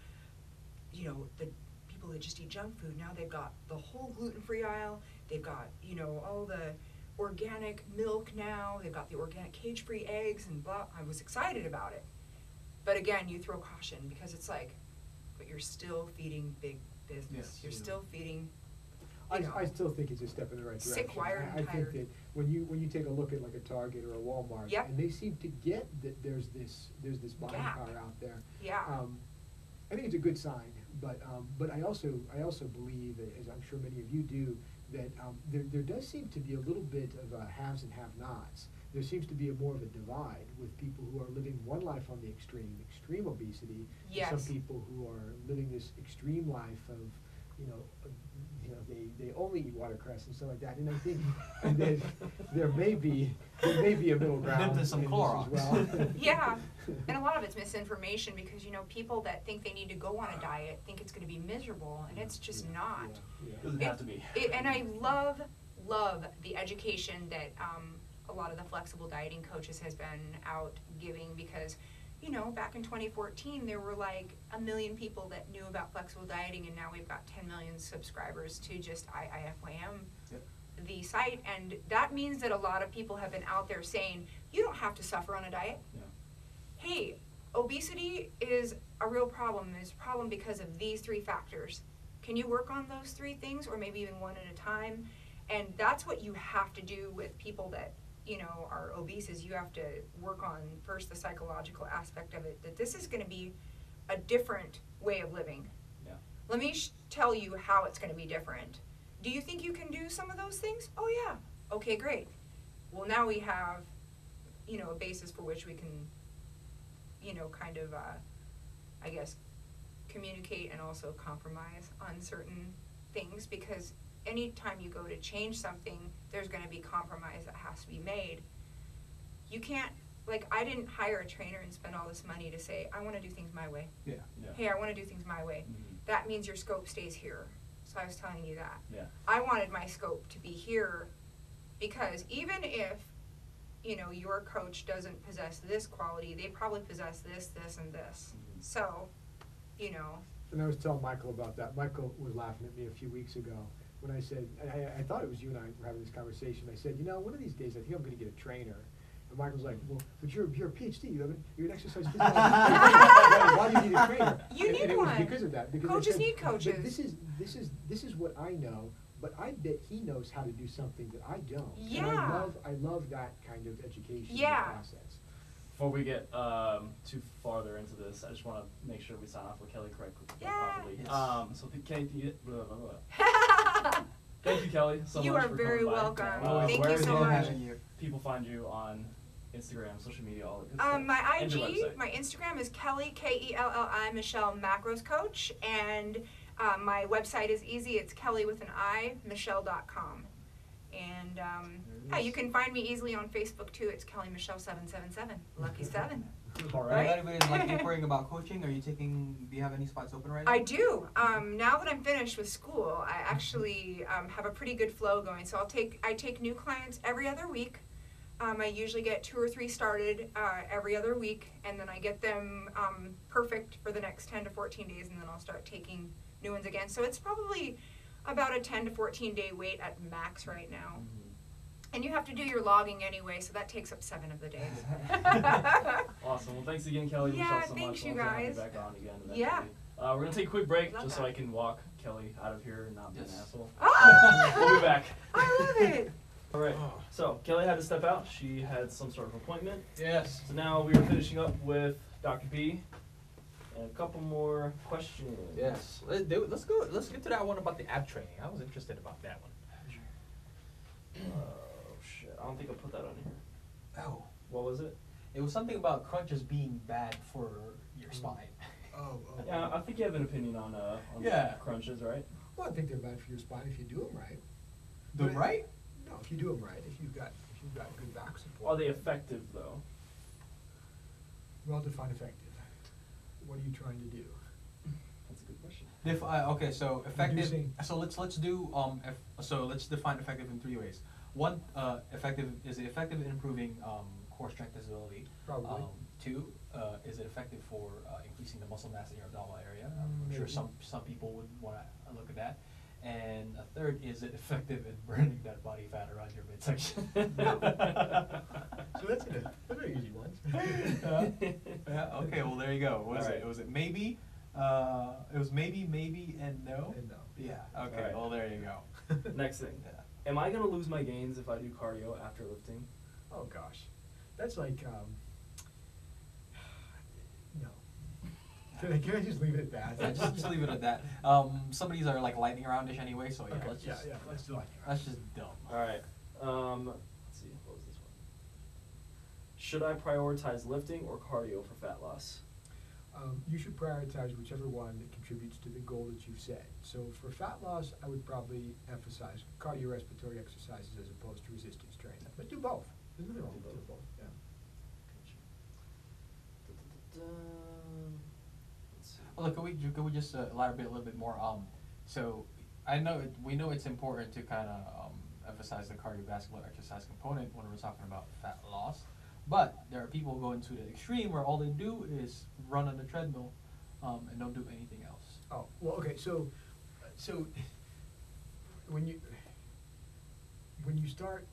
you know, the people that just eat junk food. Now they've got the whole gluten-free aisle. They've got, you know, all the organic milk now. They've got the organic cage-free eggs and blah. I was excited about it. But again, you throw caution because it's like, but you're still feeding big business. Yes, You're yeah. still feeding, I you know, still think it's a step in the right direction. sick, wired, I and think tired. that when you take a look at like a Target or a Walmart, Yep. and they seem to get that there's this buying Gap. power out there. Yeah. I think it's a good sign, but I also believe, as I'm sure many of you do, that there does seem to be a little bit of a haves and have-nots. There seems to be more of a divide with people who are living one life on the extreme obesity, Yes. and some people who are living this extreme life of, they only eat watercress and stuff like that. And I think that there may be a middle ground Then there's some in Clorox. this as well. Yeah, and a lot of it's misinformation because, you know, people that think they need to go on a diet think it's going to be miserable, and it's just not. Yeah. Doesn't have to be. And I love the education that a lot of the flexible dieting coaches has been out giving because, you know, back in 2014, there were like 1 million people that knew about flexible dieting, and now we've got 10 million subscribers to just IIFYM, Yep. the site. And that means that a lot of people have been out there saying, you don't have to suffer on a diet. Yeah. Hey, obesity is a real problem. It's a problem because of these 3 factors. Can you work on those 3 things, or maybe even one at a time? And that's what you have to do with people that you know, are obese is you have to work on first the psychological aspect of it, that this is going to be a different way of living. Yeah. Let me tell you how it's going to be different. Do you think you can do some of those things? Oh yeah. Okay, great. Well, now we have, you know, a basis for which we can, you know, kind of, I guess, communicate and also compromise on certain things, because anytime you go to change something, there's going to be compromise that has to be made. You can't, like, I didn't hire a trainer and spend all this money to say, I want to do things my way. Yeah. Hey, I want to do things my way. Mhm. That means your scope stays here. So I was telling you that. Yeah. I wanted my scope to be here, because even if, you know, your coach doesn't possess this quality, they probably possess this, this, and this. Mhm. So, you know. And I was telling Michael about that. Michael was laughing at me a few weeks ago when I said, I thought it was you and I were having this conversation. I said, you know, one of these days I think I'm going to get a trainer. And Michael's like, well, but you're a PhD. You're an exercise physiologist. Why do you need a trainer? You need and it was one. because of that. Because I Coaches said, need coaches. But this is what I know. But I bet he knows how to do something that I don't. Yeah. And I love that kind of education Yeah. process. Before we get too farther into this, I just want to make sure we sign off with Kelly Yeah. properly. Yes. So thank you, Kelly, so You much are for very coming by. welcome. Thank you where so can much. People find you on Instagram, social media, all that good stuff. My And your IG, website. my Instagram is Kelly, Kelli, Michelle Macros Coach, and my website is easy. It's Kelly with an I, Michelle.com. And yeah, you can find me easily on Facebook too. It's Kelly Michelle 777. Lucky 7. All If right. anybody's like inquiring about coaching, do you have any spots open right now? I do. Now that I'm finished with school, I actually have a pretty good flow going. So I take new clients every other week. I usually get 2 or 3 started every other week, and then I get them perfect for the next 10 to 14 days, and then I'll start taking new ones again. So it's probably about a 10 to 14 day wait at max right now. Mhm. And you have to do your logging anyway, so that takes up 7 of the days. Awesome. Well, thanks again, Kelly. Yeah, Michelle, so thanks much. you Love to have guys. you back on again eventually. Yeah. We're going to take a quick break Love just so that. I can walk Kelly out of here and not be an Yes. asshole. Ah! We'll be back. I love it. All right. So Kelly had to step out. She had some sort of appointment. Yes. So now we are finishing up with Dr. B and a couple more questions. Yes. Let's go. Let's get to that one about the ab training. I was interested about that one. Oh shit! I don't think I put that on here. Oh. What was it? It was something about crunches being bad for your spine. Oh, Yeah, I think you have an opinion on Yeah. crunches, right? Well, I think they're bad for your spine if you do them right. The right? No, if you do them right, if you've got good back support. Are they effective though? Well defined effective. What are you trying to do? That's a good question. Okay, so effective. Reducing- So let's do so let's define effective in 3 ways. One, effective is it effective in improving core strength and stability? Probably. 2, is it effective for increasing the muscle mass in your abdominal area? I'm sure Maybe. some people would want to look at that. And a third, is it effective in burning that body fat around your midsection? So that's it. Those are easy ones. Yeah. Okay. Well, there you go. What was Alright. it? Was it maybe? It was maybe, and no. And no. Yeah. Okay. Alright. Well, there you go. Next thing. Yeah. Am I gonna lose my gains if I do cardio after lifting? Oh gosh, that's like no. Can I just leave it at Yeah, that? just leave it at that. Some of these are like lightning roundish anyway, so yeah. Okay, Let's just let's do it. that's just dumb. All right. Let's see. What was this one? Should I prioritize lifting or cardio for fat loss? You should prioritize whichever one that contributes to the goal that you've set. So for fat loss, I would probably emphasize cardiorespiratory exercises as opposed to resistance training. But do both. There's nothing wrong with doing both. Yeah. Let's see. Well, look, could we just elaborate a little bit more? So we know it's important to kind of emphasize the cardiovascular exercise component when we're talking about fat loss, but there are people who go into the extreme where all they do is run on the treadmill and don't do anything else. Oh, well, okay. So when you start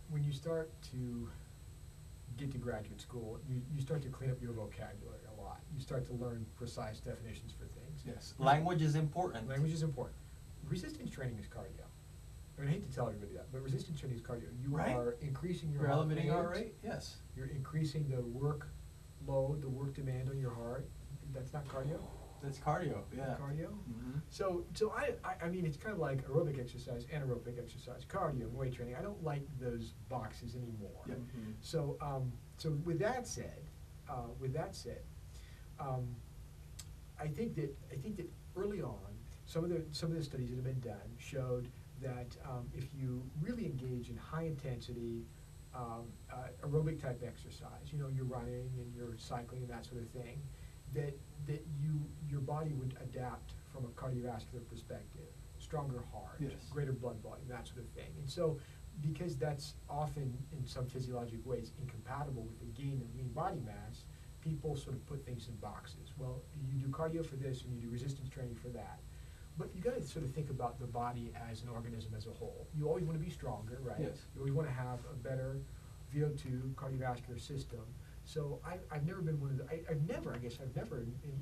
to get to graduate school, you start to clean up your vocabulary a lot. You start to learn precise definitions for things. Yes, language is important. Language is important. Resistance training is cardio. I hate to tell everybody that, but resistance training is cardio. You Right. are increasing your You're heart elevating rate. heart rate. Yes. You're increasing the work load, the work demand on your heart. That's not cardio. That's cardio. Yeah. Cardio. Mm-hmm. So I mean, it's kind of like aerobic exercise, anaerobic exercise, cardio, and weight training. I don't like those boxes anymore. Yep. Mhm. So, so with that said, I think that early on, some of the studies that have been done showed that if you really engage in high intensity aerobic type exercise, you know, you're running and you're cycling and that sort of thing, that your body would adapt from a cardiovascular perspective, stronger heart, Yes. greater blood volume, that sort of thing. And so, because that's often in some physiologic ways incompatible with the gain of lean body mass, people sort of put things in boxes. Well, you do cardio for this and you do resistance training for that. But you got to sort of think about the body as an organism as a whole. You always want to be stronger, right? Yes. You always want to have a better VO2 cardiovascular system. So I've never been one of the, I've never, and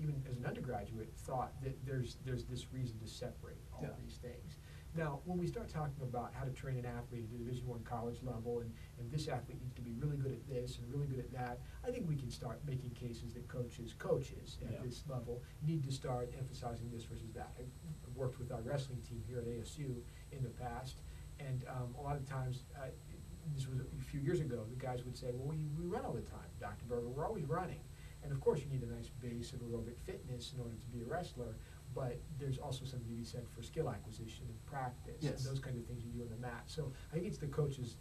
even as an undergraduate, thought that there's this reason to separate all Yeah. of these things. Now, when we start talking about how to train an athlete at the Division I college level, and this athlete needs to be really good at this and really good at that, I think we can start making cases that coaches at Yeah. this level need to start emphasizing this versus that. I've worked with our wrestling team here at ASU in the past, and a lot of times, this was a few years ago, the guys would say, well, we run all the time, Dr. Berger, we're always running. And of course, you need a nice base of aerobic fitness in order to be a wrestler, but there's also something to be said for skill acquisition and practice, Yes. and those kind of things you do on the mat. So I think it's the coaches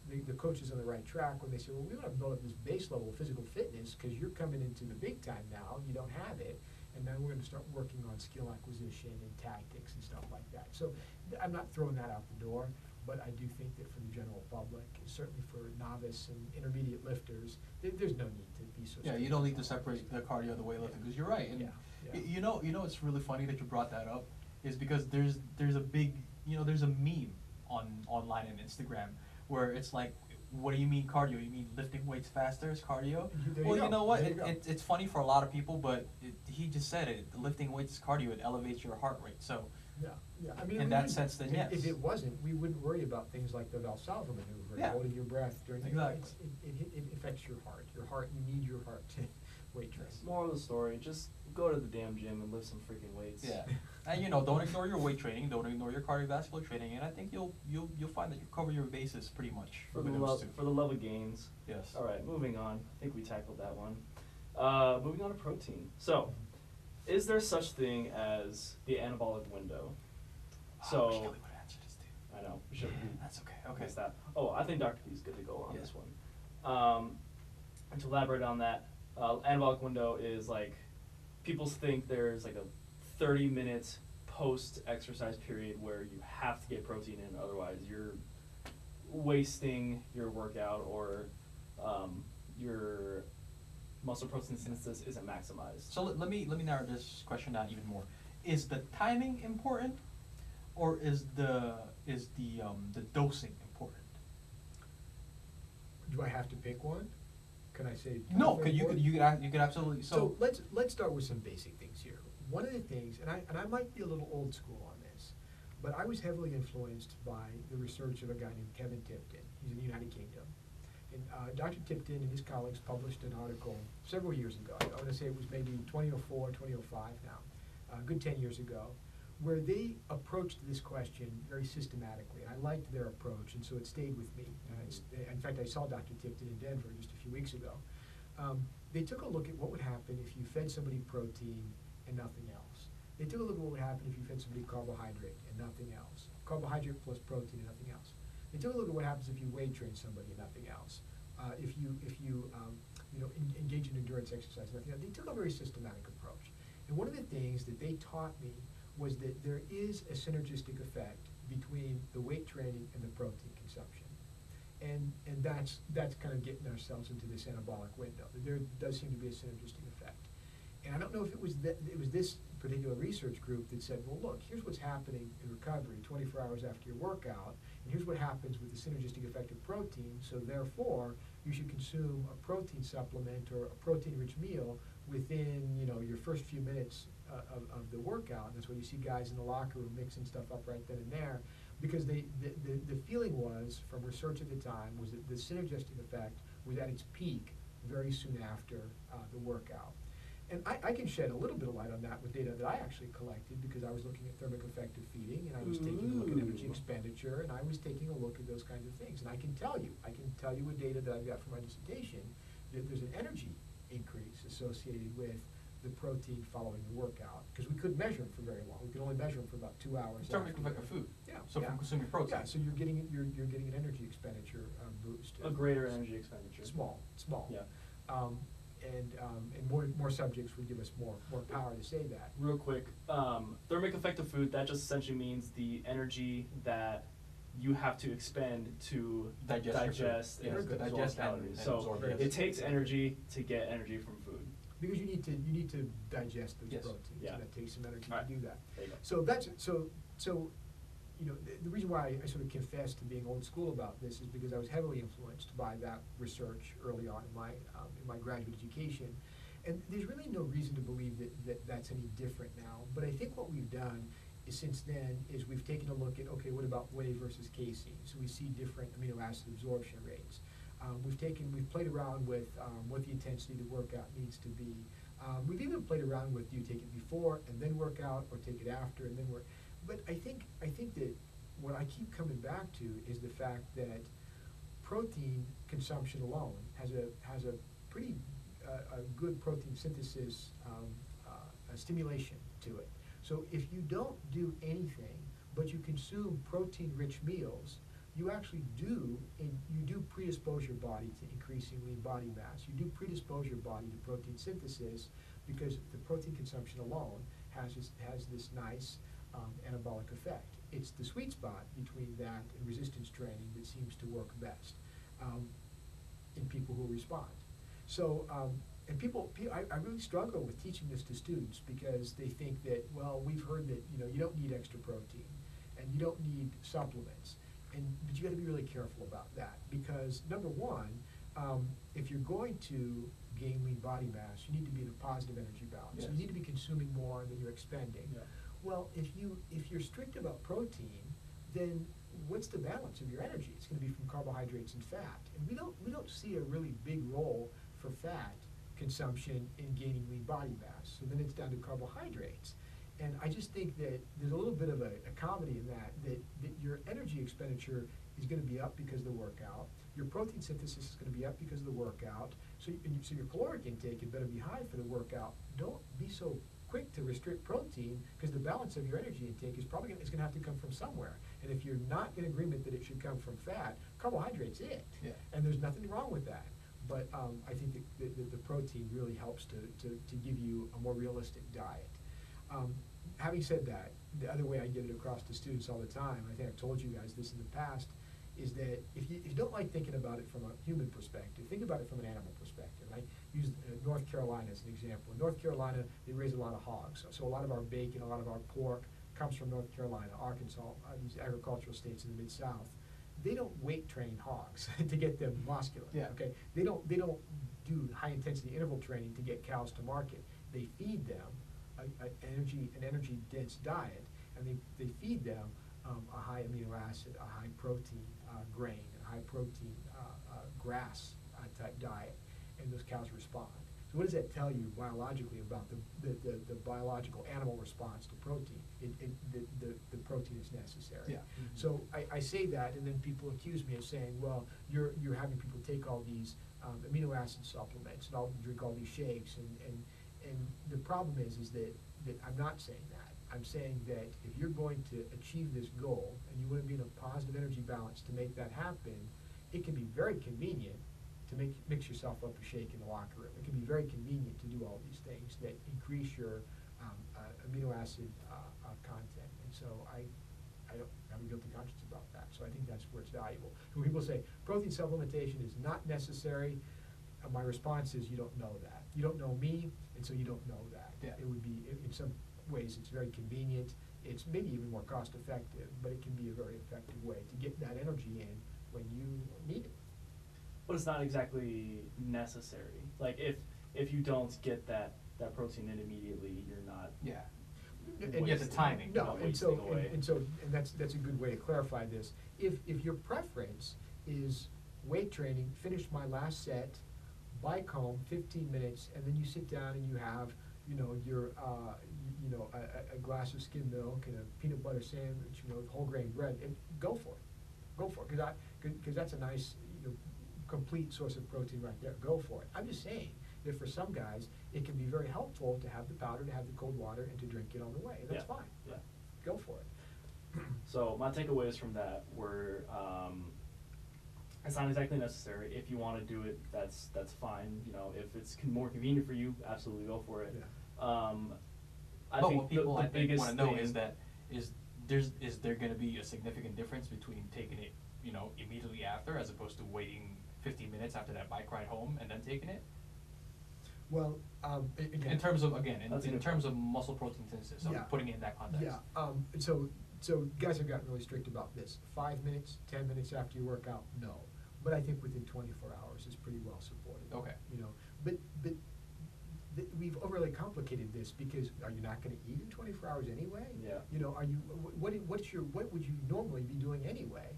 on the right track when they say, well, we want to build up this base level of physical fitness because you're coming into the big time now, you don't have it, and now we're going to start working on skill acquisition and tactics and stuff like that. So I'm not throwing that out the door, but I do think that for the general public, certainly for novice and intermediate lifters, there's no need to be so. Yeah, you don't need to separate the cardio and the weightlifting because you're right. And Yeah. you know, it's really funny that you brought that up is because there's a big, there's a meme online and Instagram where it's like, what do you mean cardio? You mean lifting weights faster is cardio? There Well, you you go. know what? There you go. It's funny for a lot of people, but he just said it. Lifting weights is cardio. It elevates your heart rate. So Yeah, I mean, in we that wouldn't- sense, then if yes. it wasn't, we wouldn't worry about things like the Valsalva maneuver, and Yeah. holding your breath during the Exactly. it affects your heart. You need your heart to weight train. Moral of the story, just go to the damn gym and lift some freaking weights. Yeah, and don't ignore your weight training. Don't ignore your cardiovascular training, and I think you'll find that you cover your bases pretty much For the with those two. for the love of gains. Yes. All right, moving on. I think we tackled that one. Moving on to protein. So, is there such thing as the anabolic window? So, Kelli would answer this too. I know we should. That's okay. Okay. Missed that. Oh, I think Dr. P is good to go on Yeah. this one. And to elaborate on that, anabolic window is like people think there's like a 30-minute post-exercise period where you have to get protein in, otherwise you're wasting your workout or your muscle protein synthesis isn't maximized. So let me narrow this question down even more. Is the timing important, or is the dosing important? Do I have to pick one? Can I say? No, both are you important? could absolutely. So let's start with some basic things here. One of the things, and I might be a little old school on this, but I was heavily influenced by the research of a guy named Kevin Tipton. He's in the United Kingdom. And Dr. Tipton and his colleagues published an article several years ago. I want to say it was maybe 2004, 2005 now, a good 10 years ago, where they approached this question very systematically. And I liked their approach, and so it stayed with me. In fact, I saw Dr. Tipton in Denver just a few weeks ago. They took a look at what would happen if you fed somebody protein and nothing else. They took a look at what would happen if you fed somebody carbohydrate and nothing else. Carbohydrate plus protein and nothing else. They took a look at what happens if you weight train somebody and nothing else. If you engage in endurance exercise, nothing else. They took a very systematic approach. And one of the things that they taught me was that there is a synergistic effect between the weight training and the protein consumption. And that's kind of getting ourselves into this anabolic window. There does seem to be a synergistic effect. And I don't know if it was this particular research group that said, well, look, here's what's happening in recovery 24 hours after your workout, and here's what happens with the synergistic effect of protein, so therefore you should consume a protein supplement or a protein-rich meal within your first few minutes of the workout. That's why you see guys in the locker room mixing stuff up right then and there. because the feeling was, from research at the time, was that the synergistic effect was at its peak very soon after the workout. And I can shed a little bit of light on that with data that I actually collected, because I was looking at thermic effective feeding, and I was taking a look at energy expenditure, and I was taking a look at those kinds of things. And I can tell you with data that I've got from my dissertation, that there's an energy increase associated with the protein following the workout, because we couldn't measure them for very long. We could only measure them for about 2 hours. Thermic effect of food. Yeah. So from consuming protein. Yeah, so you're getting an energy expenditure boost. A greater energy expenditure. Small. Yeah. And more subjects would give us more power to say that. Real quick, thermic effect of food, that just essentially means the energy that you have to expend to digest and absorb digest calories. and So absorb, it yes. takes energy to get energy from food. Because you need to digest those Yes. proteins, Yeah. and that takes some energy Right. to do that. There you go. So you know, the reason why I sort of confess to being old school about this is because I was heavily influenced by that research early on in my graduate education, and there's really no reason to believe that that's any different now. But I think what we've done is since then is we've taken a look at, okay, what about whey versus casein? So we see different amino acid absorption rates. We've played around with what the intensity of the workout needs to be. We've even played around with, do you take it before and then work out, or take it after and then work? But I think that what I keep coming back to is the fact that protein consumption alone has a pretty a good protein synthesis stimulation to it. So if you don't do anything but you consume protein-rich meals, you actually do predispose your body to increasing lean body mass. You do predispose your body to protein synthesis, because the protein consumption alone has this nice anabolic effect. It's the sweet spot between that and resistance training that seems to work best in people who respond. So, and I really struggle with teaching this to students, because they think that, well, we've heard that, you know, you don't need extra protein and you don't need supplements. But you got to be really careful about that, because number one, if you're going to gain lean body mass, you need to be in a positive energy balance. Yes. So you need to be consuming more than you're expending. Yeah. Well, if you're strict about protein, then what's the balance of your energy? It's going to be from carbohydrates and fat, and we don't see a really big role for fat consumption in gaining lean body mass. So then it's down to carbohydrates. And I just think that there's a little bit of a comedy in that your energy expenditure is going to be up because of the workout. Your protein synthesis is going to be up because of the workout. So your caloric intake had better be high for the workout. Don't be so quick to restrict protein, because the balance of your energy intake is probably going to have to come from somewhere. And if you're not in agreement that it should come from fat, carbohydrates it. Yeah. And there's nothing wrong with that. But I think that the protein really helps to give you a more realistic diet. Having said that, the other way I get it across to students all the time, I think I've told you guys this in the past, is that if you don't like thinking about it from a human perspective, think about it from an animal perspective. I use North Carolina as an example. In North Carolina, they raise a lot of hogs. So a lot of our bacon, a lot of our pork comes from North Carolina, Arkansas, these agricultural states in the Mid-South. They don't weight train hogs to get them muscular. Yeah. Okay. They don't do high intensity interval training to get cows to market. They feed them an energy dense diet, and they feed them a high amino acid, a high protein grain, a high protein grass type diet, and those cows respond. So what does that tell you biologically about the biological animal response to protein? The protein is necessary. Yeah. Mm-hmm. So I say that, and then people accuse me of saying, well, you're having people take all these amino acid supplements and drink all these shakes, and the problem is that I'm not saying that. I'm saying that if you're going to achieve this goal and you want to be in a positive energy balance to make that happen, it can be very convenient to mix yourself up a shake in the locker room. It can be very convenient to do all these things that increase your amino acid content. And so I don't have a guilty conscience about that. So I think that's where it's valuable. When people say protein supplementation is not necessary, my response is, you don't know that. You don't know me, and so you don't know that. Yeah. It would be, in some ways, it's very convenient. It's maybe even more cost effective, but it can be a very effective way to get that energy in when you need it. But it's not exactly necessary. Like if you don't get that protein in immediately, you're not. Yeah. And yes, the timing. No, and so, wasting away. and that's a good way to clarify this. If your preference is weight training, finish my last set, bike home, 15 minutes, and then you sit down and you have, your, a glass of skim milk and a peanut butter sandwich, with whole grain bread, and go for it. Go for it, because that's a nice, complete source of protein right there. Go for it. I'm just saying that for some guys, it can be very helpful to have the powder, to have the cold water, and to drink it on the way. And that's fine. Yeah. Go for it. So my takeaways from that were, it's not exactly necessary. If you want to do it, that's fine. If it's more convenient for you, absolutely go for it. Yeah. I But think what people the I think biggest want to know thing is there going to be a significant difference between taking it, immediately after, as opposed to waiting 15 minutes after that bike ride home and then taking it? Well, again. In terms of, again, That's a in good terms of muscle protein synthesis, so Yeah. putting it in that context. Yeah, so guys have gotten really strict about this. 5 minutes, 10 minutes after you work out, no. But I think within 24 hours is pretty well supported. Okay. But we've overly complicated this, because are you not gonna eat in 24 hours anyway? Yeah. Are you, what would you normally be doing anyway?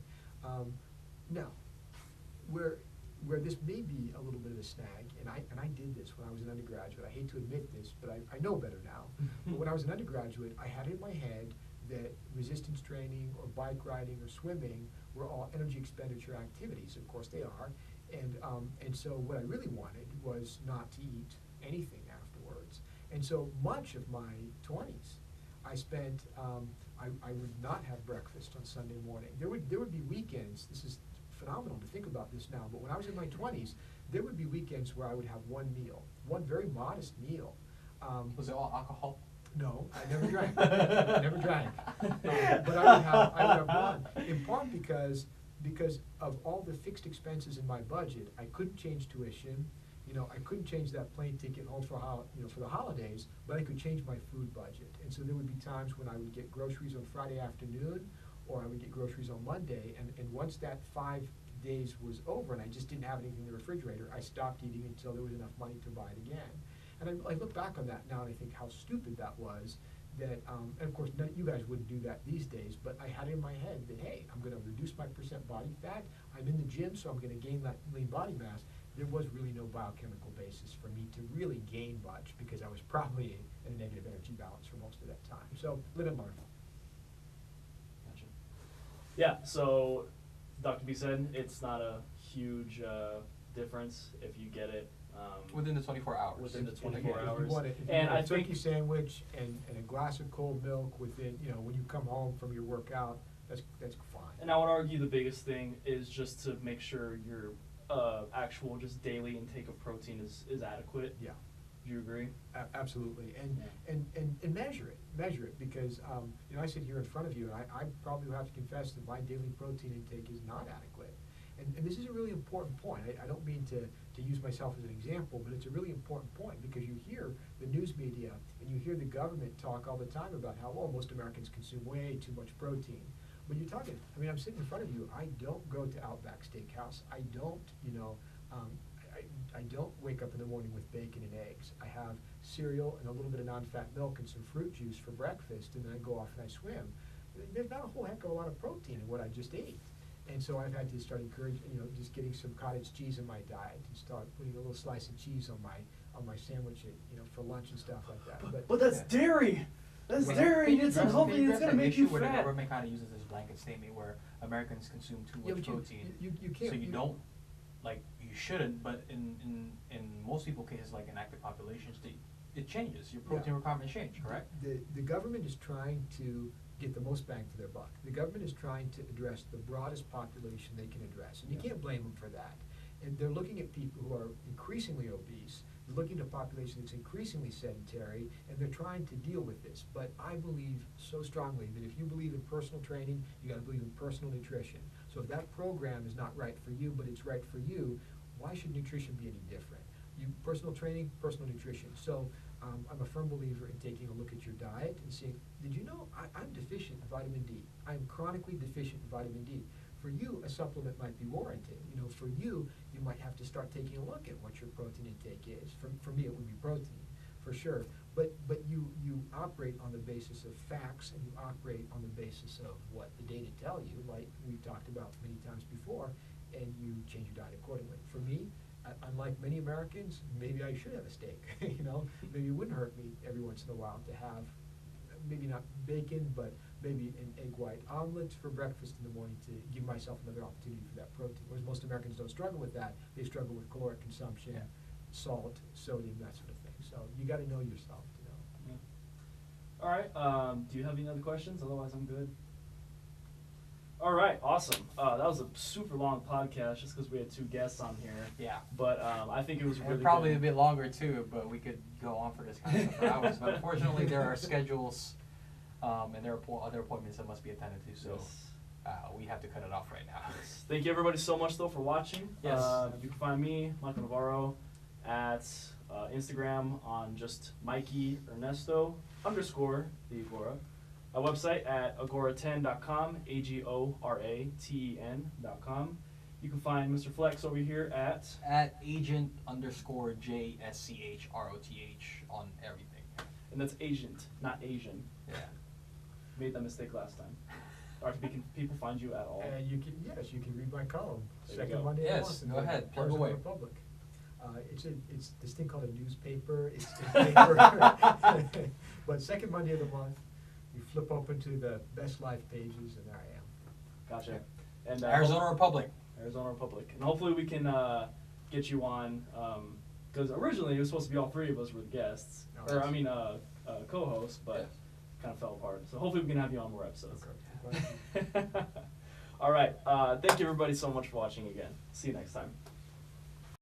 Now, where this may be a little bit of a snag, and I did this when I was an undergraduate. I hate to admit this, but I know better now. But when I was an undergraduate, I had in my head that resistance training or bike riding or swimming were all energy expenditure activities. Of course they are. And so what I really wanted was not to eat anything afterwards. And so much of my 20s, I spent, I would not have breakfast on Sunday morning. There would be weekends, this is phenomenal to think about this now, but when I was in my 20s, there would be weekends where I would have one meal, one very modest meal. Was it all alcohol? No, I never drank. I never drank. But I would have one, in part because of all the fixed expenses in my budget. I couldn't change tuition. I couldn't change that plane ticket home for the holidays, but I could change my food budget. And so there would be times when I would get groceries on Friday afternoon, or I would get groceries on Monday, and once that 5 days was over and I just didn't have anything in the refrigerator, I stopped eating until there was enough money to buy it again. And I look back on that now and I think how stupid that was, that, and of course, you guys wouldn't do that these days, but I had it in my head that, hey, I'm gonna reduce my percent body fat, I'm in the gym, so I'm gonna gain that lean body mass. There was really no biochemical basis for me to really gain much, because I was probably in a negative energy balance for most of that time. So, live and learn. Gotcha. Yeah, so Dr. B said it's not a huge difference if you get it Within the 24 hours. Within the If 24 you hours. want it, if you And want I a turkey think, sandwich and a glass of cold milk within, when you come home from your workout, that's fine. and I would argue the biggest thing is just to make sure your actual just daily intake of protein is adequate. Yeah. Do you agree? Absolutely, Yeah. and measure it, because, I sit here in front of you, and I probably will have to confess that my daily protein intake is not adequate. And this is a really important point. I don't mean to use myself as an example, but it's a really important point, because you hear the news media and you hear the government talk all the time about how, most Americans consume way too much protein. When you're talking, I'm sitting in front of you, I don't go to Outback Steakhouse. I don't, I don't wake up in the morning with bacon and eggs. I have cereal and a little bit of non-fat milk and some fruit juice for breakfast, and then I go off and I swim. There's not a whole heck of a lot of protein in what I just ate. And so I've had to start encouraging, just getting some cottage cheese in my diet, and start putting a little slice of cheese on my sandwich, for lunch and stuff like that. But that's dairy! That's Well, dairy! It's Can you something address that's gonna that make issue you where the fat! government kind of uses this blanket statement where Americans consume too Yeah, much but protein, you can't. so you don't, you shouldn't, but in most people cases, like in active populations, it changes, your protein Yeah. requirements change, correct? The government is trying to get the most bang for their buck. The government is trying to address the broadest population they can address, and you Yeah. can't blame them for that. And they're looking at people who are increasingly obese, they're looking at a population that's increasingly sedentary, and they're trying to deal with this. But I believe so strongly that if you believe in personal training, you gotta believe in personal nutrition. So if that program is not right for you, but it's right for you, why should nutrition be any different? Personal training, personal nutrition. So I'm a firm believer in taking a look at your diet and seeing, did you know I'm deficient in vitamin D? I'm chronically deficient in vitamin D. For you, a supplement might be warranted. For you, you might have to start taking a look at what your protein intake is. For me, it would be protein. for sure. But you operate on the basis of facts, and you operate on the basis of what the data tell you, like we've talked about many times before, and you change your diet accordingly. For me, unlike many Americans, maybe I should have a steak. You know, maybe it wouldn't hurt me every once in a while to have, maybe not bacon, but maybe an egg white omelet for breakfast in the morning to give myself another opportunity for that protein. Whereas most Americans don't struggle with that. They struggle with caloric consumption, salt, sodium, that sort of thing. So you got to know yourself to know. Yeah. All right. Do you have any other questions? Otherwise, I'm good. All right. Awesome. That was a super long podcast just because we had 2 guests on here. Yeah. But I think it was really probably good. a bit longer too, but we could go on for this kind of stuff for hours. But unfortunately, there are schedules, and there are other appointments that must be attended to. So we have to cut it off right now. Yes. Thank you everybody so much though for watching. Yes. You can find me, Michael Navarro, at Instagram on just Mikey Ernesto _ the Agora. Our website at agora10.com, AGORATEN.com. You can find Mr. Flex over here at agent _ JSCHROTH on everything. and that's agent, not Asian. Yeah. Made that mistake last time. Or can people find you at all? And you can read my column. There you Second go. Monday Yes, of the go month in ahead, the plug Arizona away. Republic. It's this thing called a newspaper. It's a paper. But second Monday of the month, you flip open to the best life pages, and there I am. Gotcha. And Arizona Republic. Arizona Republic. And hopefully we can get you on, because originally it was supposed to be all 3 of us were the guests, Oh, or I mean co-hosts, but Yes. kind of fell apart. So hopefully we can have you on more episodes. Okay. All right. Thank you everybody so much for watching again. See you next time.